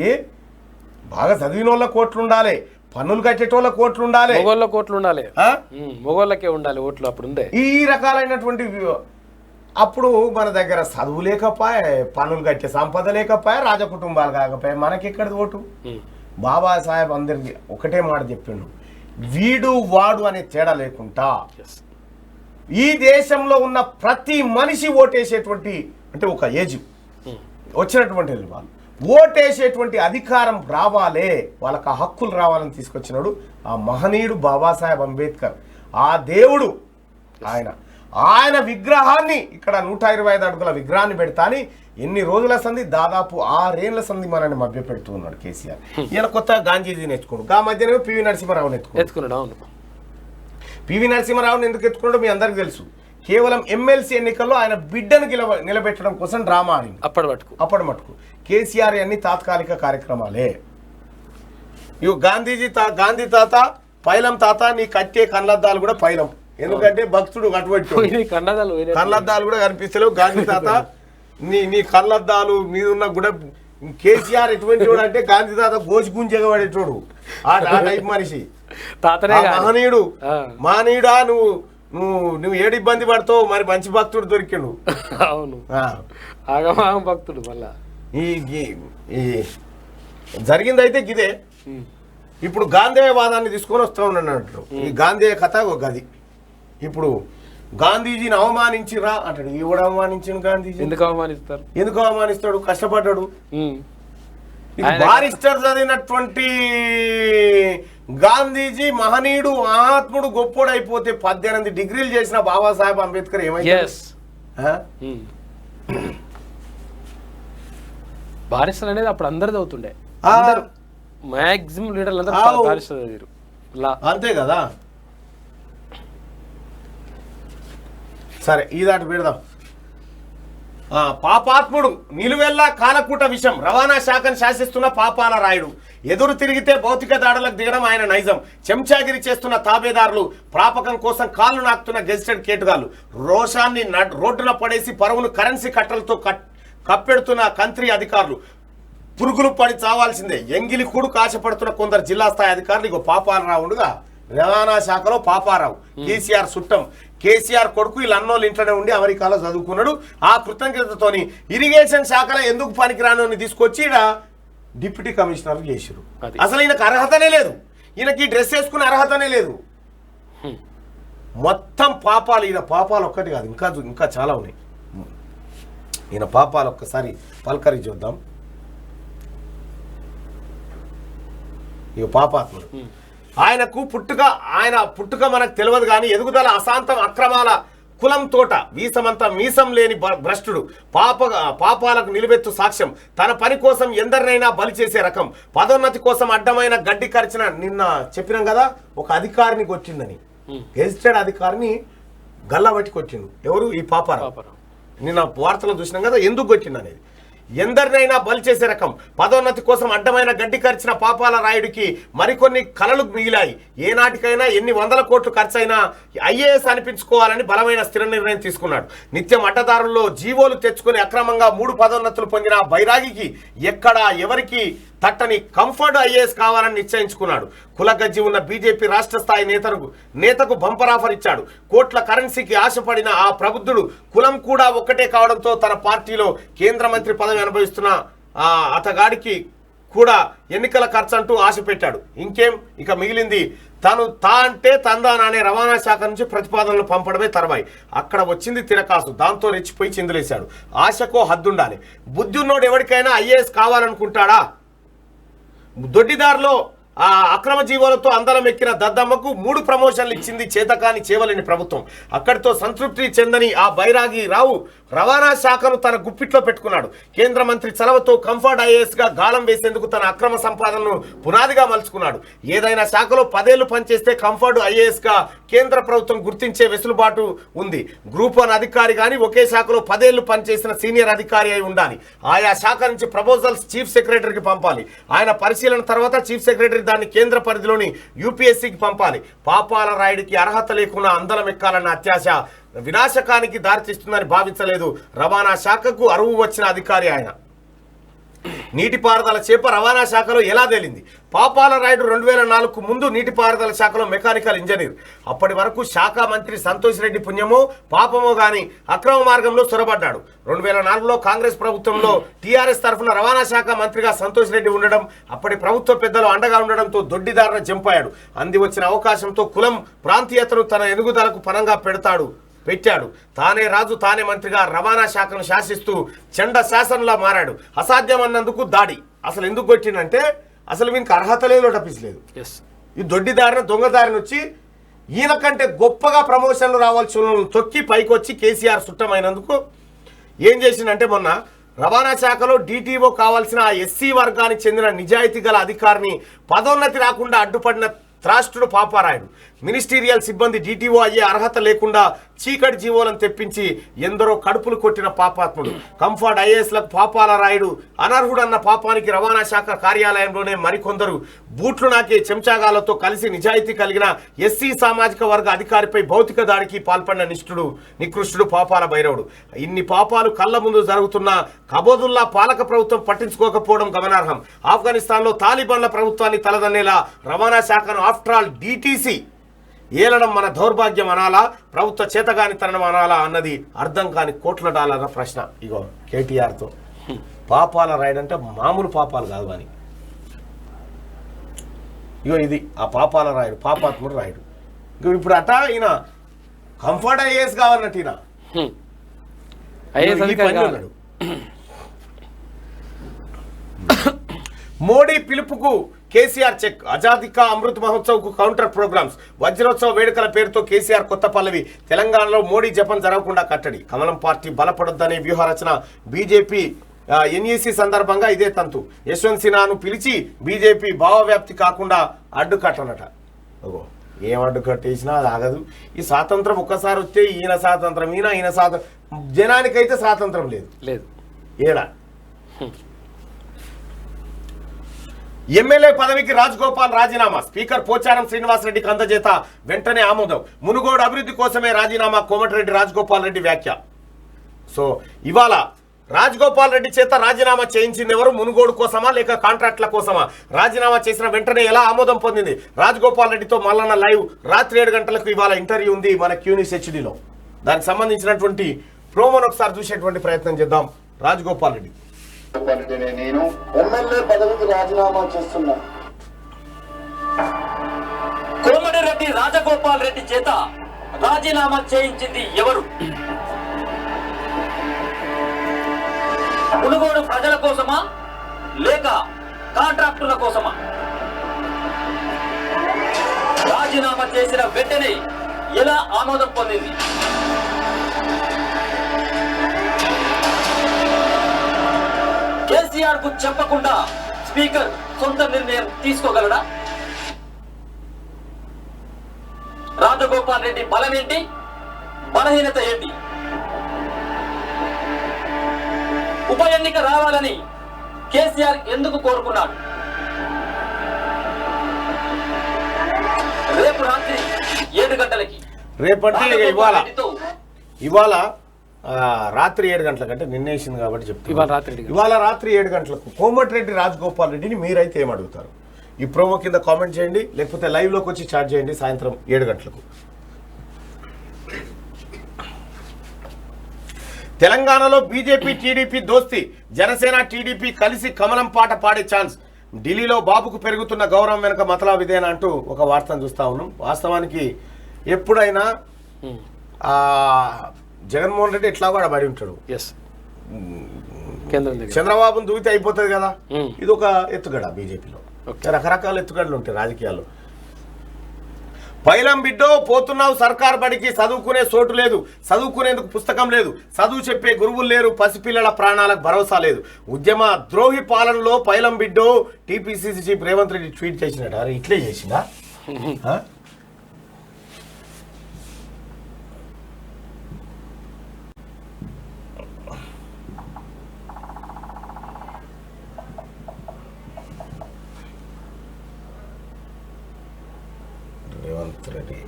A: బాగా చదివిన వాళ్ళకి ఓట్లు ఉండాలి, పన్నులు కట్టేటోళ్ళకి ఓట్లు ఉండాలి,
D: మొగోళ్ళకి ఓట్లు ఉండాలి, మొగోళ్ళకే ఉండాలి ఓట్లు. అప్పుడు ఉండే
A: ఈ రకాలైనటువంటి అప్పుడు మన దగ్గర చదువు లేకపోయా, పన్నులు కట్టే సంపద లేకపోయా, రాజకుటుంబాలు కాకపోయా, మనకెక్కడిది ఓటు? బాబాసాహెబ్ అందరికి ఒకటే మాట చెప్పిండు, వీడు వాడు అనే తేడా లేకుండా ఈ దేశంలో ఉన్న ప్రతి మనిషి ఓటేసేటువంటి, అంటే ఒక ఏజ్ వచ్చినటువంటి వాళ్ళు ఓటేసేటువంటి అధికారం రావాలే, వాళ్ళకి ఆ హక్కులు రావాలని తీసుకొచ్చినాడు ఆ మహనీయుడు బాబాసాహెబ్ అంబేద్కర్. ఆ దేవుడు ఆయన విగ్రహాన్ని ఇక్కడ 125 అడుగుల విగ్రహాన్ని పెడతాని ఎన్ని రోజుల సంది, దాదాపు 6 ఏళ్ల సంది మనల్ని మభ్య పెడుతూ ఉన్నాడు కేసీఆర్. ఈయన కొత్తగా గాంధీజీని ఎత్తుకున్నాడు, ఆ మధ్యనే పివి నరసింహారావుని ఎత్తుకున్నాడు. అవును, పివి నరసింహారావుని ఎందుకు ఎత్తుకున్నాడో మీ అందరికి తెలుసు. కేవలం ఎమ్మెల్సీ ఎన్నికల్లో ఆయన బిడ్డను నిలబెట్టడం కోసం డ్రామా ఆడింది. అప్పటి మటుకు కేసీఆర్ అన్ని తాత్కాలిక కార్యక్రమాలే. ఇవి గాంధీ తాత పైలం తాత, నీ కట్టే కళ్ళద్దాలు కూడా పైలం, ఎందుకంటే భక్తుడు అటువంటి కళ్ళద్దాలు కూడా కనిపిస్తలేవు. గాంధీ తాత నీ కళ్ళద్దాలు మీద ఉన్న కూడా కేసీఆర్ ఎటువంటి వాడు అంటే గాంధీ తాత గోచి గుంజెగబడేటోడు, ఆ టైప్ మనిషి. మహనీయుడా, నువ్వు ఏడు ఇబ్బంది పడతావు, మరి మంచి భక్తుడు దొరికిండు.
D: అవును, భక్తుడు. మళ్ళా
A: ఈ జరిగింది అయితే గిదే. ఇప్పుడు గాంధేయవాదాన్ని తీసుకొని వస్తూ ఉన్నట్టు ఈ గాంధేయ కథ ఒక గది. ఇప్పుడు గాంధీజీని అవమానించిరా అంటాడు. ఎవడు అవమానించిండు గాంధీజీ? ఎందుకు అవమానిస్తాడు? కష్టపడ్డాడు. బారిస్టర్ చదివినటువంటి గాంధీజీ మహనీయుడు, మహాత్ముడు, గొప్పోడు అయిపోతే 18 డిగ్రీలు చేసిన బాబాసాహెబ్ అంబేద్కర్ ఏమైంది?
D: బారిస్టర్ అనేది అప్పుడు అందరిది అవుతుండే, మాక్సిమం లీడర్లు
A: అంతే కదా. సరే ఈ దాటి పెడదాం. పాపాత్ముడు నిలువెల్లా కాలకూట విషం, రవాణా శాఖను శాసిస్తున్న పాపాల రాయుడు. ఎదురు తిరిగితే భౌతిక దాడులకు దిగడం ఆయన నైజం. చెంచాగిరి చేస్తున్న తాబేదారులు, ప్రాపకం కోసం కాళ్ళు నాకుతున్న గెజిటెడ్ కేటుగాళ్ళు, రోషాన్ని రోడ్డున పడేసి పరువును కరెన్సీ కట్టలతో కప్పెడుతున్న కంత్రి అధికారులు, పురుగులు పడి చావాల్సిందే ఎంగిలి కూడు కాశపడుతున్న కొందరు జిల్లా స్థాయి అధికారులు. ఇగో పాపాలరావు ఉండగా రవాణా శాఖలో పాపారావు, కేసీఆర్ చుట్టం. కేసీఆర్ కొడుకు వీళ్ళు అన్నోళ్ళు ఇంట్లోనే ఉండి అమెరికాలో చదువుకున్నాడు. ఆ కృతజ్ఞతతోని ఇరిగేషన్ శాఖలో ఎందుకు పనికిరాను అని తీసుకొచ్చి ఈడ డిప్యూటీ కమిషనర్ చేసిరు. అసలు ఈయనకు అర్హతనే లేదు, ఈయనకి డ్రెస్ వేసుకునే అర్హతనే లేదు. మొత్తం పాపాలు. ఈయన పాపాలు ఒక్కటి కాదు, ఇంకా చాలా ఉన్నాయి. ఈయన పాపాలు ఒక్కసారి పలకరి చూద్దాం. ఇక పాపాత్ముడు. ఆయన పుట్టుక మనకు తెలియదు కానీ ఎదుగుదల అశాంతం, అక్రమాల కులం తోట, మీసం లేని భ్రష్టుడు, పాపాలకు నిలువెత్తు సాక్ష్యం, తన పని కోసం ఎందరినైనా బలి చేసే రకం, పదోన్నతి కోసం అడ్డమైన గడ్డి కరిచిన. నిన్న చెప్పినాం కదా ఒక అధికారిని కొట్టిందని, గెజిటెడ్ అధికారిని గల్లబట్టి కొట్టిండు. ఎవరు? ఈ పాపారావు. నిన్న వార్తలు చూసినాం కదా ఎందుకు కొట్టిండు అనేది. ఎందరినైనా బలి చేసే రకం, పదోన్నతి కోసం అడ్డమైన గడ్డి ఖర్చిన పాపాల రాయుడికి మరికొన్ని కలలు మిగిలాయి. ఏనాటికైనా ఎన్ని వందల కోట్లు ఖర్చైనా ఐఏఎస్ అనిపించుకోవాలని బలమైన స్థిర నిర్ణయం తీసుకున్నాడు. నిత్యం అడ్డదారుల్లో జీవోలు తెచ్చుకుని అక్రమంగా 3 పదోన్నతులు పొందిన బైరాగికి ఎక్కడా ఎవరికి తట్టని కంఫర్ట్ ఐఏఎస్ కావాలని నిశ్చయించుకున్నాడు. కులగజ్జి ఉన్న బీజేపీ రాష్ట్ర స్థాయి నేతకు బంపర్ ఆఫర్ ఇచ్చాడు. కోట్ల కరెన్సీకి ఆశపడిన ఆ ప్రబుద్ధుడు కులం కూడా ఒక్కటే కావడంతో తన పార్టీలో కేంద్ర మంత్రి పదవి అనుభవిస్తున్న అతగాడికి కూడా ఎన్నికల ఖర్చు అంటూ ఆశ పెట్టాడు. ఇంకేం ఇక మిగిలింది తా అంటే తందానా అనే రవాణా శాఖ నుంచి ప్రతిపాదనలు పంపడమే తర్వాయి. అక్కడ వచ్చింది తిరకాసు. దాంతో రెచ్చిపోయి చిందులేశాడు. ఆశకో హద్దుండాలి. బుద్ధి ఉన్నోడు ఎవరికైనా ఐఏఎస్ కావాలనుకుంటాడా? దొడ్డిదారిలో ఆ అక్రమ జీవాలతో అందలం ఎక్కిన దద్దమ్మకు 3 ప్రమోషన్లు ఇచ్చింది చేతకాని చేవలేని ప్రభుత్వం. అక్కడితో సంతృప్తి చెందని ఆ బైరాగి రావు రవాణా శాఖను తన గుప్పిట్లో పెట్టుకున్నాడు. కేంద్ర మంత్రి చలవతో కంఫర్ట్ ఐఏఎస్ గా గాలం వేసేందుకు తన అక్రమ సంపాదనను పునాదిగా మలుచుకున్నాడు. ఏదైనా శాఖలో 10 ఏళ్లు పనిచేస్తే కంఫర్ట్ ఐఏఎస్ గా కేంద్ర ప్రభుత్వం గుర్తించే వెసులుబాటు ఉంది. గ్రూప్ 1 అధికారి కానీ ఒకే శాఖలో 10 ఏళ్లు పనిచేసిన సీనియర్ అధికారి అయి ఉండాలి. ఆయా శాఖ నుంచి ప్రపోజల్స్ చీఫ్ సెక్రటరీకి పంపాలి. ఆయన పరిశీలన తర్వాత చీఫ్ సెక్రటరీ దాన్ని కేంద్ర పరిధిలోని యూపీఎస్సీకి పంపాలి. పాపాల రాయుడికి అర్హత లేకుండా అందలం ఎక్కాలన్న అత్యాశ వినాశకానికి దారితీస్తుందని భావించలేదు. రవాణా శాఖకు అరువు వచ్చిన అధికారి ఆయన. నీటిపారుదల చేప రవాణా శాఖలో ఎలా తేలింది? పాపాల రాయుడు 2004కు ముందు నీటిపారుదల శాఖలో మెకానికల్ ఇంజనీర్. అప్పటి వరకు శాఖ మంత్రి సంతోష్ రెడ్డి పుణ్యమో పాపమో గాని అక్రమ మార్గంలో చొరబడ్డాడు. 2004లో కాంగ్రెస్ ప్రభుత్వంలో టీఆర్ఎస్ తరఫున రవాణా శాఖ మంత్రిగా సంతోష్ రెడ్డి ఉండడం, అప్పటి ప్రభుత్వ పెద్దలు అండగా ఉండడంతో దొడ్డిదారిన జంపాడు. అంది వచ్చిన అవకాశంతో కులం ప్రాంతీయతను తన ఎదుగుదలకు పనంగా పెట్టాడు. తానే రాజు తానే మంత్రిగా రవాణా శాఖను శాసిస్తూ చండ శాసనంలా మారాడు. అసాధ్యం అన్నందుకు దాడి. అసలు ఎందుకు కొట్టిందంటే అసలు వీనికి అర్హత లేదు, నోటపిసలేదు. ఈ దొడ్డిదారిన దొంగదారిని వచ్చి ఈయన కంటే గొప్పగా ప్రమోషన్లు రావాల్సిన తొక్కి పైకి వచ్చి కేసీఆర్ సుట్టమైనందుకు ఏం చేసిందంటే మొన్న రవాణా శాఖలో డీటీఓ కావాల్సిన ఆ ఎస్సీ వర్గానికి చెందిన నిజాయితీ గల అధికారిని పదోన్నతి రాకుండా అడ్డుపడిన త్రాష్ట్రుడు పాపారాయుడు. మినిస్టీరియల్ సిబ్బంది డీటీఓ అయ్యే అర్హత లేకుండా చీకటి జీవోలను తెప్పించి ఎందరో కడుపులు కొట్టిన పాపాత్ముడు. కంఫర్ట్ ఐఏఎస్లకు పాపాల రాయుడు అనర్హుడన్న పాపానికి రవాణా శాఖ కార్యాలయంలోనే మరికొందరు బూట్లు నాకే చెంచాగాలతో కలిసి నిజాయితీ కలిగిన ఎస్సీ సామాజిక వర్గ అధికారిపై భౌతిక దాడికి పాల్పడిన నికృష్టుడు పాపాల భైరవుడు. ఇన్ని పాపాలు కళ్ళ ముందు జరుగుతున్న కబోదుల్లా పాలక ప్రభుత్వం పట్టించుకోకపోవడం గమనార్హం. ఆఫ్ఘనిస్తాన్లో తాలిబాన్ల ప్రభుత్వాన్ని తలదన్నేలా రవాణా శాఖను ఆఫ్టర్ ఆల్ డీటీసీ ఏలడం మన దౌర్భాగ్యం అనాలా, ప్రభుత్వ చేతగానితనం అనాలా అన్నది అర్థం కాని కోట్ల డాలర్ల ప్రశ్న. ఇగో కేటీఆర్తో పాపాల రాయుడు అంటే మామూలు పాపాలు కాదు అని. ఇగో ఇది ఆ పాపాల రాయుడు, పాపాత్ముడు రాయుడు. ఇగో ఇప్పుడు అట ఈయన కంఫర్ట్ ఐఏఎస్ కావాలన్నట్టు ఈయన అన్నాడు. మోడీ పిలుపుకు కేసీఆర్ చెక్. ఆజాదీ కా అమృత్ మహోత్సవ్ కు కౌంటర్ ప్రోగ్రామ్స్. వజ్రోత్సవ వేడుకల పేరుతో కేసీఆర్ కొత్త పల్లవి. తెలంగాణలో మోడీ జపం జరగకుండా కట్టడి. కమలం పార్టీ బలపడొద్దనే వ్యూహరచన. బీజేపీ ఎన్ఈసీ సందర్భంగా ఇదే తంతు. యశ్వంత్ సిన్హాను పిలిచి బీజేపీ భావవ్యాప్తి కాకుండా అడ్డుకట్టనట. ఓ ఏం అడ్డుకట్టేసినా అది ఆగదు. ఈ స్వాతంత్రం ఒక్కసారి వస్తే ఈయన స్వాతంత్రం, ఈయన స్వాతంత్రం. జనానికైతే స్వాతంత్రం లేదు. ఏడా ఎమ్మెల్యే పదవికి రాజగోపాల్ రాజీనామా. స్పీకర్ పోచారం శ్రీనివాసరెడ్డికి అందజేత వెంటనే ఆమోదం. మునుగోడు అభివృద్ధి కోసమే రాజీనామా. కోమటిరెడ్డి రాజగోపాల్ రెడ్డి వ్యాఖ్య. సో ఇవాళ రాజగోపాల్ రెడ్డి చేత రాజీనామా చేయించింది ఎవరు? మునుగోడు కోసమా లేక కాంట్రాక్ట్ల కోసమా? రాజీనామా చేసిన వెంటనే ఎలా ఆమోదం పొందింది? రాజగోపాల్ రెడ్డితో మల్లన్న లైవ్. రాత్రి 7 గంటలకు ఇవాళ ఇంటర్వ్యూ ఉంది మన క్యూనిస్ హెచ్డీలో. దానికి సంబంధించినటువంటి ప్రోమోను ఒకసారి చూసేటువంటి ప్రయత్నం చేద్దాం. రాజగోపాల్ రెడ్డి.
B: నేను ఎమ్మెల్యే పదవికి రాజీనామా చేస్తున్నా.
C: కోమటిరెడ్డి రాజగోపాల్ రెడ్డి చేత రాజీనామా చేయించింది ఎవరు? మునుగోడు ప్రజల కోసమా లేక కాంట్రాక్టుల కోసమా? రాజీనామా చేసిన వెంటనే ఎలా ఆమోదం పొందింది? కేసీఆర్ కు చెప్పకుండా స్పీకర్ సొంత నిర్ణయం తీసుకోగలడా? రాజగోపాల్ రెడ్డి బలం ఏంటి, బలహీనత ఏంటి? ఉప ఎన్నిక రావాలని కేసీఆర్ ఎందుకు కోరుకున్నాడు? రేపు రాత్రి 7 గంటలకి.
A: రేపటి ఇవాళ రాత్రి 7 గంటలకు అంటే నిన్నేసింది కాబట్టి చెప్తాను. ఇవాళ రాత్రి 7 గంటలకు కోమటిరెడ్డి రాజగోపాల్ రెడ్డిని మీరైతే ఏమడుగుతారు? ఈ ప్రోమో కింద కామెంట్ చేయండి, లేకపోతే లైవ్లోకి వచ్చి చాట్ చేయండి. సాయంత్రం 7 గంటలకు తెలంగాణలో బీజేపీ టీడీపీ దోస్తి. జనసేన టీడీపీ కలిసి కమలం పాట పాడే ఛాన్స్. ఢిల్లీలో బాబుకు పెరుగుతున్న గౌరవం వెనుక మతలబ్ ఇదేనా అంటూ ఒక వార్తను చూస్తా ఉన్నాం. వాస్తవానికి ఎప్పుడైనా జగన్మోహన్ రెడ్డి ఎట్లా కూడా పడి ఉంటాడు. చంద్రబాబును దూకితే అయిపోతుంది కదా. ఇది ఒక ఎత్తుగడ. బీజేపీలో రకరకాల ఎత్తుగడలు ఉంటాయి రాజకీయాల్లో. పైలం బిడ్డో పోతున్నావు సర్కార్ బడికి, చదువుకునే చోటు లేదు, చదువుకునేందుకు పుస్తకం లేదు, చదువు చెప్పే గురువులు లేరు, పసిపిల్లల ప్రాణాలకు భరోసా లేదు. ఉద్యమ ద్రోహి పాలనలో పైలం బిడ్డో TPCC chief Revanth Reddy tweet చేసినట్టు. అరే ఇట్లే చేసిందా? రెడ్డి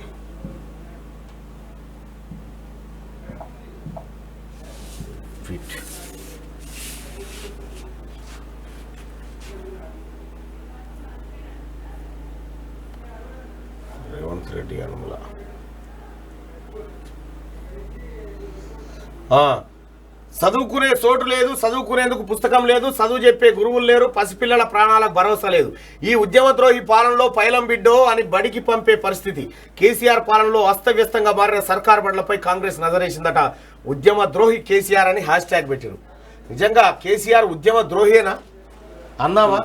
A: ఫిట్ రేవంత్ రెడ్డి అనుమల చదువుకునే చోటు లేదు, చదువుకునేందుకు పుస్తకం లేదు, చదువు చెప్పే గురువులు లేరు, పసిపిల్లల ప్రాణాలకు భరోసా లేదు. ఈ ఉద్యమద్రోహి పాలనలో పైలం బిడ్డో అని బడికి పంపే పరిస్థితి. కేసీఆర్ పాలనలో అస్తవ్యస్తంగా మారిన సర్కార్ బండ్లపై కాంగ్రెస్ నజరేసిందట. ఉద్యమద్రోహి కేసీఆర్ అని హ్యాష్ ట్యాగ్ పెట్టారు. నిజంగా కేసీఆర్ ఉద్యమద్రోహేనా అన్నామా?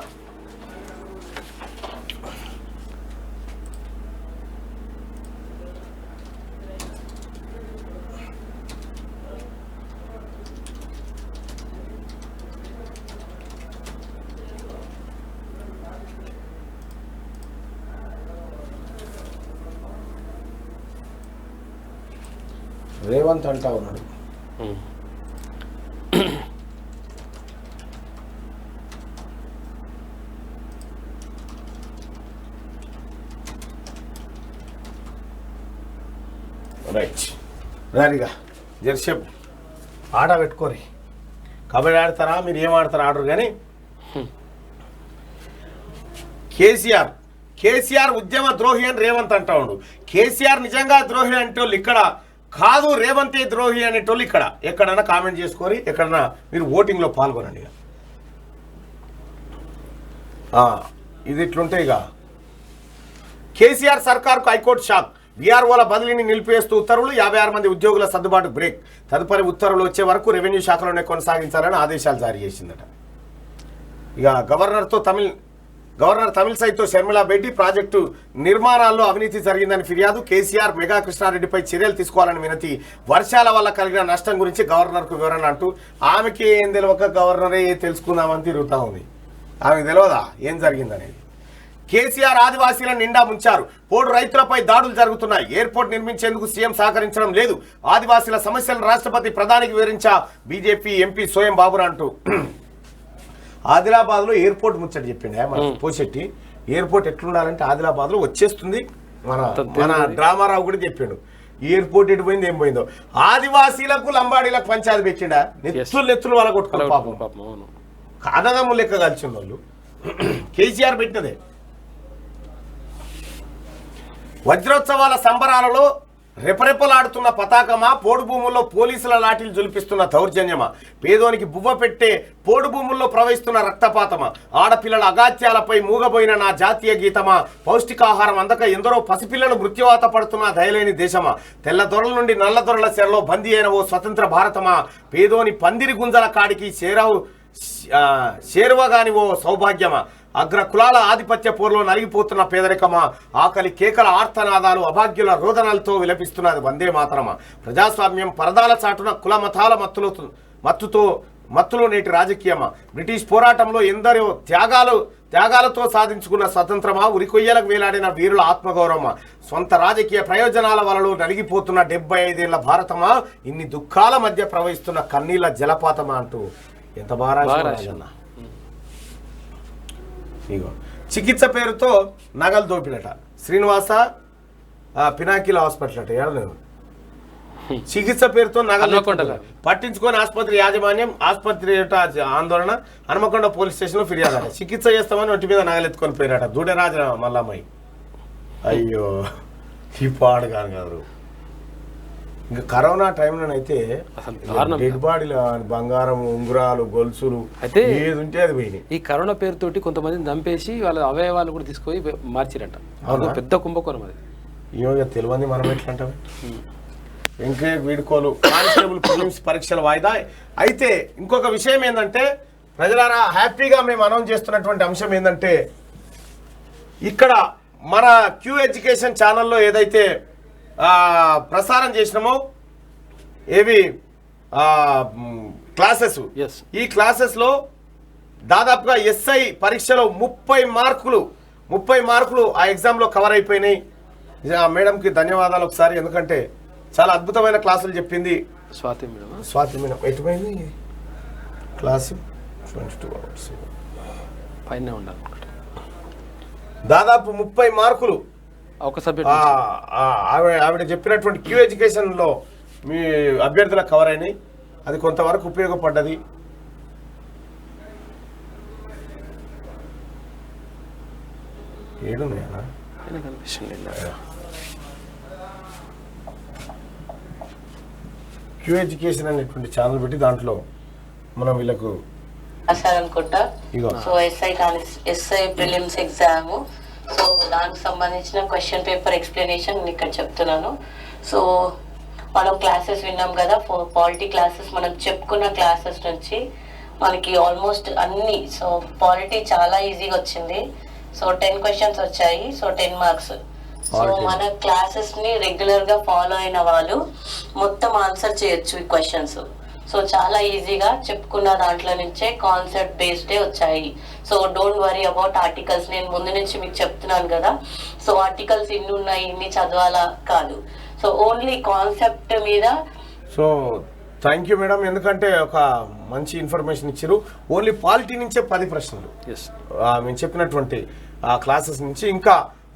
A: రేవంత్ అంటా ఉన్నాడు. రైట్ రారిగా జర్షప్ ఆట పెట్టుకోరి. కబడ్డీ ఆడతారా మీరు, ఏం ఆడతారా ఆడరు. కానీ కేసీఆర్ ఉద్యమ ద్రోహి అని రేవంత్ అంటా ఉండు. కేసీఆర్ నిజంగా ద్రోహి అంటోళ్ళు ఇక్కడ కాదు, రేవంతే ద్రోహి అనేటోళ్ళు ఇక్కడ. ఎక్కడన్నా కామెంట్ చేసుకొని ఎక్కడన్నా మీరు ఓటింగ్లో పాల్గొనండి. ఇది ఇట్లుంటే ఇక కేసీఆర్ సర్కార్కు హైకోర్టు షాక్. వీఆర్ఓల బదిలీని నిలిపివేస్తూ ఉత్తర్వులు. 56 మంది ఉద్యోగుల సర్దుబాటు బ్రేక్. తదుపరి ఉత్తర్వులు వచ్చే వరకు రెవెన్యూ శాఖలోనే కొనసాగించాలని ఆదేశాలు జారీ చేసిందట. ఇక గవర్నర్ తమిళసైతో షర్మిలా భేటీ. ప్రాజెక్టు నిర్మాణాల్లో అవినీతి జరిగిందని ఫిర్యాదు. కేసీఆర్ మెగా కృష్ణారెడ్డిపై చర్యలు తీసుకోవాలని వినతి. వర్షాల వల్ల కలిగిన నష్టం గురించి గవర్నర్కు వివరణ అంటూ ఆమెకి ఏం తెలియక గవర్నరే తెలుసుకుందామని తిరుగుతూ ఉంది. ఆమెకు తెలియదా ఏం జరిగిందనేది. కేసీఆర్ ఆదివాసీలను నిండా ముంచారు. పోడు రైతులపై దాడులు జరుగుతున్నాయి. ఎయిర్పోర్ట్ నిర్మించేందుకు సీఎం సహకరించడం లేదు. ఆదివాసీల సమస్యలను రాష్ట్రపతి ప్రధానికి వివరించా బీజేపీ ఎంపీ సోయం బాబురా అంటూ ఆదిలాబాద్లో ఎయిర్పోర్ట్ ముచ్చట చెప్పిండే మన పోషెట్టి. ఎయిర్పోర్ట్ ఎట్లుండాలంటే ఆదిలాబాద్లో వచ్చేస్తుంది. మన డ్రామారావు కూడా చెప్పిండు. ఎయిర్పోర్ట్ ఎటు పోయింది ఏం పోయిందో. ఆదివాసీలకు లంబాడీలకు పంచాయతీ పెట్టిండా. నెత్తులు వాళ్ళ కొట్టుకున్నారు పాపం. అన్నదమ్ములు లెక్క కలిసిన వాళ్ళు. కేసీఆర్ పెట్టినదే. వజ్రోత్సవాల సంబరాలలో రెపరెపలాడుతున్న పతాకమా, పోడు భూముల్లో పోలీసుల లాఠీలు జులిపిస్తున్న దౌర్జన్యమా, పేదోనికి బువ్వ పెట్టే పోడు భూముల్లో ప్రవహిస్తున్న రక్తపాతమా, ఆడపిల్లల అగాత్యాలపై మూగబోయిన నా జాతీయ గీతమా, పౌష్టికాహారం అందక ఎందరో పసిపిల్లలు మృత్యువాత పడుతున్న దయలేని దేశమా, తెల్ల దొరల నుండి నల్ల దొరల చెరలో బందీ అయిన ఓ స్వతంత్ర భారతమా, పేదోని పందిరి గుంజల కాడికి చేరువగాని ఓ సౌభాగ్యమా, అగ్ర కులాల ఆధిపత్య పోరులో నలిగిపోతున్న పేదరికమా, ఆకలి కేకల ఆర్తనాదాలు అభాగ్యుల రోదనలతో విలపిస్తున్నది వందే మాతరమా, ప్రజాస్వామ్యం పరదాల చాటున కుల మతాల మత్తులో నేటి రాజకీయమా, బ్రిటిష్ పోరాటంలో ఎందరో త్యాగాలతో సాధించుకున్న స్వతంత్రమా, ఉరికొయ్యలకు వేలాడిన వీరుల ఆత్మగౌరవమా, సొంత రాజకీయ ప్రయోజనాల వలలో నలిగిపోతున్న 75 ఏళ్ల భారతమా, ఇన్ని దుఃఖాల మధ్య ప్రవహిస్తున్న కన్నీళ్ల జలపాతమా అంటూ ఎంత బాగా. ఇగో చికిత్స పేరుతో నగలు దోపిడట. శ్రీనివాస పినాకిల హాస్పిటల్ అట. ఏడలేదు చికిత్స పేరుతో నగలు పట్టించుకొని ఆసుపత్రి యాజమాన్యం, ఆసుపత్రి ఆందోళన. హనుమకొండ పోలీస్ స్టేషన్లో ఫిర్యాదు అట. చికిత్స చేస్తామని ఒంటి మీద నగలెత్తుకొని పోయారట. దూడరాజ మల్లమ్మాయి. అయ్యో ఈ పాడు కాదు. ఇంకా కరోనా టైంలోనైతే డెడ్ బాడీలు, బంగారం, ఉంగురాలు, గొలుసులు అయితే ఏది ఉంటే అది పోయినాయి.
D: ఈ కరోనా పేరుతోటి కొంతమందిని చంపేసి వాళ్ళ అవయవాలు కూడా తీసుకొని మార్చిరంట. పెద్ద కుంభకోణం అది.
A: ఇక తెలియదు మనం ఎట్లా అంటాం. వెంకయ్య వీడుకోలు కానిస్టేబుల్ ప్రిలిమ్స్ పరీక్షల వాయిదా. అయితే ఇంకొక విషయం ఏంటంటే ప్రజలారా, హ్యాపీగా మేము అనౌన్స్ చేస్తున్నటువంటి అంశం ఏంటంటే, ఇక్కడ మన క్యూ ఎడ్యుకేషన్ ఛానల్లో ఏదైతే ప్రసారం చేసినామో ఏవి క్లాసెస్, ఈ క్లాసెస్లో దాదాపుగా ఎస్ఐ పరీక్షలో 30 మార్కులు ఆ ఎగ్జామ్లో కవర్ అయిపోయినాయి. ఆ మేడంకి ధన్యవాదాలు ఒకసారి. ఎందుకంటే చాలా అద్భుతమైన క్లాసులు చెప్పింది స్వాతి మేడం. ఎటుపోయింది క్లాసు? 22 అవర్స్ పైన ఉండాలి. దాదాపు 30 మార్కులు
D: ఒక సబ్జెక్ట్
A: ఆవిడ చెప్పినటువంటి క్యూ ఎడ్యుకేషన్లో మీ అభ్యర్థులకు కవర్ అయినాయి. అది కొంతవరకు ఉపయోగపడ్డది. ఏడున్నాయా క్యూ ఎడ్యుకేషన్ అనేటువంటి ఛానల్ పెట్టి దాంట్లో మనం వీళ్ళకు
F: అనుకుంటా. So SI prelims exam, so దానికి సంబంధించిన క్వశ్చన్ పేపర్ ఎక్స్ప్లెనేషన్ నేను ఇక్కడ చెప్తున్నాను. సో మనం క్లాసెస్ విన్నాం కదా, పాలిటీ క్లాసెస్ మనం చెప్పుకున్న క్లాసెస్ నుంచి మనకి ఆల్మోస్ట్ అన్ని. సో పాలిటీ చాలా ఈజీగా వచ్చింది. సో 10 క్వశ్చన్స్ వచ్చాయి. So 10 marks. సో మన క్లాసెస్ ని రెగ్యులర్ గా ఫాలో అయిన వాళ్ళు మొత్తం ఆన్సర్ చేయొచ్చు ఈ క్వశ్చన్స్. సో చాలా ఈజీగా చెప్పుకున్న దాంట్లో నుంచే కాన్సెప్ట్ బేస్డే వచ్చాయి. So don't worry about articles. నేను ముందు నుంచి మీకు చెప్తున్నాను కదా, సో ఆర్టికల్స్ ఇన్ని ఉన్నాయి ఇన్ని చదవాలా కాదు. సో ఓన్లీ కాన్సెప్ట్ మీద.
A: సో థ్యాంక్ యూ మేడం, ఎందుకంటే ఒక మంచి ఇన్ఫర్మేషన్ ఇచ్చారు. ఓన్లీ పాలిటీ నుంచే 10 ప్రశ్నలు మేము చెప్పినటువంటి ఆ క్లాసెస్ నుంచి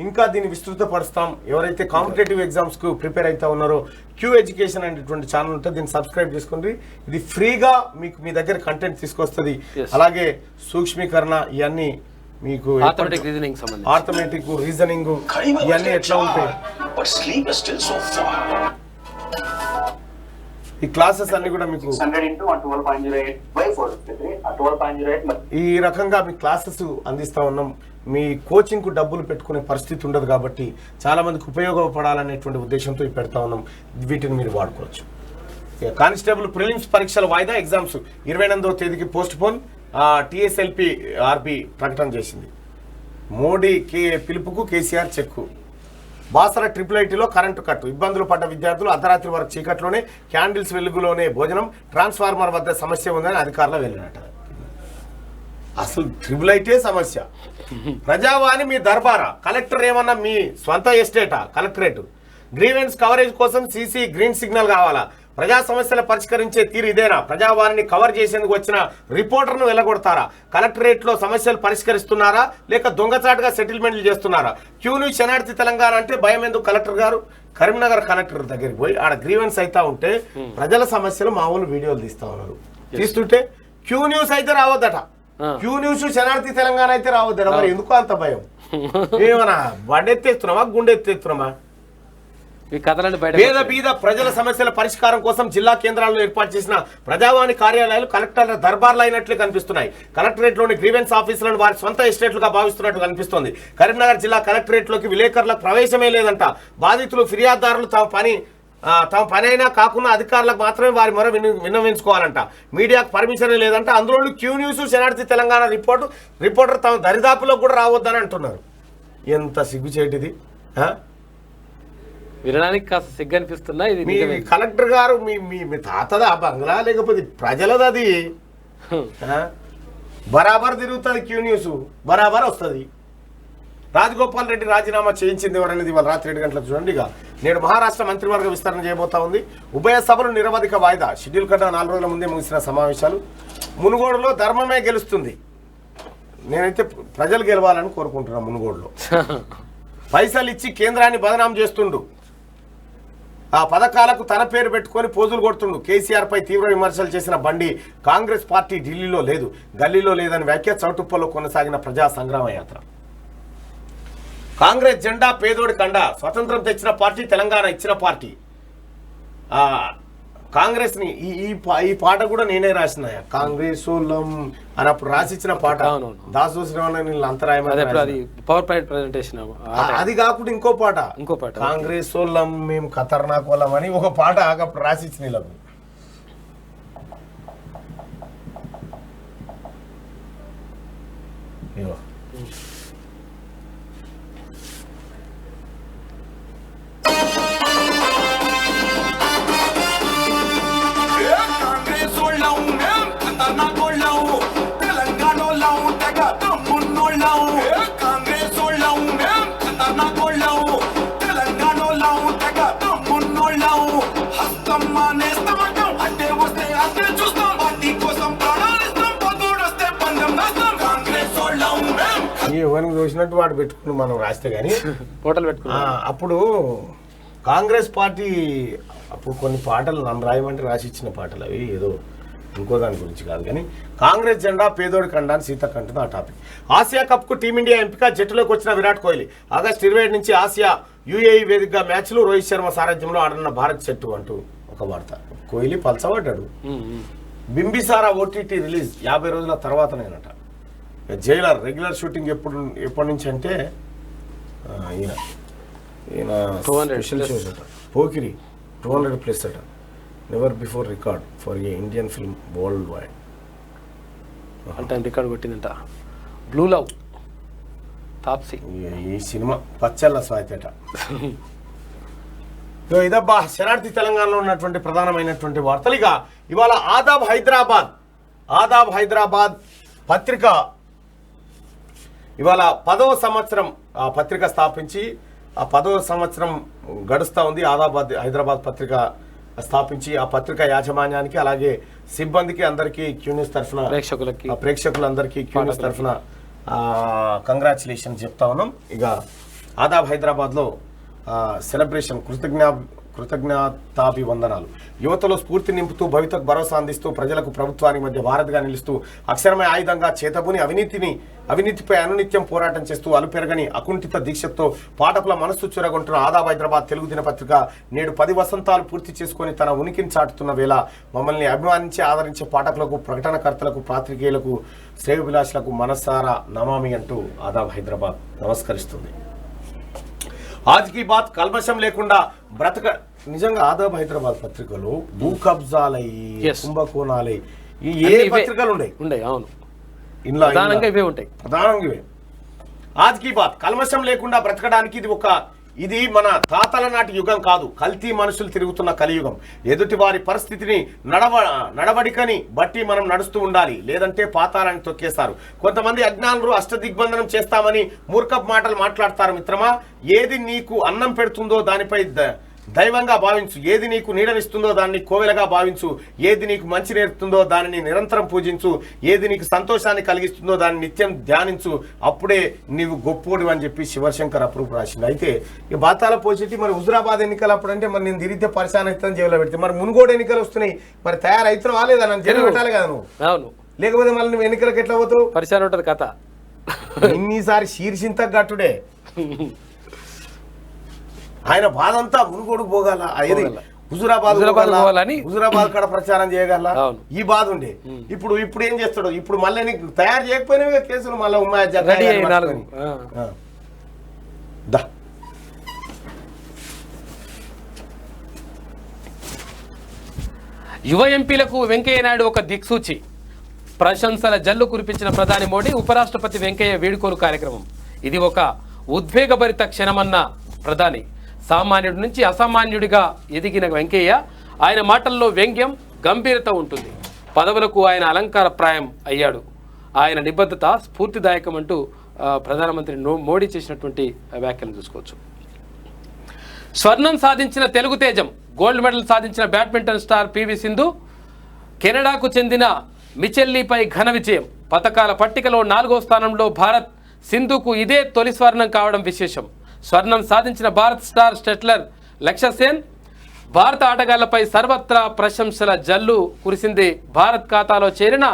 A: ఇంకా దీన్ని విస్తృతపరుస్తాం. ఎవరైతే కాంపిటేటివ్ ఎగ్జామ్స్ కు ప్రిపేర్ అవుతా ఉన్నారో క్యూ ఎడ్యుకేషన్ అనేటువంటి ఛానల్ ఉంటుంది, దీన్ని సబ్స్క్రైబ్ చేసుకోండి. ఇది ఫ్రీగా మీకు మీ దగ్గర కంటెంట్ తీసుకొస్తుంది. అలాగే సూక్ష్మీకరణ ఇవన్నీ మీకు ఆర్థమెటిక్ రీజనింగ్ ఇవన్నీ ఎట్లా ఉంటాయి, ఈ క్లాసెస్ అన్ని కూడా మీకు ఈ రకంగా మీ క్లాసెస్ అందిస్తా ఉన్నాం. మీ కోచింగ్ కు డబ్బులు పెట్టుకునే పరిస్థితి ఉండదు కాబట్టి చాలా మందికి ఉపయోగపడాలనేటువంటి ఉద్దేశంతో పెడతా ఉన్నాం. వీటిని మీరు వాడుకోవచ్చు. కానిస్టేబుల్ ప్రిలిమ్స్ పరీక్షల వాయిదా ఎగ్జామ్స్ 28వ తేదీకి పోస్ట్ పోన్ టీఎస్ఎల్పి ఆర్బి ప్రకటన చేసింది. మోడీ పిలుపుకు కేసీఆర్ చెక్కు. బాసర ట్రిపుల్ కరెంటు కట్టు, ఇబ్బందులు పడ్డ విద్యార్థులు అర్ధరాత్రి వరకు చీకట్లోనే క్యాండిల్స్ వెలుగులోనే భోజనం, ట్రాన్స్ఫార్మర్ వద్ద సమస్య ఉందని అధికారులు వెళ్ళినట్ట. అసలు ట్రిపుల్ సమస్య. ప్రజావాణి మీ దర్బారా, కలెక్టర్ ఏమన్నా మీ స్వంత ఎస్టేటా కలెక్టరేట్? గ్రీవెన్స్ కవరేజ్ కోసం సీసీ గ్రీన్ సిగ్నల్ కావాలా? ప్రజా సమస్యలు పరిష్కరించే తీరు ఇదేనా? ప్రజావాణిని కవర్ చేసేందుకు వచ్చిన రిపోర్టర్ను వెళ్ళగొడతారా? కలెక్టరేట్ లో సమస్యలు పరిష్కరిస్తున్నారా లేక దొంగచాటుగా సెటిల్మెంట్లు చేస్తున్నారా? క్యూను శనార్థి తెలంగాణ అంటే భయం ఎందుకు? కలెక్టర్ గారు కరీంనగర్ కలెక్టర్ దగ్గరికి పోయి ఆడ గ్రీవెన్స్ అయితే ఉంటే ప్రజల సమస్యలు మామూలు వీడియోలు తీస్తా ఉన్నారు. తీస్తుంటే క్యూ న్యూస్ అయితే రావద్దట, క్యూ న్యూస్ శనార్థి తెలంగాణ అయితే రావద్దట. మరి ఎందుకు అంత భయం? ఏమన్నా బండెత్తేస్తున్నామా గుండెత్తేస్తున్నామా? పేద బీద ప్రజల సమస్యల పరిష్కారం కోసం జిల్లా కేంద్రాల్లో ఏర్పాటు చేసిన ప్రజావాణి కార్యాలయాలు కలెక్టర్ల దర్బార్లు అయినట్లు కనిపిస్తున్నాయి. కలెక్టరేట్ లోని గ్రీవెన్స్ ఆఫీసులను వారి సొంత ఎస్టేట్లుగా భావిస్తున్నట్లు కనిపిస్తోంది. కరీంనగర్ జిల్లా కలెక్టరేట్ లోకి విలేకరులకు ప్రవేశమే లేదంట. బాధితులు ఫిర్యాదుదారులు తమ పని అయినా కాకుండా అధికారులకు మాత్రమే వారి మొర విన్నవించుకోవాలంట. మీడియాకు పర్మిషన్ లేదంట. అందులో క్యూ న్యూస్ శనార్థి తెలంగాణ రిపోర్టర్ తమ దరిదాపులో కూడా రావద్దని అంటున్నారు. ఎంత సిగ్గుచేటిది!
D: వినడానికి కాస్త సిగ్గు అనిపిస్తున్నా. ఇది
A: మీ కలెక్టర్ గారు మీ తాతదా బంగ్లా లేకపోతే ప్రజలది? అది బరాబర్ తిరుగుతుంది క్యూ న్యూస్, బరాబర్ వస్తుంది. రాజగోపాల్ రెడ్డి రాజీనామా చేయించింది ఎవరనేది ఇవాళ రాత్రి 7 గంటలకు చూడండి. ఇక నేడు మహారాష్ట్ర మంత్రివర్గ విస్తరణ చేయబోతా ఉంది. ఉభయ సభలు నిరవధిక వాయిదా. షెడ్యూల్ కన్నా 4 రోజుల ముందే ముగిసిన సమావేశాలు. మునుగోడులో ధర్మమే గెలుస్తుంది. నేనైతే ప్రజలు గెలవాలని కోరుకుంటున్నా. మునుగోడులో పైసలు ఇచ్చి కేంద్రాన్ని బదనాం చేస్తుండు. ఆ పథకాలకు తన పేరు పెట్టుకొని పోజులు కొడుతుండు. కేసీఆర్ పై తీవ్ర విమర్శలు చేసిన బండి కాంగ్రెస్ పార్టీ ఢిల్లీలో లేదు, గల్లీలో లేదని వ్యాఖ్య. చౌటుప్పలో కొనసాగిన ప్రజా సంగ్రామ యాత్ర. కాంగ్రెస్ జెండా పేదోడి కండ. స్వతంత్రం తెచ్చిన పార్టీ, తెలంగాణ ఇచ్చిన పార్టీ. కాంగ్రెస్ ని ఈ పాట కూడా నేనే రాసిన. కాంగ్రెస్ అని అప్పుడు రాసిచ్చిన పాట. దాసు శ్రీరామ అంతరాయం.
D: Power point presentation.
A: అది కాకుండా ఇంకో పాట కాంగ్రెస్ వాళ్ళం మేము ఖతర్నాక్ వాళ్ళం అని ఒక పాట అప్పుడు రాసిచ్చిన వీళ్ళకు.
G: తెలంగాణ హస్తం మానేస్తాం
A: తోసినట్టు వాడు పెట్టుకుని మనం రాస్తే కానీ
D: హోటల్ పెట్టుకున్నాం.
A: అప్పుడు కాంగ్రెస్ పార్టీ అప్పుడు కొన్ని పాటలు నన్ను రాయమంటే రాసి ఇచ్చిన పాటలు అవి ఏదో ఇంకో దాని గురించి కాదు కానీ కాంగ్రెస్ జెండా పేదోడి కండా అని సీతక్క అంటుంది ఆ టాపిక్. ఆసియా కప్కు టీమిండియా ఎంపిక, జట్టులోకి వచ్చిన విరాట్ కోహ్లీ. ఆగస్టు 27 నుంచి ఆసియా యుఏఈ వేదికగా మ్యాచ్లు, రోహిత్ శర్మ సారథ్యంలో ఆడనున్న భారత్ జట్టు అంటూ ఒక వార్త. కోహ్లీ పలచబడ్డాడు. బింబిసారా ఓటీటీ రిలీజ్ 50 రోజుల తర్వాతనేనట. జైలర్ రెగ్యులర్ షూటింగ్ ఎప్పటి నుంచి అంటే ఈయన
D: 200
A: షోస్ అట. పోకిరి 200+ అట. Never before record for a Indian film world wide.
D: అంటే రికార్డ్ కొట్టిందంట. బ్లూ లవ్ తాప్సీ
A: ఈ సినిమా పచ్చళ్ళ స్వాతి. ఇదబ్బా శనార్థి తెలంగాణలో ఉన్నటువంటి ప్రధానమైనటువంటి వార్తలు. ఇక ఇవాళ ఆదాబ్ హైదరాబాద్ పత్రిక ఇవాళ 10వ సంవత్సరం ఆ పత్రిక స్థాపించి ఆ 10వ సంవత్సరం గడుస్తూ ఉంది. హైదరాబాద్ పత్రిక స్థాపించి ఆ పత్రిక యాజమాన్యానికి అలాగే సిబ్బందికి అందరికీ క్యూన్యూస్ తరఫున ప్రేక్షకులందరికీ క్యూన్యూస్ తరఫున కంగ్రాచులేషన్ చెప్తా ఉన్నాం. ఇక ఆదాబ్ హైదరాబాద్లో సెలబ్రేషన్ కృతజ్ఞతాభివందనాలు. యువతలో స్ఫూర్తి నింపుతూ భవితకు భరోసా అందిస్తూ ప్రజలకు ప్రభుత్వానికి మధ్య వారధిగా నిలుస్తూ అక్షరమయ ఆయుధంగా చేతబూని అవినీతిపై అనునిత్యం పోరాటం చేస్తూ అలుపెరగని అకుంఠిత దీక్షతో పాఠకుల మనస్సు చురగొంటున్న ఆదాబ్ హైదరాబాద్ తెలుగు దినపత్రిక నేడు 10 వసంతాలు పూర్తి చేసుకుని తన ఉనికిని చాటుతున్న వేళ మమ్మల్ని అభిమానించి ఆదరించే పాఠకులకు, ప్రకటనకర్తలకు, పాత్రికేయులకు, శ్రేయోభిలాషులకు మనసారా నమామి అంటూ ఆదాబ్ హైదరాబాద్ నమస్కరిస్తుంది. ఆజ్ కీ బాత్ కల్మషం లేకుండా బ్రతక. నిజంగా ఆదాబ్ హైదరాబాద్ పత్రికలో భూ కబ్జాలై కుంభకోణాలై ఏ పత్రికలు ఉన్నాయి? అవును, ప్రధానంగా ఇవే ఉంటాయి. ఆజ్ కీ బాత్ కల్మషం లేకుండా బ్రతకడానికి ఇది మన తాతల నాటి యుగం కాదు, కల్తీ మనుషులు తిరుగుతున్న కలియుగం. ఎదుటి వారి పరిస్థితిని నడవడికని బట్టి మనం నడుస్తూ ఉండాలి, లేదంటే పాతాలని తొక్కేస్తారు. కొంతమంది అజ్ఞానులు అష్టదిగ్బంధనం చేస్తామని మూర్ఖపు మాటలు మాట్లాడతారు. మిత్రమా, ఏది నీకు అన్నం పెడుతుందో దానిపై దైవంగా భావించు, ఏది నీకు నీడనిస్తుందో దాన్ని కోవెలగా భావించు, ఏది నీకు మంచి నేర్పుతుందో దానిని నిరంతరం పూజించు, ఏది నీకు సంతోషాన్ని కలిగిస్తుందో దాన్ని నిత్యం ధ్యానించు, అప్పుడే నీవు గొప్పోడు అని చెప్పి శివశంకర్ అప్రూప్ రాసింది. అయితే ఈ బాతాల పోసేటి మరి హుజురాబాద్ ఎన్నికలు అప్పుడు అంటే మరి నేను తిరిగితే పరిశాన్ అవుతుందని జైల్లో పెడితే మరి మునుగోడు ఎన్నికలు వస్తున్నాయి, మరి తయారైతున్నావా లేదా నన్ను జైలు పెట్టాలి కదా నువ్వు. అవును, లేకపోతే మళ్ళీ నువ్వు ఎన్నికలకు ఎట్లా పోతావు? పరిశాన్ ఉంటుంది కథ. ఇన్నిసారి శీర్షింత గట్టుడే ఆయన బాధ అంతా మునుగోడుకు పోగల, హుజురాబాద్ కాడ ప్రచారం చేయగల ఈ బాధ ఉండే. ఇప్పుడు ఏం చేస్తాడు? ఇప్పుడు మళ్ళీ నీకు తయారు చేయకపోయినా కేసులు మళ్ళీ
D: యువ ఎంపీలకు వెంకయ్యనాయుడు ఒక దిక్సూచి. ప్రశంసల జల్లు కురిపించిన ప్రధాని మోడీ, ఉపరాష్ట్రపతి వెంకయ్య వీడ్కోలు కార్యక్రమం. ఇది ఒక ఉద్వేగభరిత క్షణమన్న ప్రధాని. సామాన్యుడి నుంచి అసామాన్యుడిగా ఎదిగిన వెంకయ్య, ఆయన మాటల్లో వ్యంగ్యం, గంభీరత ఉంటుంది. పదవులకు ఆయన అలంకారప్రాయం అయ్యాడు. ఆయన నిబద్ధత స్ఫూర్తిదాయకం అంటూ ప్రధానమంత్రి మోడీ చేసినటువంటి వ్యాఖ్యలు చూసుకోవచ్చు. స్వర్ణం సాధించిన తెలుగు తేజం, గోల్డ్ మెడల్ సాధించిన బ్యాడ్మింటన్ స్టార్ పివి సింధు, కెనడాకు చెందిన మిచెల్లీపై ఘన విజయం. పతకాల పట్టికలో 4వ స్థానంలో భారత్. సింధుకు ఇదే తొలి స్వర్ణం కావడం విశేషం. స్వర్ణం సాధించిన భారత్ స్టార్ షట్లర్ లక్ష్య సేన్, భారత ఆటగాళ్లపై సర్వత్రా ప్రశంసల జల్లు కురిసింది. భారత్ ఖాతాలో చేరిన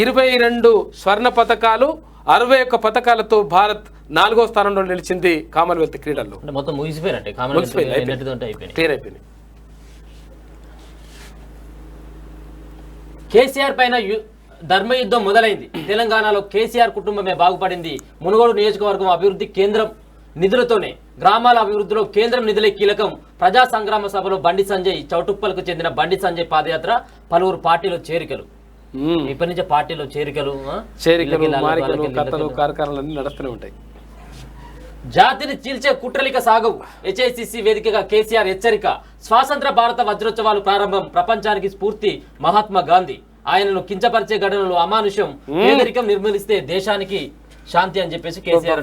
D: 22 స్వర్ణ పతకాలు, 61 పతకాలతో భారత్ 4వ స్థానంలో నిలిచింది కామన్వెల్త్ క్రీడల్లో.
C: మొత్తం ముగిసిపోయినట్టే,
D: క్లియర్ అయిపోయింది.
C: కేసీఆర్ పైన ధర్మయుద్ధం మొదలైంది. తెలంగాణలో కేసీఆర్ కుటుంబమే బాగుపడింది. మునుగోడు నియోజకవర్గం అభివృద్ధి కేంద్రం నిధులతోనే. గ్రామాల అభివృద్ధిలో కేంద్రం నిధులే కీలకం. ప్రజా సంగ్రామ సభలో బండి సంజయ్, చౌటుప్పలకు చెందిన బండి సంజయ్ పాదయాత్ర, పలువురు పార్టీలో చేరికలు. ఇప్పటి నుంచే పార్టీలో చేరికలు
D: నడుస్తూనే ఉంటాయి.
C: జాతిని చీల్చే కుట్రలిక సాగవు. హెచ్ఐసిసి వేదికగా కేసీఆర్ హెచ్చరిక. స్వాతంత్ర భారత వజ్రోత్సవాలు ప్రారంభం. ప్రపంచానికి స్ఫూర్తి మహాత్మా గాంధీ. ఆయనను కించపరిచే ఘటనలు అమానుషం. పేదరికం నిర్మూలిస్తే దేశానికి శాంతి అని చెప్పేసి కేసీఆర్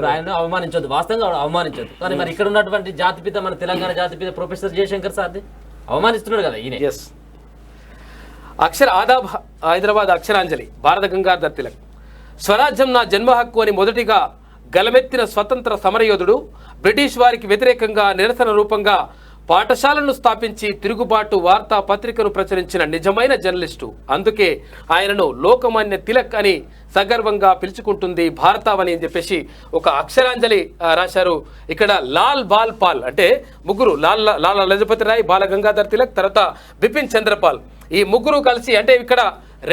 C: ఆయన అవమానించొద్దు, వాస్తవంగా అవమానించొద్దు. కానీ మరి ఇక్కడ ఉన్నటువంటి జాతిపిత, మన తెలంగాణ జాతిపిత ప్రొఫెసర్ జయశంకర్ సార్ది అవమానిస్తున్నాడు కదా ఈయన.
D: ఆదాబ్ హైదరాబాద్ అక్షరాంజలి, భారత గంగాధర్ తిలక్. స్వరాజ్యం నా జన్మ హక్కు అని మొదటిగా గలమెత్తిన స్వతంత్ర సమరయోధుడు, బ్రిటిష్ వారికి వ్యతిరేకంగా నిరసన రూపంగా పాఠశాలను స్థాపించి తిరుగుబాటు వార్తా పత్రికను ప్రచురించిన నిజమైన జర్నలిస్టు. అందుకే ఆయనను లోకమాన్య తిలక్ అని సగర్వంగా పిలుచుకుంటుంది భారతావని అని చెప్పేసి ఒక అక్షరాంజలి రాశారు. ఇక్కడ లాల్ బాల్ పాల్ అంటే ముగ్గురు, లాలా లజపతి రాయ్, బాల గంగాధర్ తిలక్, తర్వాత బిపిన్ చంద్రపాల్, ఈ ముగ్గురు కలిసి అంటే ఇక్కడ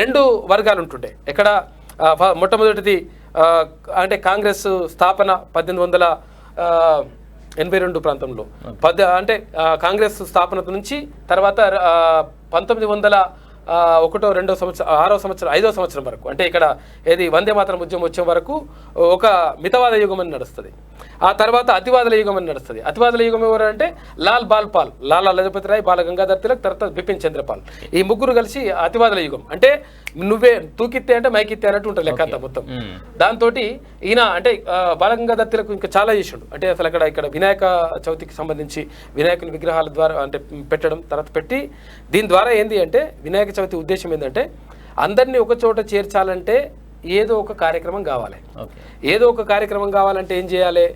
D: 2 వర్గాలు ఉంటుండే. ఇక్కడ మొట్టమొదటిది అంటే కాంగ్రెస్ స్థాపన 1882 ప్రాంతంలో అంటే కాంగ్రెస్ స్థాపన నుంచి తర్వాత 1901, 2 5వ సంవత్సరం వరకు అంటే ఇక్కడ ఏది వందే మాతరం ఉద్యమం వచ్చే వరకు ఒక మితవాద యుగం అని నడుస్తుంది. ఆ తర్వాత అతివాదుల యుగం అని నడుస్తుంది. అతివాదుల యుగం ఎవరు అంటే లాల్ బాల్ పాల్, లాలా లజపతి రాయ్, బాల గంగాధర్ తిలక్, తర్వాత బిపిన్ చంద్రపాల్, ఈ ముగ్గురు కలిసి అతివాదుల యుగం. అంటే నువ్వే తూకిత్తే అంటే మైకిత్తే అన్నట్టు ఉంటుంది లెక్క అంతా మొత్తం. దాంతో ఈయన అంటే బాల గంగాధర్ తిలక్ ఇంకా చాలా చేసిండు. అంటే అసలు ఇక్కడ వినాయక చవితికి సంబంధించి వినాయకుని విగ్రహాల ద్వారా అంటే పెట్టడం, తర్వాత పెట్టి దీని ద్వారా ఏంది అంటే వినాయక చవితి ఉద్దేశం ఏంటంటే అందరినీ ఒక చోట చేర్చాలంటే ఏదో ఒక కార్యక్రమం కావాలి. ఏదో ఒక కార్యక్రమం కావాలంటే ఏం చేయాలి?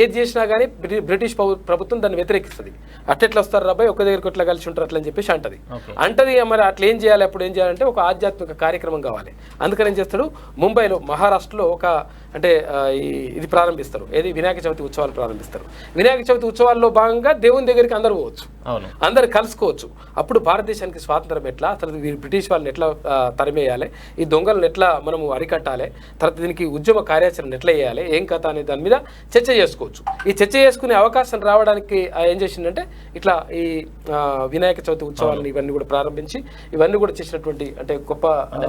D: ఏది చేసినా కానీ బ్రిటిష్ ప్రభుత్వం దాన్ని వ్యతిరేకిస్తుంది. అట్లెట్లా వస్తారు రాబాయ్, ఒక దగ్గరికి ఎట్లా కలిసి ఉంటారు అట్లని చెప్పేసి అంటది. మరి అట్లా ఏం చేయాలి? అప్పుడు ఏం చేయాలంటే ఒక ఆధ్యాత్మిక కార్యక్రమం కావాలి. అందుకని ఏం చేస్తాడు, ముంబైలో మహారాష్ట్రలో ఒక అంటే ఇది ప్రారంభిస్తారు. ఏది వినాయక చవితి ఉత్సవాలు ప్రారంభిస్తారు. వినాయక చవితి ఉత్సవాల్లో భాగంగా దేవుని దగ్గరికి అందరూ పోవచ్చు, అందరు కలుసుకోవచ్చు. అప్పుడు భారతదేశానికి స్వాతంత్రం ఎట్లా, అసలు బ్రిటిష్ వాళ్ళని ఎట్లా తరిమేయాలి, ఈ దొంగలను ఎట్లా మనము అరికట్టాలి, తర్వాత దీనికి ఉద్యమ కార్యాచరణ ఎట్లా చేయాలి, ఏం కథ అనే దాని మీద చర్చ చేసుకోవచ్చు. ఈ చర్చ చేసుకునే అవకాశం రావడానికి ఏం చేసిందంటే ఇట్లా ఈ వినాయక చవితి ఉత్సవాలను ఇవన్నీ కూడా ప్రారంభించి ఇవన్నీ కూడా చేసినటువంటి అంటే గొప్ప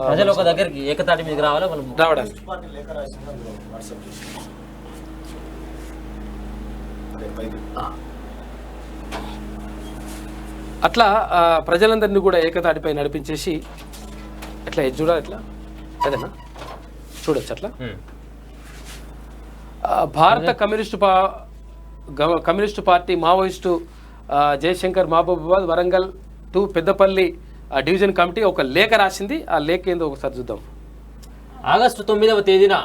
C: ప్రజలు ఒక దగ్గరికి ఏకతాటి మీదకి రావడానికి
D: అట్లా ప్రజలందరినీ కూడా ఏకతాటిపై నడిపించేసి అట్లా చూడాలి. ఎట్లా అదేనా చూడొచ్చు. అట్లా Bharata communist party Maoist Jayashankar Mahabubabad Warangal 2 Peddapalli division committee ఒక లేఖ రాసింది. ఆ లేఖ ఏందో ఒకసారి చూద్దాం.
C: ఆగస్టు 9వ తేదీన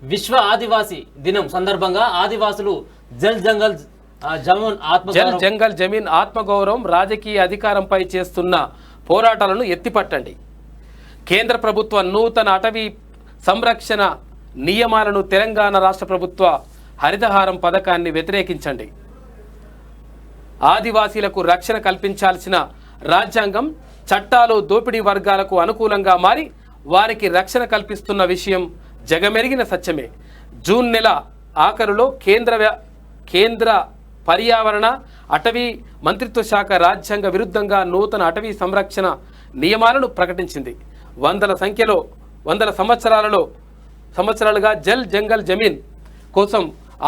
C: విశ్వ ఆదివాసీ దినం సందర్భంగా ఆదివాసులు జల్ జంగల్
D: జమీన్ ఆత్మగౌరవం రాజకీయ అధికారంపై చేస్తున్న పోరాటాలను ఎత్తిపట్టండి. కేంద్ర ప్రభుత్వ నూతన అటవీ సంరక్షణ నియమాలను తెలంగాణ రాష్ట్ర ప్రభుత్వ హరితహారం పథకాన్ని వ్యతిరేకించండి. ఆదివాసీలకు రక్షణ కల్పించాల్సిన రాజ్యాంగం చట్టాలు దోపిడీ వర్గాలకు అనుకూలంగా మారి వారికి రక్షణ కల్పిస్తున్న విషయం జగమెరిగిన సత్యమే. జూన్ నెల ఆఖరులో కేంద్ర పర్యావరణ అటవీ మంత్రిత్వ శాఖ రాజ్యాంగ విరుద్ధంగా నూతన అటవీ సంరక్షణ నియమాలను ప్రకటించింది. వందల సంవత్సరాలుగా జల్ జంగల్ జమీన్ కోసం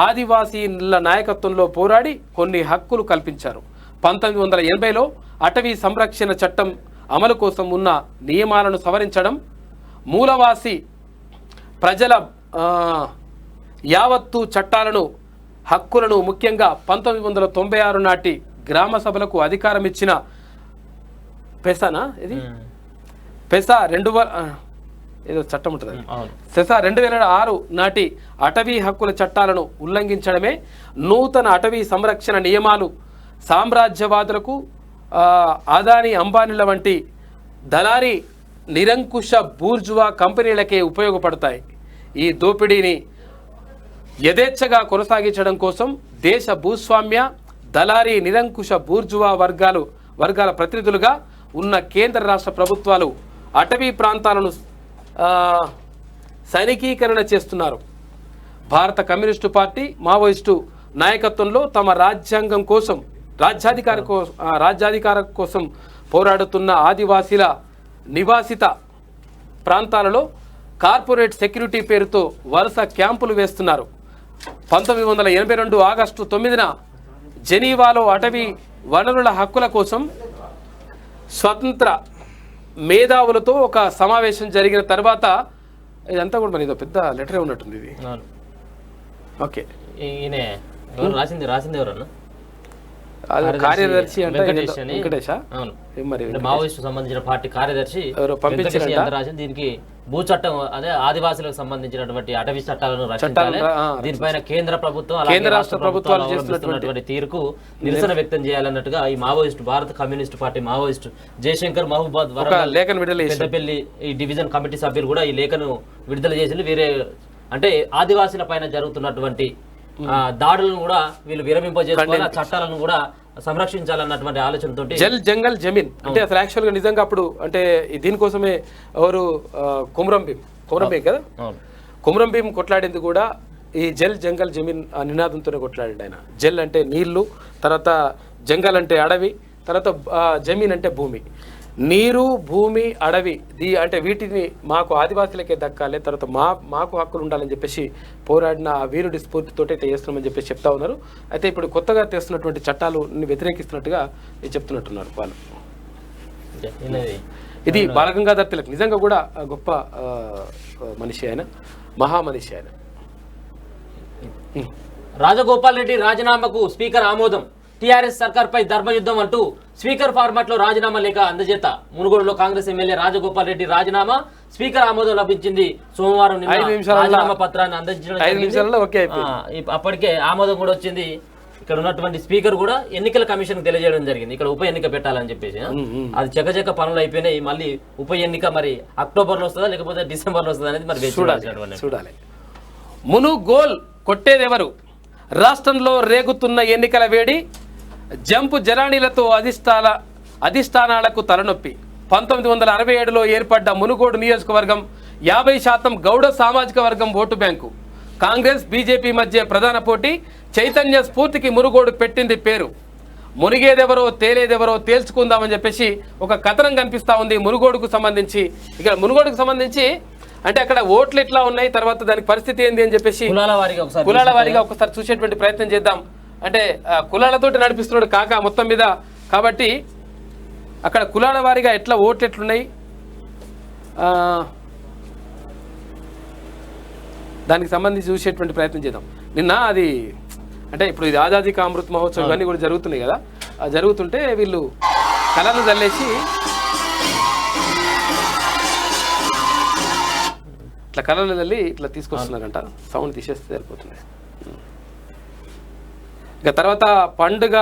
D: ఆదివాసీల నాయకత్వంలో పోరాడి కొన్ని హక్కులు కల్పించారు. 1980లో అటవీ సంరక్షణ చట్టం అమలు కోసం ఉన్న నియమాలను సవరించడం, మూలవాసి ప్రజల యావత్తు చట్టాలను హక్కులను ముఖ్యంగా 1996 నాటి గ్రామ సభలకు అధికారం ఇచ్చిన పెసా ఏదో చట్టం ఉంటుంది. సెసా 2006 నాటి అటవీ హక్కుల చట్టాలను ఉల్లంఘించడమే నూతన అటవీ సంరక్షణ నియమాలు సామ్రాజ్యవాదులకు అదానీ అంబానీల వంటి దళారీ నిరంకుశ బూర్జువా కంపెనీలకే ఉపయోగపడతాయి. ఈ దోపిడీని యథేచ్ఛగా కొనసాగించడం కోసం దేశ భూస్వామ్య దళారీ నిరంకుశ బూర్జువా వర్గాల ప్రతినిధులుగా ఉన్న కేంద్ర రాష్ట్ర ప్రభుత్వాలు అటవీ ప్రాంతాలను సైనికీకరణ చేస్తున్నారు. భారత కమ్యూనిస్టు పార్టీ మావోయిస్టు నాయకత్వంలో తమ రాజ్యాధికారం కోసం పోరాడుతున్న ఆదివాసీల నివాసిత ప్రాంతాలలో కార్పొరేట్ సెక్యూరిటీ పేరుతో వరుస క్యాంపులు వేస్తున్నారు. 1982 ఆగస్టు 9న జెనీవాలో అటవీ వనరుల హక్కుల కోసం స్వతంత్ర మేధావులతో ఒక సమావేశం జరిగిన తర్వాత ఇదంతా కూడా మరి ఇదో పెద్ద లెటరే ఉన్నట్టుంది ఇది. ఓకే,
C: రాసింది ఎవరన్నా
D: కార్యదర్శి అంటే
C: వెంకటేష్ అని.
D: వెంకటేశా?
C: అవును.
D: మరి
C: మావోయిస్టు సంబంధించిన పార్టీ కార్యదర్శి
D: ఎవరో పంపించారంట?
C: వెంకటేష్ ఎంత రాసింది దీనికి భూ చట్టం అదే ఆదివాసులకు సంబంధించినటువంటి అటవీ చట్టాలను రక్షించాలి, దీనిపైన కేంద్ర ప్రభుత్వం అలాగే
D: కేంద్ర రాష్ట్ర ప్రభుత్వాలు
C: చేస్తున్నటువంటి తీరుకు నిరసన వ్యక్తం చేయాలన్నట్టుగా ఈ Maoist Bharata communist party Maoist Jayashankar Mahabubad Warangal
D: లేఖను విడుదల చేశారు.
C: పెద్దపల్లి ఈ డివిజన్ కమిటీ సభ్యులు కూడా ఈ లేఖను విడుదల చేసి వేరే అంటే ఆదివాసీల పైన జరుగుతున్నటువంటి దాడులను కూడా వీళ్ళు విరమింపజేసుకోవాలి, ఆ చట్టాలను కూడా సంరక్షించాలన్నటువంటి ఆలోచనతోటి
D: జల్ జంగల్ జమీన్ అంటే అసలు యాక్చువల్గా నిజంగా అప్పుడు అంటే దీనికోసమే ఎవరు కొమరం భీం కదా, కొమరం భీం కొట్లాడింది కూడా ఈ జల్ జంగల్ జమీన్ ఆ నినాదంతోనే కొట్లాడాడు ఆయన. జల్ అంటే నీళ్లు, తర్వాత జంగల్ అంటే అడవి, తర్వాత జమీన్ అంటే భూమి. నీరు, భూమి, అడవి అంటే వీటిని మాకు ఆదివాసులకే దక్కాలి, తర్వాత మాకు హక్కులు ఉండాలని చెప్పేసి పోరాడిన ఆ వీరుడి స్ఫూర్తితోటి అయితే చేస్తున్నామని చెప్పేసి చెప్తా ఉన్నారు. అయితే ఇప్పుడు కొత్తగా తెస్తున్నటువంటి చట్టాలు వ్యతిరేకిస్తున్నట్టుగా చెప్తున్నట్టున్నారు వాళ్ళు. ఇది బాలగంగాధర్ తిలక్ నిజంగా కూడా గొప్ప మనిషి ఆయన, మహామనిషి ఆయన.
C: రాజగోపాల్ రెడ్డి రాజీనామాకు స్పీకర్ ఆమోదం, టీఆర్ఎస్ సర్కార్పై ధర్మయుద్ధం అంటూ స్పీకర్ ఫార్మాట్ లో రాజీనామా లేఖ అందజేత. మునుగోడులో కాంగ్రెస్ ఎమ్మెల్యే రాజగోపాల్ రెడ్డి రాజీనామా, స్పీకర్ ఆమోదం లభించింది. సోమవారం రాజీనామా పత్రాన్ని అందించడం అప్పటికే ఆమోదం కూడా వచ్చింది. ఇక్కడ ఉన్నటువంటి స్పీకర్ కూడా ఎన్నికల కమిషన్ తెలియజేయడం జరిగింది ఇక్కడ ఉప ఎన్నిక పెట్టాలని చెప్పేసి. అది చకచక పనులు అయిపోయినాయి. మళ్ళీ ఉప ఎన్నిక మరి అక్టోబర్ లో వస్తుందా లేకపోతే డిసెంబర్ లో వస్తుందా అనేది మరి
D: చూడాలి. మునుగోల్ కొట్టేదెవరు? రాష్ట్రంలో రేగుతున్న ఎన్నికల వేడి, జంపు జరాణీలతో అధిష్టానాలకు తలనొప్పి. 1967లో ఏర్పడ్డ మునుగోడు నియోజకవర్గం 50% గౌడ సామాజిక వర్గం ఓటు బ్యాంకు. కాంగ్రెస్ బీజేపీ మధ్య ప్రధాన పోటీ. చైతన్య స్ఫూర్తికి మునుగోడు పెట్టింది పేరు. మునిగేదెవరో తేలేదెవరో తేల్చుకుందామని చెప్పేసి ఒక కథనం కనిపిస్తూ ఉంది మునుగోడుకు సంబంధించి. ఇక్కడ మునుగోడుకు సంబంధించి అంటే అక్కడ ఓట్లు ఎట్లా ఉన్నాయి, తర్వాత దానికి పరిస్థితి ఏంది అని చెప్పేసి కులాల వారిగా ఒకసారి చూసేటువంటి ప్రయత్నం చేద్దాం. అంటే కులాలతోటి నడిపిస్తున్నాడు కాక మొత్తం మీద, కాబట్టి అక్కడ కులాల వారిగా ఎట్లా ఓట్లు ఎట్లున్నాయి దానికి సంబంధించి చూసేటువంటి ప్రయత్నం చేద్దాం. నిన్న అది అంటే ఇప్పుడు ఇది ఆజాదీ కా అమృత్ మహోత్సవం ఇవన్నీ కూడా జరుగుతున్నాయి కదా, జరుగుతుంటే వీళ్ళు కళలు చల్లేసి ఇట్లా కళలు చల్లి ఇట్లా తీసుకొస్తున్నారంట. సౌండ్ తీసేస్తే సరిపోతుంది. ఇక తర్వాత పండుగ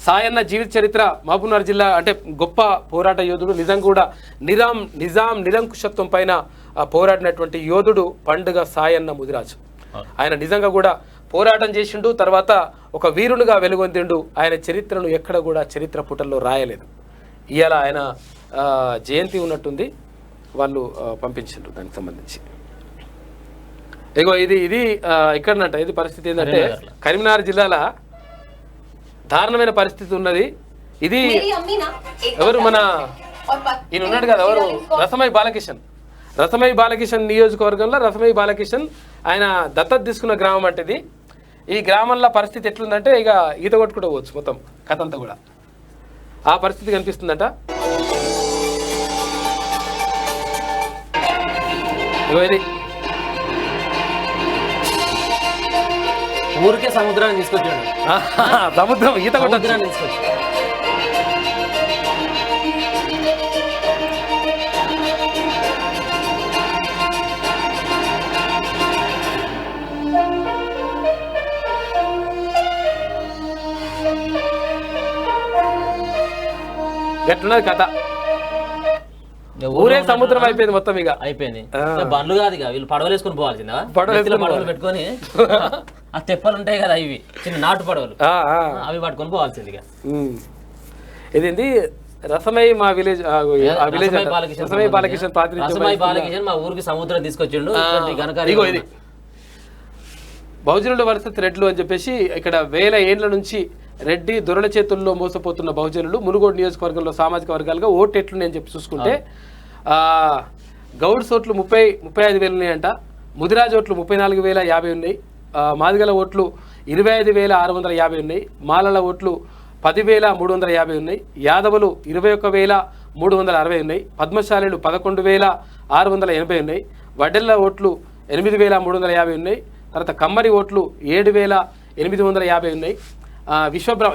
D: సాయన్న జీవిత చరిత్ర. మహబూబ్నగర్ జిల్లా అంటే గొప్ప పోరాట యోధుడు, నిజంగా కూడా నిజాం నిరంకుశత్వం పైన పోరాడినటువంటి యోధుడు పండుగ సాయన్న ముదిరాజు. ఆయన నిజంగా కూడా పోరాటం చేసిండు, తర్వాత ఒక వీరునిగా వెలుగొందిండు. ఆయన చరిత్రను ఎక్కడ కూడా చరిత్ర పుటల్లో రాయలేదు. ఇవాళ ఆయన జయంతి ఉన్నట్టుంది, వాళ్ళు పంపించారు దానికి సంబంధించి. ఇగో ఇది ఇక్కడనంట. ఇది పరిస్థితి ఏంటంటే కరీంనగర్ జిల్లాల దారుణమైన పరిస్థితి ఉన్నది. ఇది ఎవరు మన ఈయన ఉన్నాడు కదా, ఎవరు రసమై బాలకిషన్ నియోజకవర్గంలో రసమై బాలకిషన్ ఆయన దత్తత తీసుకున్న గ్రామం అంటే ఇది. ఈ గ్రామంలో పరిస్థితి ఎట్లుందంటే ఇక ఈత కొట్టుకుంటూ పోవచ్చు మొత్తం కథ అంతా కూడా. ఆ పరిస్థితి కనిపిస్తుందట. ఇది
C: ఊరికే సముద్రాన్ని తీసుకొచ్చాడు,
D: సముద్రం ఈత కొట్టొచ్చు.
C: తీసుకొచ్చి
D: గట్లున్నది కథ. ఊరే సముద్రం అయిపోయింది మొత్తం. ఇక
C: అయిపోయింది. బండ్లు కాదు ఇక వీళ్ళు పడవలు వేసుకొని పోవాల్సిందా, పడవలు పెట్టుకొని ఆ తెప్పలు ఉంటాయి కదా ఇవి చిన్న నాటు పడవలు, అవి పట్టుకొని పోవాల్సింది. ఇక
D: ఇదేంటి రసమై మా విలేజ్
C: బాలకిషన్ మా ఊరికి సముద్రం తీసుకొచ్చిండు.
D: ఇగో ఇది బహుజనుల వర్సెస్ రెడ్లు అని చెప్పేసి ఇక్కడ 1000 ఏండ్ల నుంచి రెడ్డి దొరల చేతుల్లో మోసపోతున్న బహుజనులు మునుగోడు నియోజకవర్గంలో సామాజిక వర్గాలుగా ఓటు ఎట్లున్నాయి అని చెప్పి చూసుకుంటే గౌడ్స్ ఓట్లు 35,000 ఉన్నాయంట, ముదిరాజ్ ఓట్లు 34,050 ఉన్నాయి, మాదిగల ఓట్లు 25,650 ఉన్నాయి, మాలల ఓట్లు 10,350 ఉన్నాయి, యాదవులు 21,360 ఉన్నాయి, పద్మశాలీలు 11,680 ఉన్నాయి, వడ్డెల్ల ఓట్లు 8,350 ఉన్నాయి, తర్వాత కమ్మరి ఓట్లు 7,850 ఉన్నాయి.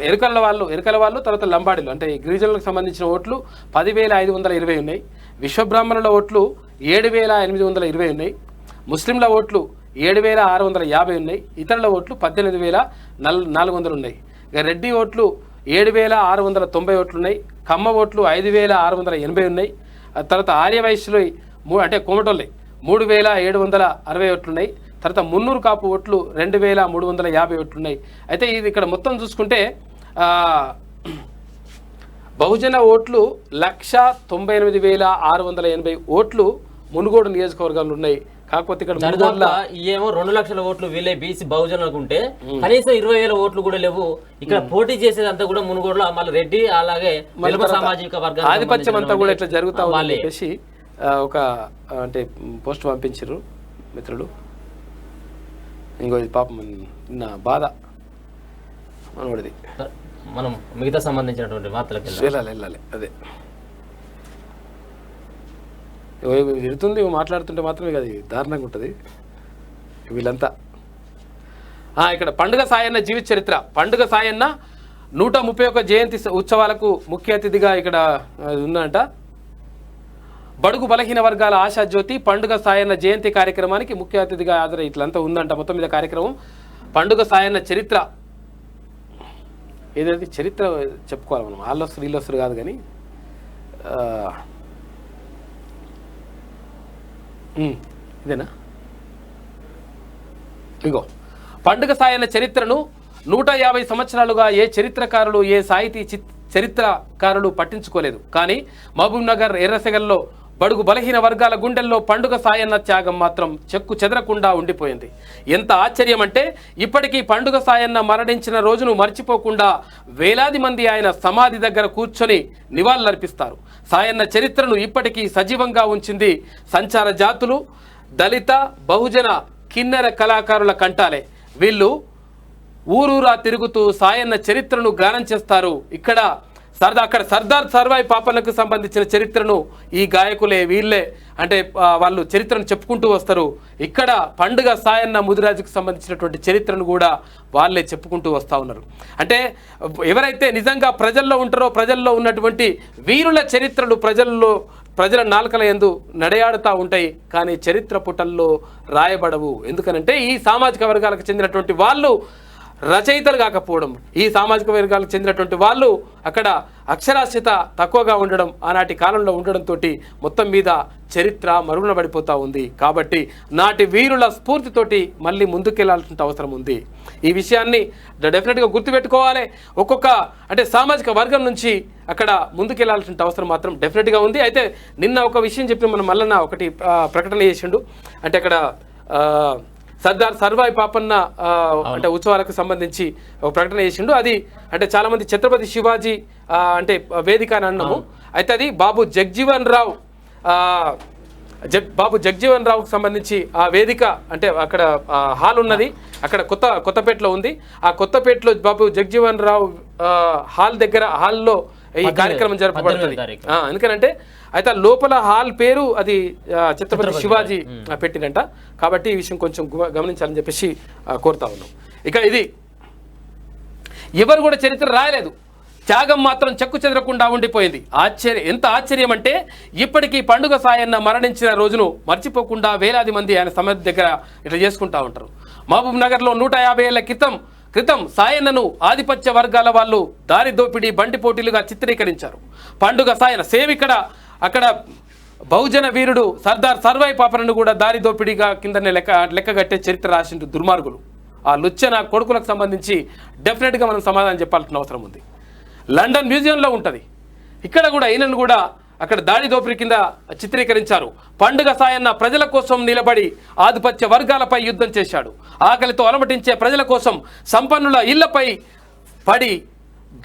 D: ఎరుకల వాళ్ళు తర్వాత లంబాడీలు అంటే గిరిజనులకు సంబంధించిన ఓట్లు 10,520 ఉన్నాయి. విశ్వబ్రాహ్మణుల ఓట్లు 7,820 ఉన్నాయి. ముస్లింల ఓట్లు 7,650 ఉన్నాయి. ఇతరుల ఓట్లు 18,400 ఉన్నాయి. ఇక రెడ్డి ఓట్లు 7,690 ఓట్లు ఉన్నాయి. కమ్మ ఓట్లు 5,680 ఉన్నాయి. తర్వాత ఆర్యవైశ్యులు అంటే కోమటోళ్ళే 3,760 ఓట్లు ఉన్నాయి. తర్వాత మున్నూరు కాపు ఓట్లు 2,350 ఓట్లు ఉన్నాయి. అయితే ఇది ఇక్కడ మొత్తం చూసుకుంటే బహుజన ఓట్లు 1,98,680 ఓట్లు మునుగోడు నియోజకవర్గంలో ఉన్నాయి. కాకపోతే ఇక్కడ
C: ఏమో 2 లక్షల ఓట్లు వీళ్ళే బీసీ బహుజనులకు ఉంటే కనీసం 20,000 ఓట్లు కూడా లేవు. ఇక్కడ పోటీ చేసేదంతా కూడా మునుగోడులో మళ్ళీ రెడ్డి అలాగే సామాజిక వర్గం
D: ఆధిపత్యం అంతా కూడా ఇట్లా జరుగుతా ఉందని చెప్పేసి ఒక అంటే పోస్ట్ పంపించారు మిత్రులు. ఇంకో ఇది పాపం నా బాధ మనవాడిది.
C: మనం మిగతా సంబంధించినటువంటి వార్తలకు
D: వెళ్ళాలి. అదే తిడుతుంది మాట్లాడుతుంటే మాత్రమే కదా దారుణంగా ఉంటుంది వీళ్ళంతా. ఇక్కడ పండుగ సాయన్న జీవిత చరిత్ర. పండుగ సాయన్న 131 జయంతి ఉత్సవాలకు ముఖ్య అతిథిగా ఇక్కడ ఉందంట. బడుగు బలహీన వర్గాల ఆశాజ్యోతి పండుగ సాయన్న జయంతి కార్యక్రమానికి ముఖ్య అతిథిగా హాజరై ఇట్లంతా ఉందంట. మొత్తం మీద కార్యక్రమం పండుగ సాయన్న చరిత్ర ఏదైతే చరిత్ర చెప్పుకోవాలి మనం. వాళ్ళొస్తారు వీళ్ళొస్తారు కాదు కానీ ఇదేనా ఇగో పండుగ సాయన్న చరిత్రను 150 సంవత్సరాలుగా ఏ చరిత్రకారులు ఏ సాహితీ చరిత్రకారులు పట్టించుకోలేదు. కానీ మహబూబ్ నగర్ ఎర్రసెగల్లో బడుగు బలహీన వర్గాల గుండెల్లో పండుగ సాయన్న త్యాగం మాత్రం చెక్కు చెదరకుండా ఉండిపోయింది. ఎంత ఆశ్చర్యం అంటే ఇప్పటికీ పండుగ సాయన్న మరణించిన రోజును మర్చిపోకుండా వేలాది మంది ఆయన సమాధి దగ్గర కూర్చొని నివాళులర్పిస్తారు. సాయన్న చరిత్రను ఇప్పటికీ సజీవంగా ఉంచింది సంచార జాతులు, దళిత, బహుజన, కిన్నెర కళాకారుల కంటాలే. వీళ్ళు ఊరూరా తిరుగుతూ సాయన్న చరిత్రను గానం చేస్తారు. అక్కడ సర్దార్ సర్వాయి పాపన్నకు సంబంధించిన చరిత్రను ఈ గాయకులే వీళ్ళే అంటే వాళ్ళు చరిత్రను చెప్పుకుంటూ వస్తారు. ఇక్కడ పండుగ సాయన్న ముదిరాజుకు సంబంధించినటువంటి చరిత్రను కూడా వాళ్ళే చెప్పుకుంటూ వస్తూ ఉన్నారు. అంటే ఎవరైతే నిజంగా ప్రజల్లో ఉంటారో ప్రజల్లో ఉన్నటువంటి వీరుల చరిత్రలు ప్రజల నాలుకల యందు నడయాడుతూ ఉంటాయి. కానీ చరిత్ర పుటల్లో రాయబడవు. ఎందుకనంటే ఈ సామాజిక వర్గాలకు చెందినటువంటి వాళ్ళు రచయితలు కాకపోవడం, ఈ సామాజిక వర్గాలకు చెందినటువంటి వాళ్ళు అక్కడ అక్షరాస్యత తక్కువగా ఉండడం, ఆనాటి కాలంలో ఉండడంతో మొత్తం మీద చరిత్ర మరుగున పడిపోతూ ఉంది. కాబట్టి నాటి వీరుల స్ఫూర్తితోటి మళ్ళీ ముందుకెళ్లాల్సిన అవసరం ఉంది. ఈ విషయాన్ని డెఫినెట్గా గుర్తుపెట్టుకోవాలి. ఒక్కొక్క అంటే సామాజిక వర్గం నుంచి అక్కడ ముందుకెళ్లాల్సిన అవసరం మాత్రం డెఫినెట్గా ఉంది. అయితే నిన్న ఒక విషయం చెప్పి మనం మళ్ళీ ఒకటి ప్రకటన చేసిండు. అంటే అక్కడ సర్దార్ సర్వాయి పాపన్న అంటే ఉత్సవాలకు సంబంధించి ఒక ప్రకటన చేసిండు. అది అంటే చాలా మంది ఛత్రపతి శివాజీ అంటే వేదిక అని అన్నాము. అయితే అది బాబు జగ్జీవన్ రావుకు సంబంధించి ఆ వేదిక అంటే అక్కడ హాల్ ఉన్నది. అక్కడ కొత్తపేటలో ఉంది. ఆ కొత్తపేటలో బాబు జగ్జీవన్ రావు హాల్లో ఈ కార్యక్రమం జరపబడుతుంది. ఎందుకంటే అయితే లోపల హాల్ పేరు అది ఛత్రపతి శివాజీ పెట్టినంట. కాబట్టి ఈ విషయం కొంచెం గమనించాలని చెప్పేసి కోరుతా ఉన్నాం. ఇక ఇది ఎవరు కూడా చరిత్ర రాయలేదు, త్యాగం మాత్రం చెక్కు చెదరకుండా ఉండిపోయింది. ఎంత ఆశ్చర్యం అంటే ఇప్పటికీ పండుగ సాయన్న మరణించిన రోజును మర్చిపోకుండా వేలాది మంది ఆయన సమాధి దగ్గర ఇట్లా చేసుకుంటా ఉంటారు. మహబూబ్ నగర్లో 150 ఏళ్ల క్రితం సాయన్నను ఆధిపత్య వర్గాల వాళ్ళు దారి దోపిడీ బండి పోటీలుగా చిత్రీకరించారు. పండుగ సాయన్న సేమ్ అక్కడ బహుజన వీరుడు సర్దార్ సర్వాయి పాపన్నను కూడా దారి దోపిడీగా కిందనే లెక్కగట్టే చరిత్ర రాసిండు దుర్మార్గులు. ఆ లుచ్చన కొడుకులకు సంబంధించి డెఫినెట్గా మనం సమాధానం చెప్పాల్సిన అవసరం ఉంది. లండన్ మ్యూజియంలో ఉంటుంది. ఇక్కడ కూడా ఈయనను కూడా అక్కడ దాడి దోపిడీ కింద చిత్రీకరించారు. పండుగ సాయన్న ప్రజల కోసం నిలబడి ఆధిపత్య వర్గాలపై యుద్ధం చేశాడు. ఆకలితో అలమటించే ప్రజల కోసం సంపన్నుల ఇళ్లపై పడి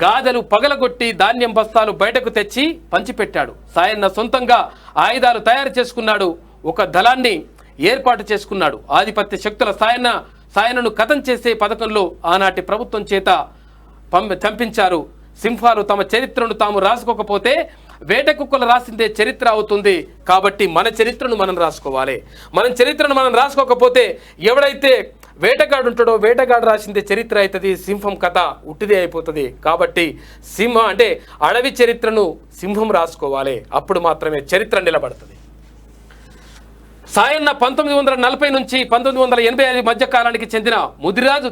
D: గాదెలు పగలగొట్టి ధాన్యం బస్తాలు బయటకు తెచ్చి పంచిపెట్టాడు. సాయన్న సొంతంగా ఆయుధాలు తయారు చేసుకున్నాడు. ఒక దళాన్ని ఏర్పాటు చేసుకున్నాడు. ఆధిపత్య శక్తుల సాయన్నను కథం చేసే పథకంలో ఆనాటి ప్రభుత్వం చేత చంపించారు. సింహాలు తమ చరిత్రను తాము రాసుకోకపోతే వేట కుక్కలు రాసిందే చరిత్ర అవుతుంది. కాబట్టి మన చరిత్రను మనం రాసుకోవాలి. మన చరిత్రను మనం రాసుకోకపోతే ఎవడైతే వేటగాడు ఉంటాడో వేటగాడు రాసిందే చరిత్ర అవుతుంది, సింహం కథ ఉట్టిదే అయిపోతుంది. కాబట్టి సింహం అంటే అడవి చరిత్రను సింహం రాసుకోవాలి, అప్పుడు మాత్రమే చరిత్ర నిలబడుతుంది. సాయన్న 1940 నుంచి 1985 మధ్య కాలానికి చెందిన ముదిరాజు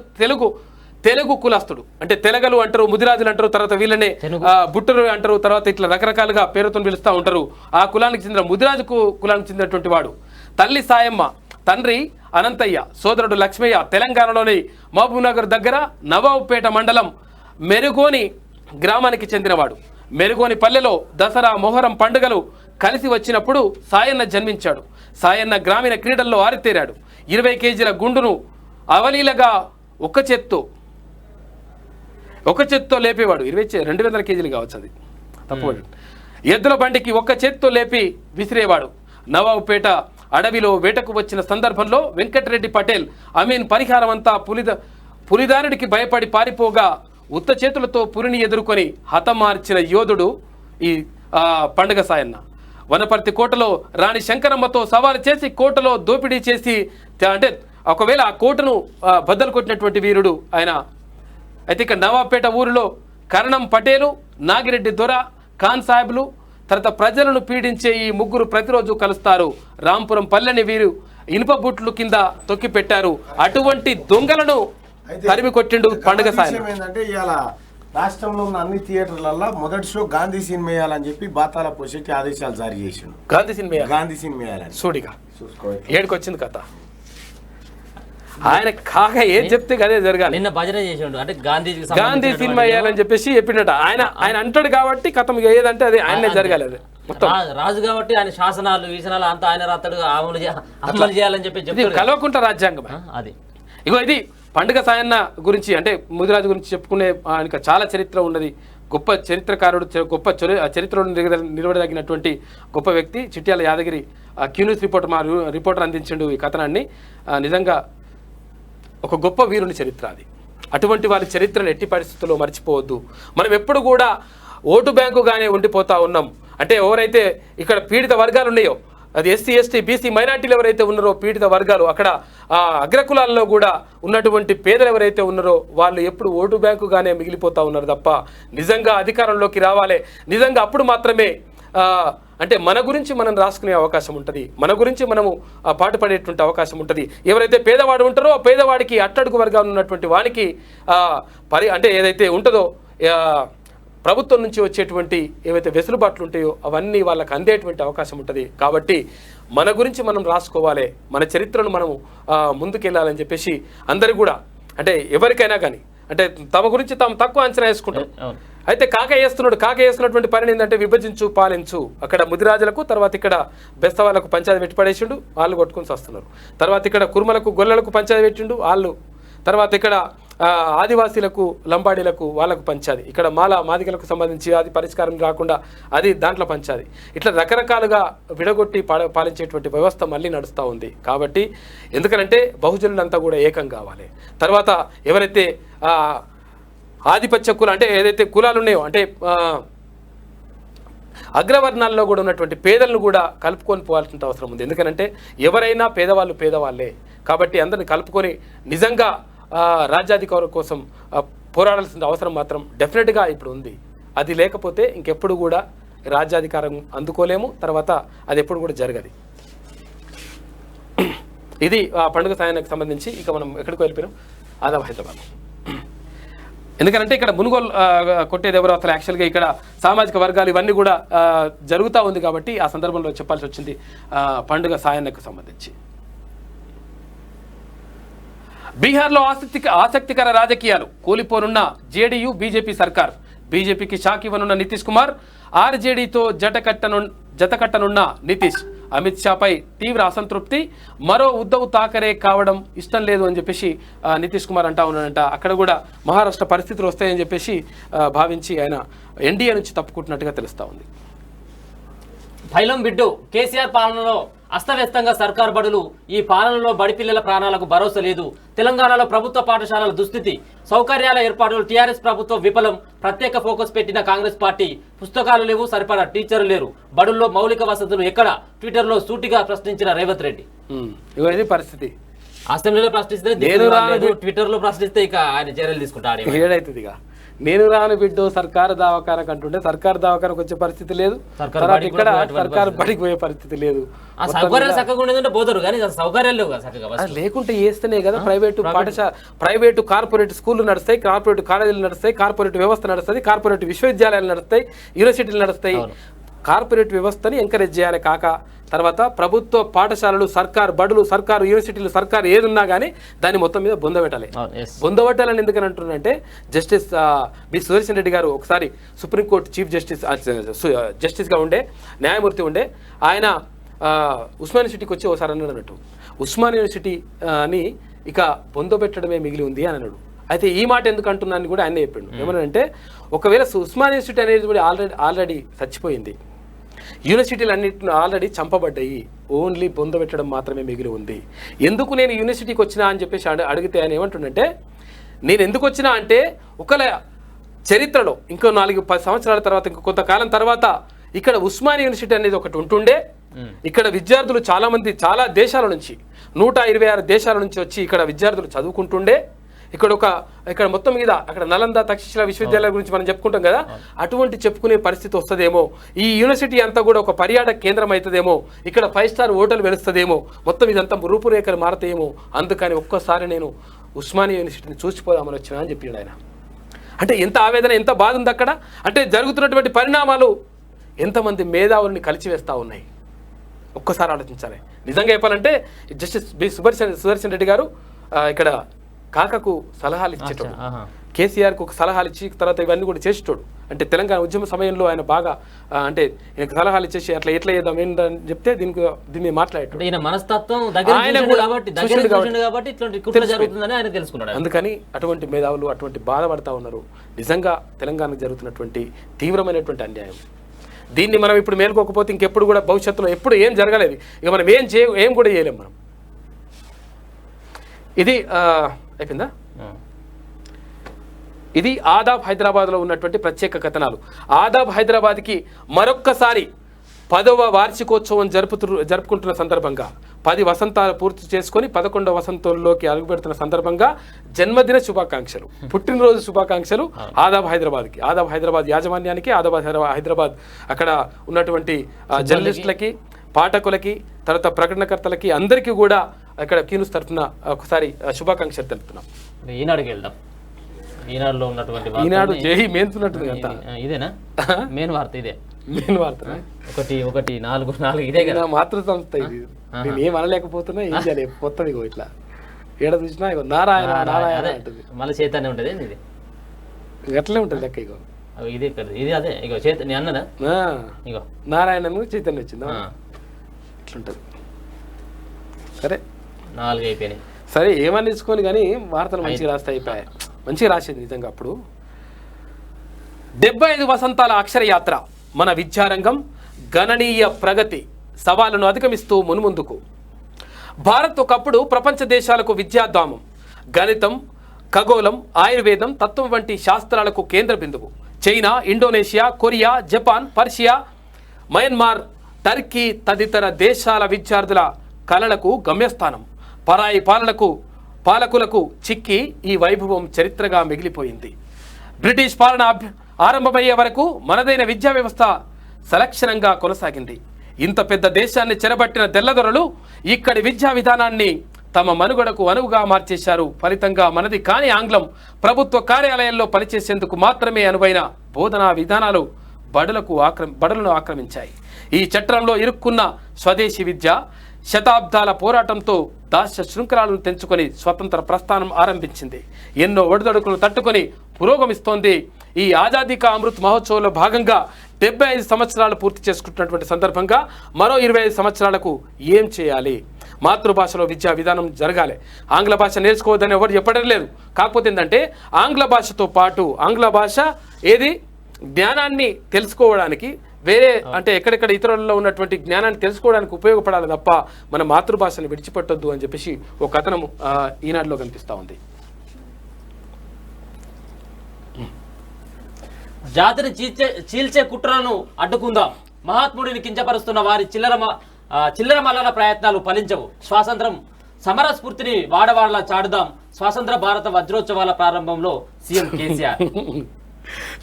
D: తెలుగు కులస్తుడు. అంటే తెలగలు అంటారు, ముదిరాజులు అంటారు, తర్వాత వీళ్ళనే బుట్టరు అంటారు, తర్వాత ఇట్లా రకరకాలుగా పేరుతో పిలుస్తూ ఉంటారు. ఆ కులానికి చెందిన ముదిరాజు కులానికి చెందినటువంటి వాడు. తల్లి సాయమ్మ, తండ్రి అనంతయ్య, సోదరుడు లక్ష్మయ్య. తెలంగాణలోని మహబూబ్నగర్ దగ్గర నవాబుపేట మండలం మెరుగోని గ్రామానికి చెందినవాడు. మెరుగోని పల్లెలో దసరా మొహరం పండుగలు కలిసి వచ్చినప్పుడు సాయన్న జన్మించాడు. సాయన్న గ్రామీణ క్రీడల్లో ఆరితేరాడు. 20 కేజీల గుండును అవలీలగా ఒక చేత్తో లేపేవాడు. 200 కేజీలు కావచ్చు, అది తప్పు. ఎద్దుల బండికి ఒక్క చేత్తో లేపి విసిరేవాడు. నవాబుపేట అడవిలో వేటకు వచ్చిన సందర్భంలో వెంకటరెడ్డి పటేల్ అమీన్ పరిహారం అంతా పులిదారుడికి భయపడి పారిపోగా ఉత్త చేతులతో పులిని ఎదుర్కొని హతమార్చిన యోధుడు ఈ పండుగ సాయన్న. వనపర్తి కోటలో రాణి శంకరమ్మతో సవాలు చేసి కోటలో దోపిడీ చేసి, అంటే ఒకవేళ ఆ కోటను బద్దలు కొట్టినటువంటి వీరుడు ఆయన. అయితే ఇక్కడ నవాబుపేట ఊరిలో కరణం పటేలు, నాగిరెడ్డి దొర, ఖాన్ సాహెబ్లు, తర్వాత ప్రజలను పీడించే ఈ ముగ్గురు ప్రతిరోజు కలుస్తారు. రాంపురం పల్లెని వీరు ఇనుప బుట్లు కింద తొక్కి పెట్టారు. అటువంటి దొంగలను తరిమి కొట్టిండు పండుగ సాయం.
A: ఏంటంటే ఇవాళ రాష్ట్రంలో ఉన్న అన్ని థియేటర్లలో మొదటి షో గాంధీ సినిమా వేయాలని చెప్పి బాతాల పోషెట్టి ఆదేశాలు జారీ చేసిండు.
D: గాంధీ సినిమా
A: వేయాలని
D: సూడిగా ఏడుకొచ్చింది కథ. ఆయన కాక ఏం చెప్తే అదే జరగాలి.
C: నిన్న భజన చేసిండు, అంటే
D: గాంధీ సినిమా వేయాలని చెప్పేసి చెప్పినట్టు ఆయన అంటాడు కాబట్టి కథం ఏదంటే అది ఆయనే జరగాలి. అది
C: రాజు కాబట్టి ఆయన శాసనాలు వీసనాలు అంతా ఆయన రాస్తాడు, అమలు చేయాలని చెప్పి
D: కలవకుంట రాజ్యాంగం
C: అది.
D: ఇగో ఇది పండుగ సాయన్న గురించి, అంటే ముదిరాజు గురించి చెప్పుకునే ఆయనకు చాలా చరిత్ర ఉన్నది. గొప్ప చరిత్రకారుడు, గొప్ప చరిత్రలో నిలబడదగినటువంటి గొప్ప వ్యక్తి. చిట్యాల యాదగిరి క్యూన్యూస్ రిపోర్టర్ అందించిండు ఈ కథనాన్ని. నిజంగా ఒక గొప్ప వీరుని చరిత్ర అది. అటువంటి వారి చరిత్రను ఎట్టి పరిస్థితుల్లో మర్చిపోవద్దు. మనం ఎప్పుడు కూడా ఓటు బ్యాంకుగానే ఉండిపోతా ఉన్నాం. అంటే ఎవరైతే ఇక్కడ పీడిత వర్గాలు ఉన్నాయో, అది ఎస్సీ, ఎస్టీ, బీసీ, మైనార్టీలు ఎవరైతే ఉన్నారో పీడిత వర్గాలు, అక్కడ అగ్రకులాల్లో కూడా ఉన్నటువంటి పేదలు ఎవరైతే ఉన్నారో వాళ్ళు ఎప్పుడు ఓటు బ్యాంకుగానే మిగిలిపోతూ ఉన్నారు తప్ప నిజంగా అధికారంలోకి రావాలి. నిజంగా అప్పుడు మాత్రమే అంటే మన గురించి మనం రాసుకునే అవకాశం ఉంటుంది, మన గురించి మనము పాటుపడేటువంటి అవకాశం ఉంటుంది. ఎవరైతే పేదవాడు ఉంటారో ఆ పేదవాడికి అట్టడుగు వర్గాలు ఉన్నటువంటి వానికి అంటే ఏదైతే ఉంటుందో ప్రభుత్వం నుంచి వచ్చేటువంటి ఏవైతే వెసులుబాట్లు ఉంటాయో అవన్నీ వాళ్ళకి అందేటువంటి అవకాశం ఉంటుంది. కాబట్టి మన గురించి మనం రాసుకోవాలి, మన చరిత్రను మనము ముందుకెళ్ళాలని చెప్పేసి అందరూ కూడా, అంటే ఎవరికైనా కానీ అంటే తమ గురించి తాము తక్కువ అంచనా వేసుకుంటారు. అయితే కాక వేస్తున్నటువంటి పని ఏంటంటే విభజించు పాలించు. అక్కడ ముదిరాజులకు, తర్వాత ఇక్కడ బెస్తవాళ్ళకు పంచాయతీ పెట్టి పడేసిండు, వాళ్ళు కొట్టుకుని వస్తున్నారు. తర్వాత ఇక్కడ కుర్మలకు గొల్లలకు పంచాయతీ పెట్టిండు వాళ్ళు. తర్వాత ఇక్కడ ఆదివాసీలకు, లంబాడీలకు వాళ్ళకు పంచాది. ఇక్కడ మాదిగలకు సంబంధించి అది పరిష్కారం రాకుండా అది దాంట్లో పంచాది. ఇట్లా రకరకాలుగా విడగొట్టి పాలించేటువంటి వ్యవస్థ మళ్ళీ నడుస్తూ ఉంది. కాబట్టి ఎందుకనంటే బహుజనులంతా కూడా ఏకం కావాలి. తర్వాత ఎవరైతే ఆధిపత్య కులం, అంటే ఏదైతే కులాలు ఉన్నాయో, అంటే అగ్రవర్ణాల్లో కూడా ఉన్నటువంటి పేదలను కూడా కలుపుకొని పోవాల్సిన అవసరం ఉంది. ఎందుకంటే ఎవరైనా పేదవాళ్ళే. కాబట్టి అందరిని కలుపుకొని నిజంగా రాజ్యాధికారం కోసం పోరాడాల్సిన అవసరం మాత్రం డెఫినెట్గా ఇప్పుడు ఉంది. అది లేకపోతే ఇంకెప్పుడు కూడా రాజ్యాధికారం అందుకోలేము, తర్వాత అది ఎప్పుడు కూడా జరగదు. ఇది పండుగ సాయానికి సంబంధించి. ఇక మనం ఎక్కడికి వెళ్ళిపోయినాం, ఆదాబ్ హైదరాబాద్. ఎందుకంటే ఇక్కడ మునుగోలు కొట్టేది ఎవరు అసలు యాక్చువల్గా ఇక్కడ సామాజిక వర్గాలు ఇవన్నీ కూడా జరుగుతూ ఉంది కాబట్టి ఆ సందర్భంలో చెప్పాల్సి వచ్చింది పండుగ సాయానికి సంబంధించి. బీహార్లో ఆసక్తికర రాజకీయాలు. కూలిపోనున్న జేడీయూ బీజేపీ సర్కార్. బీజేపీకి షాక్ ఇవ్వనున్న నితీష్ కుమార్, ఆర్జేడీతో జతకట్టనున్న నితీష్. అమిత్ షాపై తీవ్ర అసంతృప్తి. మరో ఉద్ధవ్ ఠాకరే కావడం ఇష్టం లేదు అని చెప్పేసి నితీష్ కుమార్ అంటా ఉన్నాడంట. అక్కడ కూడా మహారాష్ట్ర పరిస్థితులు వస్తాయని చెప్పేసి భావించి ఆయన ఎన్డీఏ నుంచి తప్పుకుంటున్నట్టుగా తెలుస్తూ ఉంది.
C: ఫైలం బిడ్డు కేసీఆర్ పాలనలో అస్తవ్యస్తంగా సర్కార్ బడులు. ఈ పాలనలో బడి పిల్లల ప్రాణాలకు భరోసా లేదు. తెలంగాణలో ప్రభుత్వ పాఠశాలల దుస్థితి. సౌకర్యాల ఏర్పాట్లు టీఆర్ఎస్ ప్రభుత్వం విఫలం. ప్రత్యేక ఫోకస్ పెట్టిన కాంగ్రెస్ పార్టీ. పుస్తకాలు లేవు, సరిపడా టీచర్లు లేరు. బడుల్లో మౌలిక వసతులు ఎక్కడ? ట్విట్టర్లో సూటిగా ప్రశ్నించిన రేవంత్ రెడ్డి.
D: ఇది పరిస్థితి.
C: అసెంబ్లీలో ప్రశ్నిస్తే
D: నేను రాను
C: ట్విట్టర్ లో ప్రశ్నిస్తే ఇక ఆయన చర్యలు తీసుకుంటాడు.
D: ఏడైతుంది ఇక నేను రాను బిడ్డో సర్కారు దవాఖానకు అంటుంటే సర్కారు దవాఖానకు వచ్చే పరిస్థితి లేదు, ఇక్కడ సర్కారు బడికి పోయే పరిస్థితి లేదు.
C: ఆ సౌకర్యాలు చక్కగా ఉండేదంటే పోతారు కానీ సౌకర్యాలు లేవు కదా చక్కగా.
D: లేకుంటే వేస్తేనే కదా ప్రైవేటు పాఠశాల, ప్రైవేటు కార్పొరేట్ స్కూళ్ళు నడుస్తాయి, కార్పొరేట్ కాలేజీలు నడుస్తాయి, కార్పొరేట్ వ్యవస్థ నడుస్తుంది, కార్పొరేట్ విశ్వవిద్యాలయాలు నడుస్తాయి, యూనివర్సిటీలు నడుస్తాయి. కార్పొరేట్ వ్యవస్థని ఎంకరేజ్ చేయాలి కాక తర్వాత ప్రభుత్వ పాఠశాలలు, సర్కారు బడులు, సర్కారు యూనివర్సిటీలు, సర్కారు ఏది ఉన్నా కానీ దాన్ని మొత్తం మీద బొందబెట్టాలి. బొందబెట్టాలని ఎందుకని అంటున్నారంటే జస్టిస్ బి సుదర్శన్ రెడ్డి గారు ఒకసారి సుప్రీంకోర్టు చీఫ్ జస్టిస్గా ఉండే న్యాయమూర్తి ఉండే ఆయన ఉస్మాన్ యూనివర్సిటీకి వచ్చి ఒకసారి అన్నాడు అన్నట్టు, ఉస్మాన్ యూనివర్సిటీ అని ఇక బొందబెట్టడమే మిగిలి ఉంది అని అన్నాడు. అయితే ఈ మాట ఎందుకు అంటున్నాను కూడా ఆయన చెప్పాడు. ఏమనంటే ఒకవేళ ఉస్మాన్ యూనివర్సిటీ అనేది కూడా ఆల్రెడీ చచ్చిపోయింది, యూనివర్సిటీలు అన్నింటిని ఆల్రెడీ చంపబడ్డాయి, ఓన్లీ బొందబెట్టడం మాత్రమే మిగిలి ఉంది. ఎందుకు నేను యూనివర్సిటీకి వచ్చినా అని చెప్పేసి అడిగితే ఆయన ఏమంటుండంటే, నేను ఎందుకు వచ్చినా అంటే ఒకవేళ చరిత్రలో ఇంకో 4-10 సంవత్సరాల తర్వాత ఇంకో కొంతకాలం తర్వాత ఇక్కడ ఉస్మానియా యూనివర్సిటీ అనేది ఒకటి ఉంటుండే, ఇక్కడ విద్యార్థులు చాలామంది చాలా దేశాల నుంచి 126 దేశాల నుంచి వచ్చి ఇక్కడ విద్యార్థులు చదువుకుంటుండే, ఇక్కడ మొత్తం మీద అక్కడ నలంద తక్షశిల విశ్వవిద్యాలయం గురించి మనం చెప్పుకుంటాం కదా, అటువంటి చెప్పుకునే పరిస్థితి వస్తుందేమో, ఈ యూనివర్సిటీ అంతా కూడా ఒక పర్యాటక కేంద్రం అవుతుందేమో, ఇక్కడ 5 స్టార్ హోటల్ వెలుస్తుందేమో, మొత్తం ఇదంతా రూపురేఖలు మారుతాయేమో, అందుకని ఒక్కసారి నేను ఉస్మానియా యూనివర్సిటీని చూసిపోదామని వచ్చినా అని చెప్పాడు ఆయన. అంటే ఎంత ఆవేదన, ఎంత బాధ ఉంది అక్కడ. అంటే జరుగుతున్నటువంటి పరిణామాలు ఎంతమంది మేధావుల్ని కలిచివేస్తూ ఉన్నాయి ఒక్కసారి ఆలోచించాలి. నిజంగా చెప్పాలంటే జస్టిస్ బి సుదర్శన్ రెడ్డి గారు ఇక్కడ కాకకు సలహాలు ఇచ్చేటోడు, కేసీఆర్కు ఒక సలహాలు ఇచ్చి తర్వాత ఇవన్నీ కూడా చేసేటోడు. అంటే తెలంగాణ ఉద్యమ సమయంలో ఆయన బాగా అంటే ఈయనకు సలహాలు ఇచ్చేసి అట్లా ఎట్లా చేద్దాం ఏంటని చెప్తే దీన్ని మాట్లాడేటోడు. అందుకని అటువంటి మేధావులు అటువంటి బాధపడతా ఉన్నారు. నిజంగా తెలంగాణకు జరుగుతున్నటువంటి తీవ్రమైనటువంటి అన్యాయం. దీన్ని మనం ఇప్పుడు మేలుకోకపోతే ఇంకెప్పుడు కూడా భవిష్యత్తులో ఎప్పుడు ఏం జరగలేదు, ఇక మనం ఏం కూడా చేయలేం మనం. ఇది అయిపోయిందా? ఇది ఆదాబ్ హైదరాబాద్లో ఉన్నటువంటి ప్రత్యేక కథనాలు. ఆదాబ్ హైదరాబాద్కి మరొక్కసారి 10వ వార్షికోత్సవం జరుపుకుంటున్న సందర్భంగా 10 వసంతాలు పూర్తి చేసుకొని 11వ వసంతంలోకి అడుగుపెడుతున్న సందర్భంగా జన్మదిన శుభాకాంక్షలు, పుట్టినరోజు శుభాకాంక్షలు ఆదాబ్ హైదరాబాద్కి, ఆదాబ్ హైదరాబాద్ యాజమాన్యానికి, ఆదాబ్ హైదరాబాద్ అక్కడ ఉన్నటువంటి జర్నలిస్టులకి, పాఠకులకి, తర్వాత ప్రకటనకర్తలకి అందరికీ కూడా ఇక్కడ కీనుస్ తరఫున ఒకసారి శుభాకాంక్షలు తెలుపుతున్నాం.
C: ఈనాడుకి వెళ్దాం. ఈనాడులో ఉన్నటువంటి
D: ఈనాడు జై మేన్తున్నట్టుంది అంతా.
C: ఇదేనా మెయిన్ వార్త? ఇదే
D: మెయిన్ వార్త.
C: 1-4 ఇదే కదా
D: మాతృ సంస్థ. ఇది నేను ఏం అనలేకపోతున్నా, ఏం చేయాలి మొత్తం ఇగో ఇట్లా ఏడ చూసినా ఇగో నారాయణ నారాయణ అంటుంది.
C: మళ్ళీ చైతన్యం ఉంటుంది. ఇది
D: అట్లే ఉంటుంది లెక్క. ఇగో
C: ఇదే ఇది అదే ఇగో చైతన్య అన్నదా, ఇగో
D: నారాయణ చైతన్యం వచ్చిందా, ఇట్లుంటది. సరే
C: 4 అయిపోయినాయి.
D: సరే ఏమని తీసుకొని కానీ వార్తలు మంచిగా రాస్తే అయిపోయాయి. మంచిగా రాసేది నిజంగా. అప్పుడు 75 వసంతాల అక్షరయాత్ర, మన విద్యారంగం గణనీయ ప్రగతి, సవాళ్లను అధిగమిస్తూ మున్ముందుకు. భారత్ ఒకప్పుడు ప్రపంచ దేశాలకు విద్యాధామం. గణితం, ఖగోళం, ఆయుర్వేదం, తత్వం వంటి శాస్త్రాలకు కేంద్ర బిందువు. China, Indonesia, Korea, Japan, Persia, Myanmar, Turkey తదితర దేశాల విద్యార్థుల కళలకు గమ్యస్థానం. పరాయి పాలకులకు చిక్కి ఈ వైభవం చరిత్రగా మిగిలిపోయింది. బ్రిటిష్ పాలన ఆరంభమయ్యే వరకు మనదైన విద్యా వ్యవస్థ సలక్షణంగా కొనసాగింది. ఇంత పెద్ద దేశాన్ని చెరబట్టిన తెల్లదొరలు ఇక్కడి విద్యా విధానాన్ని తమ మనుగడకు అనువుగా మార్చేశారు. ఫలితంగా మనది కాని ఆంగ్లం ప్రభుత్వ కార్యాలయాల్లో పనిచేసేందుకు మాత్రమే అనువైన బోధనా విధానాలు బడులను ఆక్రమించాయి. ఈ చట్రంలో ఇరుక్కున్న స్వదేశీ విద్య శతాబ్దాల పోరాటంతో దాస్య శృంఖలాలను తెంచుకొని స్వతంత్ర ప్రస్థానం ఆరంభించింది. ఎన్నో ఒడిదొడుకులను తట్టుకొని పురోగమిస్తోంది. ఈ ఆజాదీ కా అమృత్ మహోత్సవంలో భాగంగా 75 సంవత్సరాలు పూర్తి చేసుకుంటున్నటువంటి సందర్భంగా మరో 25 సంవత్సరాలకు ఏం చేయాలి? మాతృభాషలో విద్యా విధానం జరగాలి. ఆంగ్ల భాష నేర్చుకోవద్దని ఎవరు చెప్పడం లేదు. కాకపోతే ఏంటంటే ఆంగ్ల భాషతో పాటు ఆంగ్ల భాష ఏది జ్ఞానాన్ని తెలుసుకోవడానికి, వేరే అంటే ఎక్కడెక్కడ ఇతరులలో ఉన్నటువంటి జ్ఞానాన్ని తెలుసుకోవడానికి ఉపయోగపడాలి తప్ప మన మాతృభాషను విడిచిపెట్టొద్దు అని చెప్పేసి ఒక కథనం ఈనాడులో కనిపిస్తూ ఉంది.
C: జాతిని చీల్చే కుట్రలను అడ్డుకుందాం. మహాత్ముడిని కించపరుస్తున్న వారి చిల్లర మల్లన ప్రయత్నాలు ఫలించవు. సమర స్ఫూర్తిని వాడవాడలా చాడుదాం స్వాతంత్ర భారత వజ్రోత్సవాల ప్రారంభంలో సీఎం కేసీఆర్.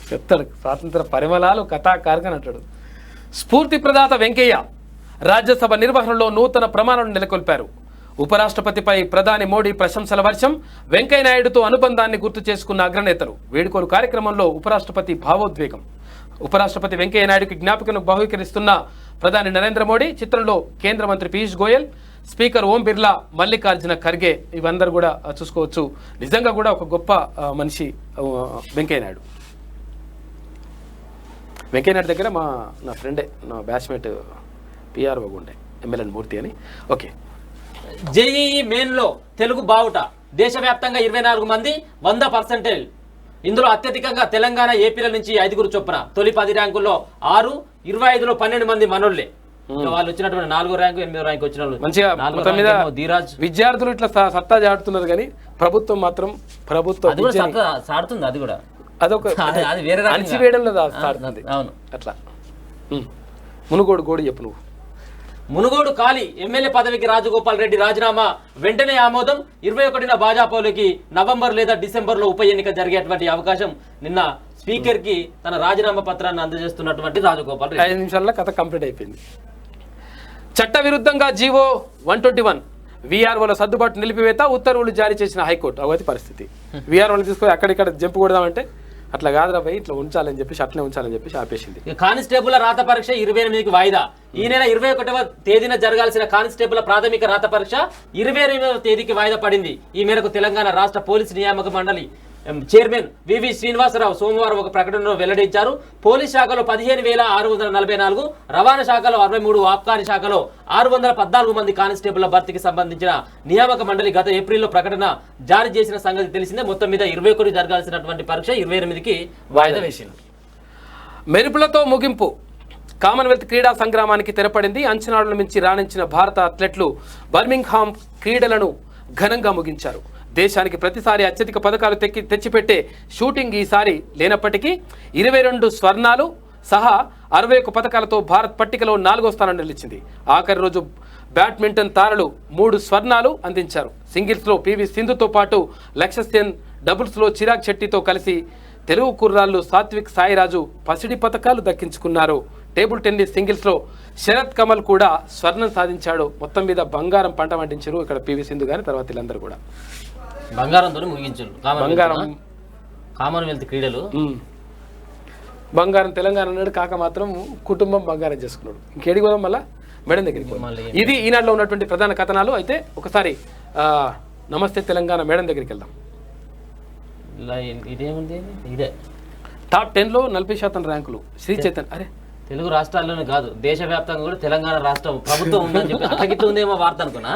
D: చెప్తాడు స్వాతంత్ర పరిమళాలు కథాకారుగా అంటాడు. స్ఫూర్తి ప్రదాత వెంకయ్య రాజ్యసభ నిర్వహణలో నూతన ప్రమాణాలను నెలకొల్పారు. ఉపరాష్ట్రపతిపై ప్రధాని మోడీ ప్రశంసల వర్షం. వెంకయ్యనాయుడుతో అనుబంధాన్ని గుర్తు చేసుకున్న అగ్రనేతలు. వేడుకలు కార్యక్రమంలో ఉపరాష్ట్రపతి భావోద్వేగం. ఉపరాష్ట్రపతి వెంకయ్యనాయుడుకి జ్ఞాపికను బహుకరిస్తున్న ప్రధాని నరేంద్ర మోడీ. చిత్రంలో కేంద్ర మంత్రి పీయూష్ గోయల్, స్పీకర్ ఓం బిర్లా, మల్లికార్జున ఖర్గే ఇవందరూ కూడా చూసుకోవచ్చు. నిజంగా కూడా ఒక గొప్ప మనిషి వెంకయ్యనాయుడు. వెంకయ్యనాయుడు దగ్గర నా ఫ్రెండే, నా బ్యాచ్మేట్ పిఆర్ఓ ఉండే ఎమ్మెల్యే మూర్తి అని. ఓకే,
C: జేఈఈ మెయిన్లో తెలుగు బావుట. దేశవ్యాప్తంగా 24 మంది 100%. ఇందులో అత్యధికంగా తెలంగాణ, ఏపీల నుంచి 5 చొప్పున. తొలి 10 ర్యాంకుల్లో 6, 25లో 12 మంది మనోళ్లే. వాళ్ళు వచ్చినటువంటి 4వ ర్యాంకు, 8వ ర్యాంకు వచ్చిన వాళ్ళు
D: మంచిగా మొత్తం మీద
C: ధీరాజ్.
D: విద్యార్థులు ఇట్లా సత్తా చాటుతున్నారు, కానీ ప్రభుత్వం మాత్రం
C: సాడుతుంది. అది కూడా
D: అదొక
C: అది వేరే
D: అణిచివేయడంలో సాడుతుంది.
C: అవును,
D: అట్లా. మునుగోడు గోడు చెప్పు నువ్వు.
C: మునుగోడు ఖాళీ. ఎమ్మెల్యే పదవికి రాజగోపాల్ రెడ్డి రాజీనామా వెంటనే ఆమోదం. 21న భాజపాలోకి నవంబర్ లేదా డిసెంబర్లో ఉప ఎన్నిక జరిగేటువంటి అవకాశం. నిన్న స్పీకర్ కి తన రాజీనామా పత్రాన్ని అందజేస్తున్నటువంటి రాజగోపాల్ రెడ్డి.
D: 5 నిమిషాల్లో కథ కంప్లీట్ అయిపోయింది. చట్ట విరుద్ధంగా జీవో 121 వీఆర్ఓల సర్దుబాటు నిలిపివేత. ఉత్తర్వులు జారీ చేసిన హైకోర్టు. అవతి పరిస్థితి. వీఆర్ఓలు తీసుకొని అక్కడిక్కడ జంపు కొడదామంటే అట్లా కాదురా భయ్, ఇట్లా ఉంచాలని చెప్పేసి అట్లనే ఉంచాలని చెప్పేసి ఆపేసింది.
C: కానిస్టేబుల్ రాత పరీక్ష 28కి వాయిదా. ఈ నెల 21వ తేదీన జరగాల్సిన కానిస్టేబుల్ ప్రాథమిక రాత పరీక్ష 28వ తేదీకి వాయిదా పడింది. ఈ మేరకు తెలంగాణ రాష్ట్ర పోలీసు నియామక మండలి చైర్మన్ వివి శ్రీనివాసరావు సోమవారం ఒక ప్రకటనలో వెల్లడించారు. పోలీస్ శాఖలో 15,644, రవాణా శాఖలో 63, ఆబ్కారీ శాఖలో 614 మంది కానిస్టేబుల్ భర్తీకి సంబంధించిన నియామక మండలి గత ఏప్రిల్లో ప్రకటన జారీ చేసిన సంగతి తెలిసిందే. మొత్తం మీద 21 జరగాల్సినటువంటి పరీక్ష 28కి వాయిదా వేసింది.
D: మెరుపులతో ముగింపు. కామన్వెల్త్ క్రీడా సంగ్రామానికి తెరపడింది. అంచనాలను మించి రాణించిన భారత అథ్లెట్లు బర్మింగ్హామ్ క్రీడలను ఘనంగా ముగించారు. దేశానికి ప్రతిసారి అత్యధిక పథకాలు తెచ్చిపెట్టే షూటింగ్ ఈసారి లేనప్పటికీ 22 స్వర్ణాలు సహా 61 పథకాలతో భారత్ పట్టికలో 4వ స్థానం నిలిచింది. ఆఖరి రోజు బ్యాడ్మింటన్ తారలు 3 స్వర్ణాలు అందించారు. సింగిల్స్లో పివి సింధుతో పాటు లక్ష్య సేన్, డబుల్స్లో చిరాగ్ శెట్టితో కలిసి తెలుగు కుర్రాళ్ళు సాత్విక్, సాయిరాజు పసిడి పథకాలు దక్కించుకున్నారు. టేబుల్ టెన్నిస్ సింగిల్స్లో శరత్ కమల్ కూడా స్వర్ణం సాధించాడు. మొత్తం మీద బంగారం పంట పండించారు ఇక్కడ పివి సింధు కానీ తర్వాత వీళ్ళందరూ కూడా
C: బంగారంతో ముగించారు.
D: బంగారం
C: కామన్వెల్త్ క్రీడలు
D: బంగారం తెలంగాణ అన్నాడు. కాక మాత్రం కుటుంబం బంగారం చేసుకున్నాడు. ఇంకేడికి పోదాం మళ్ళా మేడం దగ్గరికి. ఇది ఈనాడులో ఉన్నటువంటి ప్రధాన కథనాలు. అయితే ఒకసారి నమస్తే తెలంగాణ మేడం దగ్గరికి వెళ్దాం.
C: ఇదేముంది, ఇదే
D: టాప్ 10లో 40% ర్యాంకులు శ్రీ చైతన్య. అరే
C: తెలుగు రాష్ట్రాల్లోనే కాదు దేశవ్యాప్తంగా కూడా తెలంగాణ రాష్ట్రం ప్రభుత్వం ఉందని చెప్పి అటగిట్టు ఉందేమో వార్త అనుకున్నా.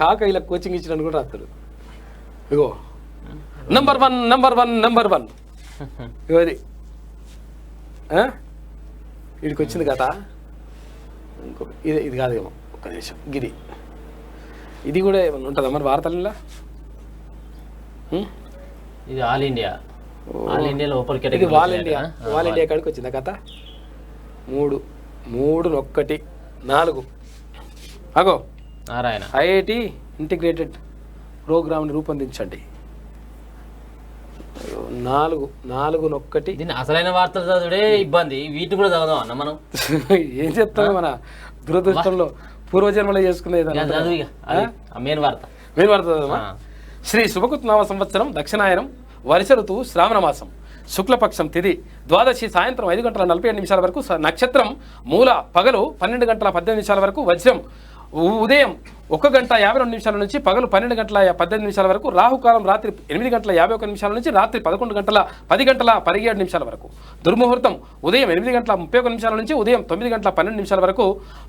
D: కాక ఇలా కోచింగ్ ఇచ్చినట్టు కూడా రాస్తాడు. ఇగో నంబర్ వన్ ఇగో ఇది వీడికి వచ్చింది కథ. ఇంకొక ఇది కాదేమో, ఒక్క నిమిషం. ఇది కూడా ఏమన్నా ఉంటుందా మరి వార్తలలో?
C: ఇది ఆల్ ఇండియాలో ఓపెన్
D: ఇది ఆల్ ఇండియా కాడికి వచ్చింది కథ. 3, 1, 4 అగో
C: నారాయణ
D: ఐఐటి ఇంటిగ్రేటెడ్ ప్రోగ్రామ్ని రూపొందించండి. 4, 1
C: దీన్ని అసలైన వార్తలు చదువుడే ఇబ్బంది. వీటిని కూడా చదువుదాం అన్న మనం.
D: ఏం చెప్తాము, మన దురదృష్టంలో పూర్వజన్మలో చేసుకునేది
C: మెయిన్ వార్త
D: చదువుమా. శ్రీ శుభకృత్నామ సంవత్సరం దక్షిణాయనం వర్ష ఋతువు శ్రావణ మాసం శుక్లపక్షం తిథి ద్వాదశి సాయంత్రం 5:47 వరకు. నక్షత్రం మూల పగలు 12:18 వరకు. వజ్రం ఉదయం 1:52 నుంచి పగలు 12:18 వరకు. రాహుకాలం రాత్రి 8:51 నుంచి రాత్రి 10:17 వరకు. దుర్ముహూర్తం ఉదయం 8:31 నుంచి ఉదయం 9:12 వరకు.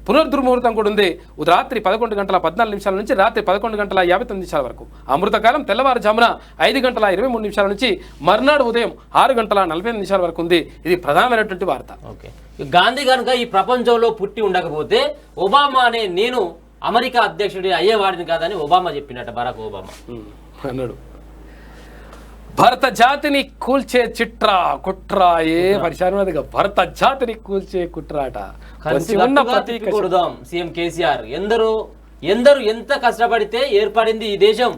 D: పునర్దుర్ముహూర్తం కూడా ఉంది. రాత్రి 11:14 నుంచి రాత్రి 11:59 వరకు. అమృతకాలం తెల్లవారుజామున 5:23 నుంచి మర్నాడు ఉదయం 6:45 వరకు ఉంది. ఇది ప్రధానమైనటువంటి వార్త.
C: ఓకే, గాంధీ కనుక ఈ ప్రపంచంలో పుట్టి ఉండకపోతే ఒబామా అనే నేను అమెరికా అధ్యక్షుడి అయ్యేవాడిని కాదని ఒబామా చెప్పినట్ట. బరాక్ ఒబామా
D: అన్నాడు. భరత జాతిని కూల్చే కుట్ర ఏ పరిశానదిగా భరత జాతిని కూల్చే కుట్రాట.
C: సీఎం కేసీఆర్ ఎందరో ఎందరు ఎంత కష్టపడితే ఏర్పడింది ఈ దేశం.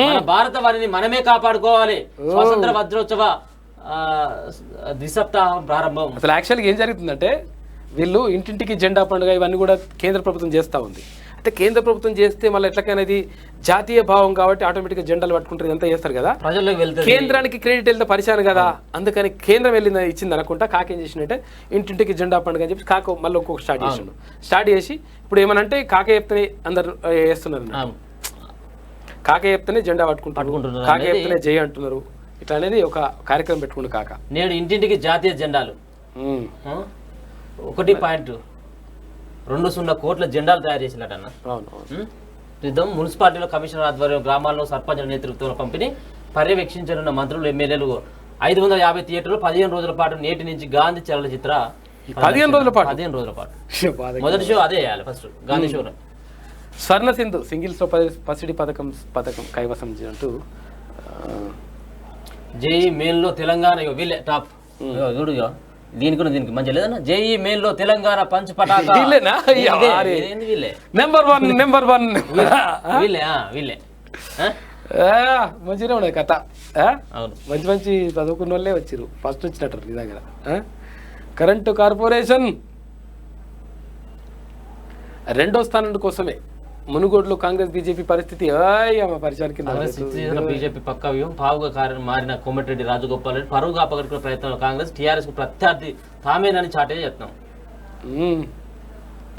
C: మన భారత వారిని మనమే కాపాడుకోవాలి. స్వాతంత్ర వజ్రోత్సవ ద్విసప్తాహం ప్రారంభం.
D: అసలు యాక్చువల్గా ఏం జరుగుతుందంటే వీళ్ళు ఇంటింటికి జెండా పండుగ ఇవన్నీ కూడా కేంద్ర ప్రభుత్వం చేస్తూ ఉంది. అయితే కేంద్ర ప్రభుత్వం చేస్తే మళ్ళీ ఎట్లకైనా ఇది జాతీయ భావం కాబట్టి ఆటోమేటిక్గా జెండాలు పట్టుకుంటారు, ఇదంతా చేస్తారు కదా.
C: ప్రజల్లోకి వెళ్తారు.
D: కేంద్రానికి క్రెడిట్ వెళ్తే పరిశాను కదా, అందుకని కేంద్రం వెళ్ళింది ఇచ్చింది అనుకుంటా కాకేం చేసినట్టే ఇంటింటికి జెండా పండుగ అని చెప్పి కాక మళ్ళీ ఇంకొక స్టార్ట్ చేసి ఇప్పుడు ఏమనంటే కాక చెప్తేనే అందరు వేస్తున్నారు, కాక చెప్తేనే జెండా పట్టుకుంటారు, కాక చెప్తేనే జై అంటున్నారు. ఇట్లా అనేది ఒక కార్యక్రమం పెట్టుకుంటు కాక.
C: నేడు ఇంటింటికి జాతీయ జెండాలు 1.20 కోట్ల జెండాలు తయారు చేసినట్టన్న. క్రితం మున్సిపాలిటీలో కమిషనర్ ఆధ్వర్యం గ్రామాల్లో సర్పంచుల నేతృత్వంలో పంపిణీ పర్యవేక్షించనున్న మంత్రులు ఎమ్మెల్యేలు 550 థియేటర్లు 15 రోజుల పాటు నేటి నుంచి గాంధీ చలనచిత్ర
D: 15 రోజుల పాటు
C: మొదటి షో అదే వేయాలి ఫస్ట్ గాంధీ షో.
D: స్వర్ణ సింధు సింగిల్స్ పసిడి పథకం కైవసం అంటూ
C: జేఈ మెయిన్లో తెలంగాణ వీళ్ళే టాప్ చూడు దీనికి మంచిగా లేదన్నా. జేఈ మెయిన్లో తెలంగాణ పంచ్ పటాకా
D: నెంబర్ వన్
C: వీళ్ళే
D: మంచిగా ఉన్నది కథ. మంచి చదువుకున్న వాళ్ళే వచ్చిర్రు, ఫస్ట్ వచ్చినట్టు నీ దగ్గర. కరెంటు కార్పొరేషన్ 2వ స్థానం కోసమే మునుగోడులో కాంగ్రెస్ బీజేపీ పరిస్థితి
C: బీజేపీ పక్క వ్యూహం పావుగా కారణం మారిన కోమటిరెడ్డి రాజగోపాల్ రెడ్డి పరువుగా అపగట్టుకునే ప్రయత్నంలో కాంగ్రెస్ టీఆర్ఎస్ కు ప్రత్యర్థి తామేనని చాటే చేస్తున్నాం.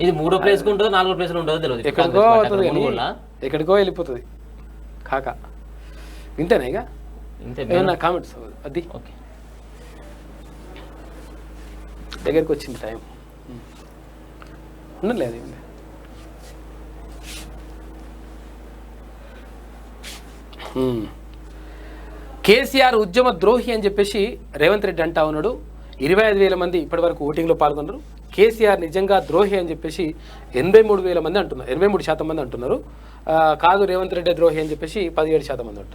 C: ఇది 3వ ప్లేస్ కు ఉంటుందో 4వ ప్లేస్ లో ఉంటుందో తెలియదు,
D: ఎక్కడికో వెళ్ళిపోతుంది కాక. ఇంతేనా ఇక ఇంతే కామెంట్స్ అది దగ్గరికి వచ్చింది టైం ఉండలేదు. కేసీఆర్ ఉద్యమ ద్రోహి అని చెప్పేసి రేవంత్ రెడ్డి అంటా ఉన్నాడు. 25,000 మంది ఇప్పటి వరకు ఓటింగ్లో పాల్గొన్నారు. కేసీఆర్ నిజంగా ద్రోహి అని చెప్పేసి 83,000 మంది అంటున్నారు, 83% మంది అంటున్నారు. కాదు రేవంత్ రెడ్డి ద్రోహి అని చెప్పేసి 17% మంది అంటున్నారు.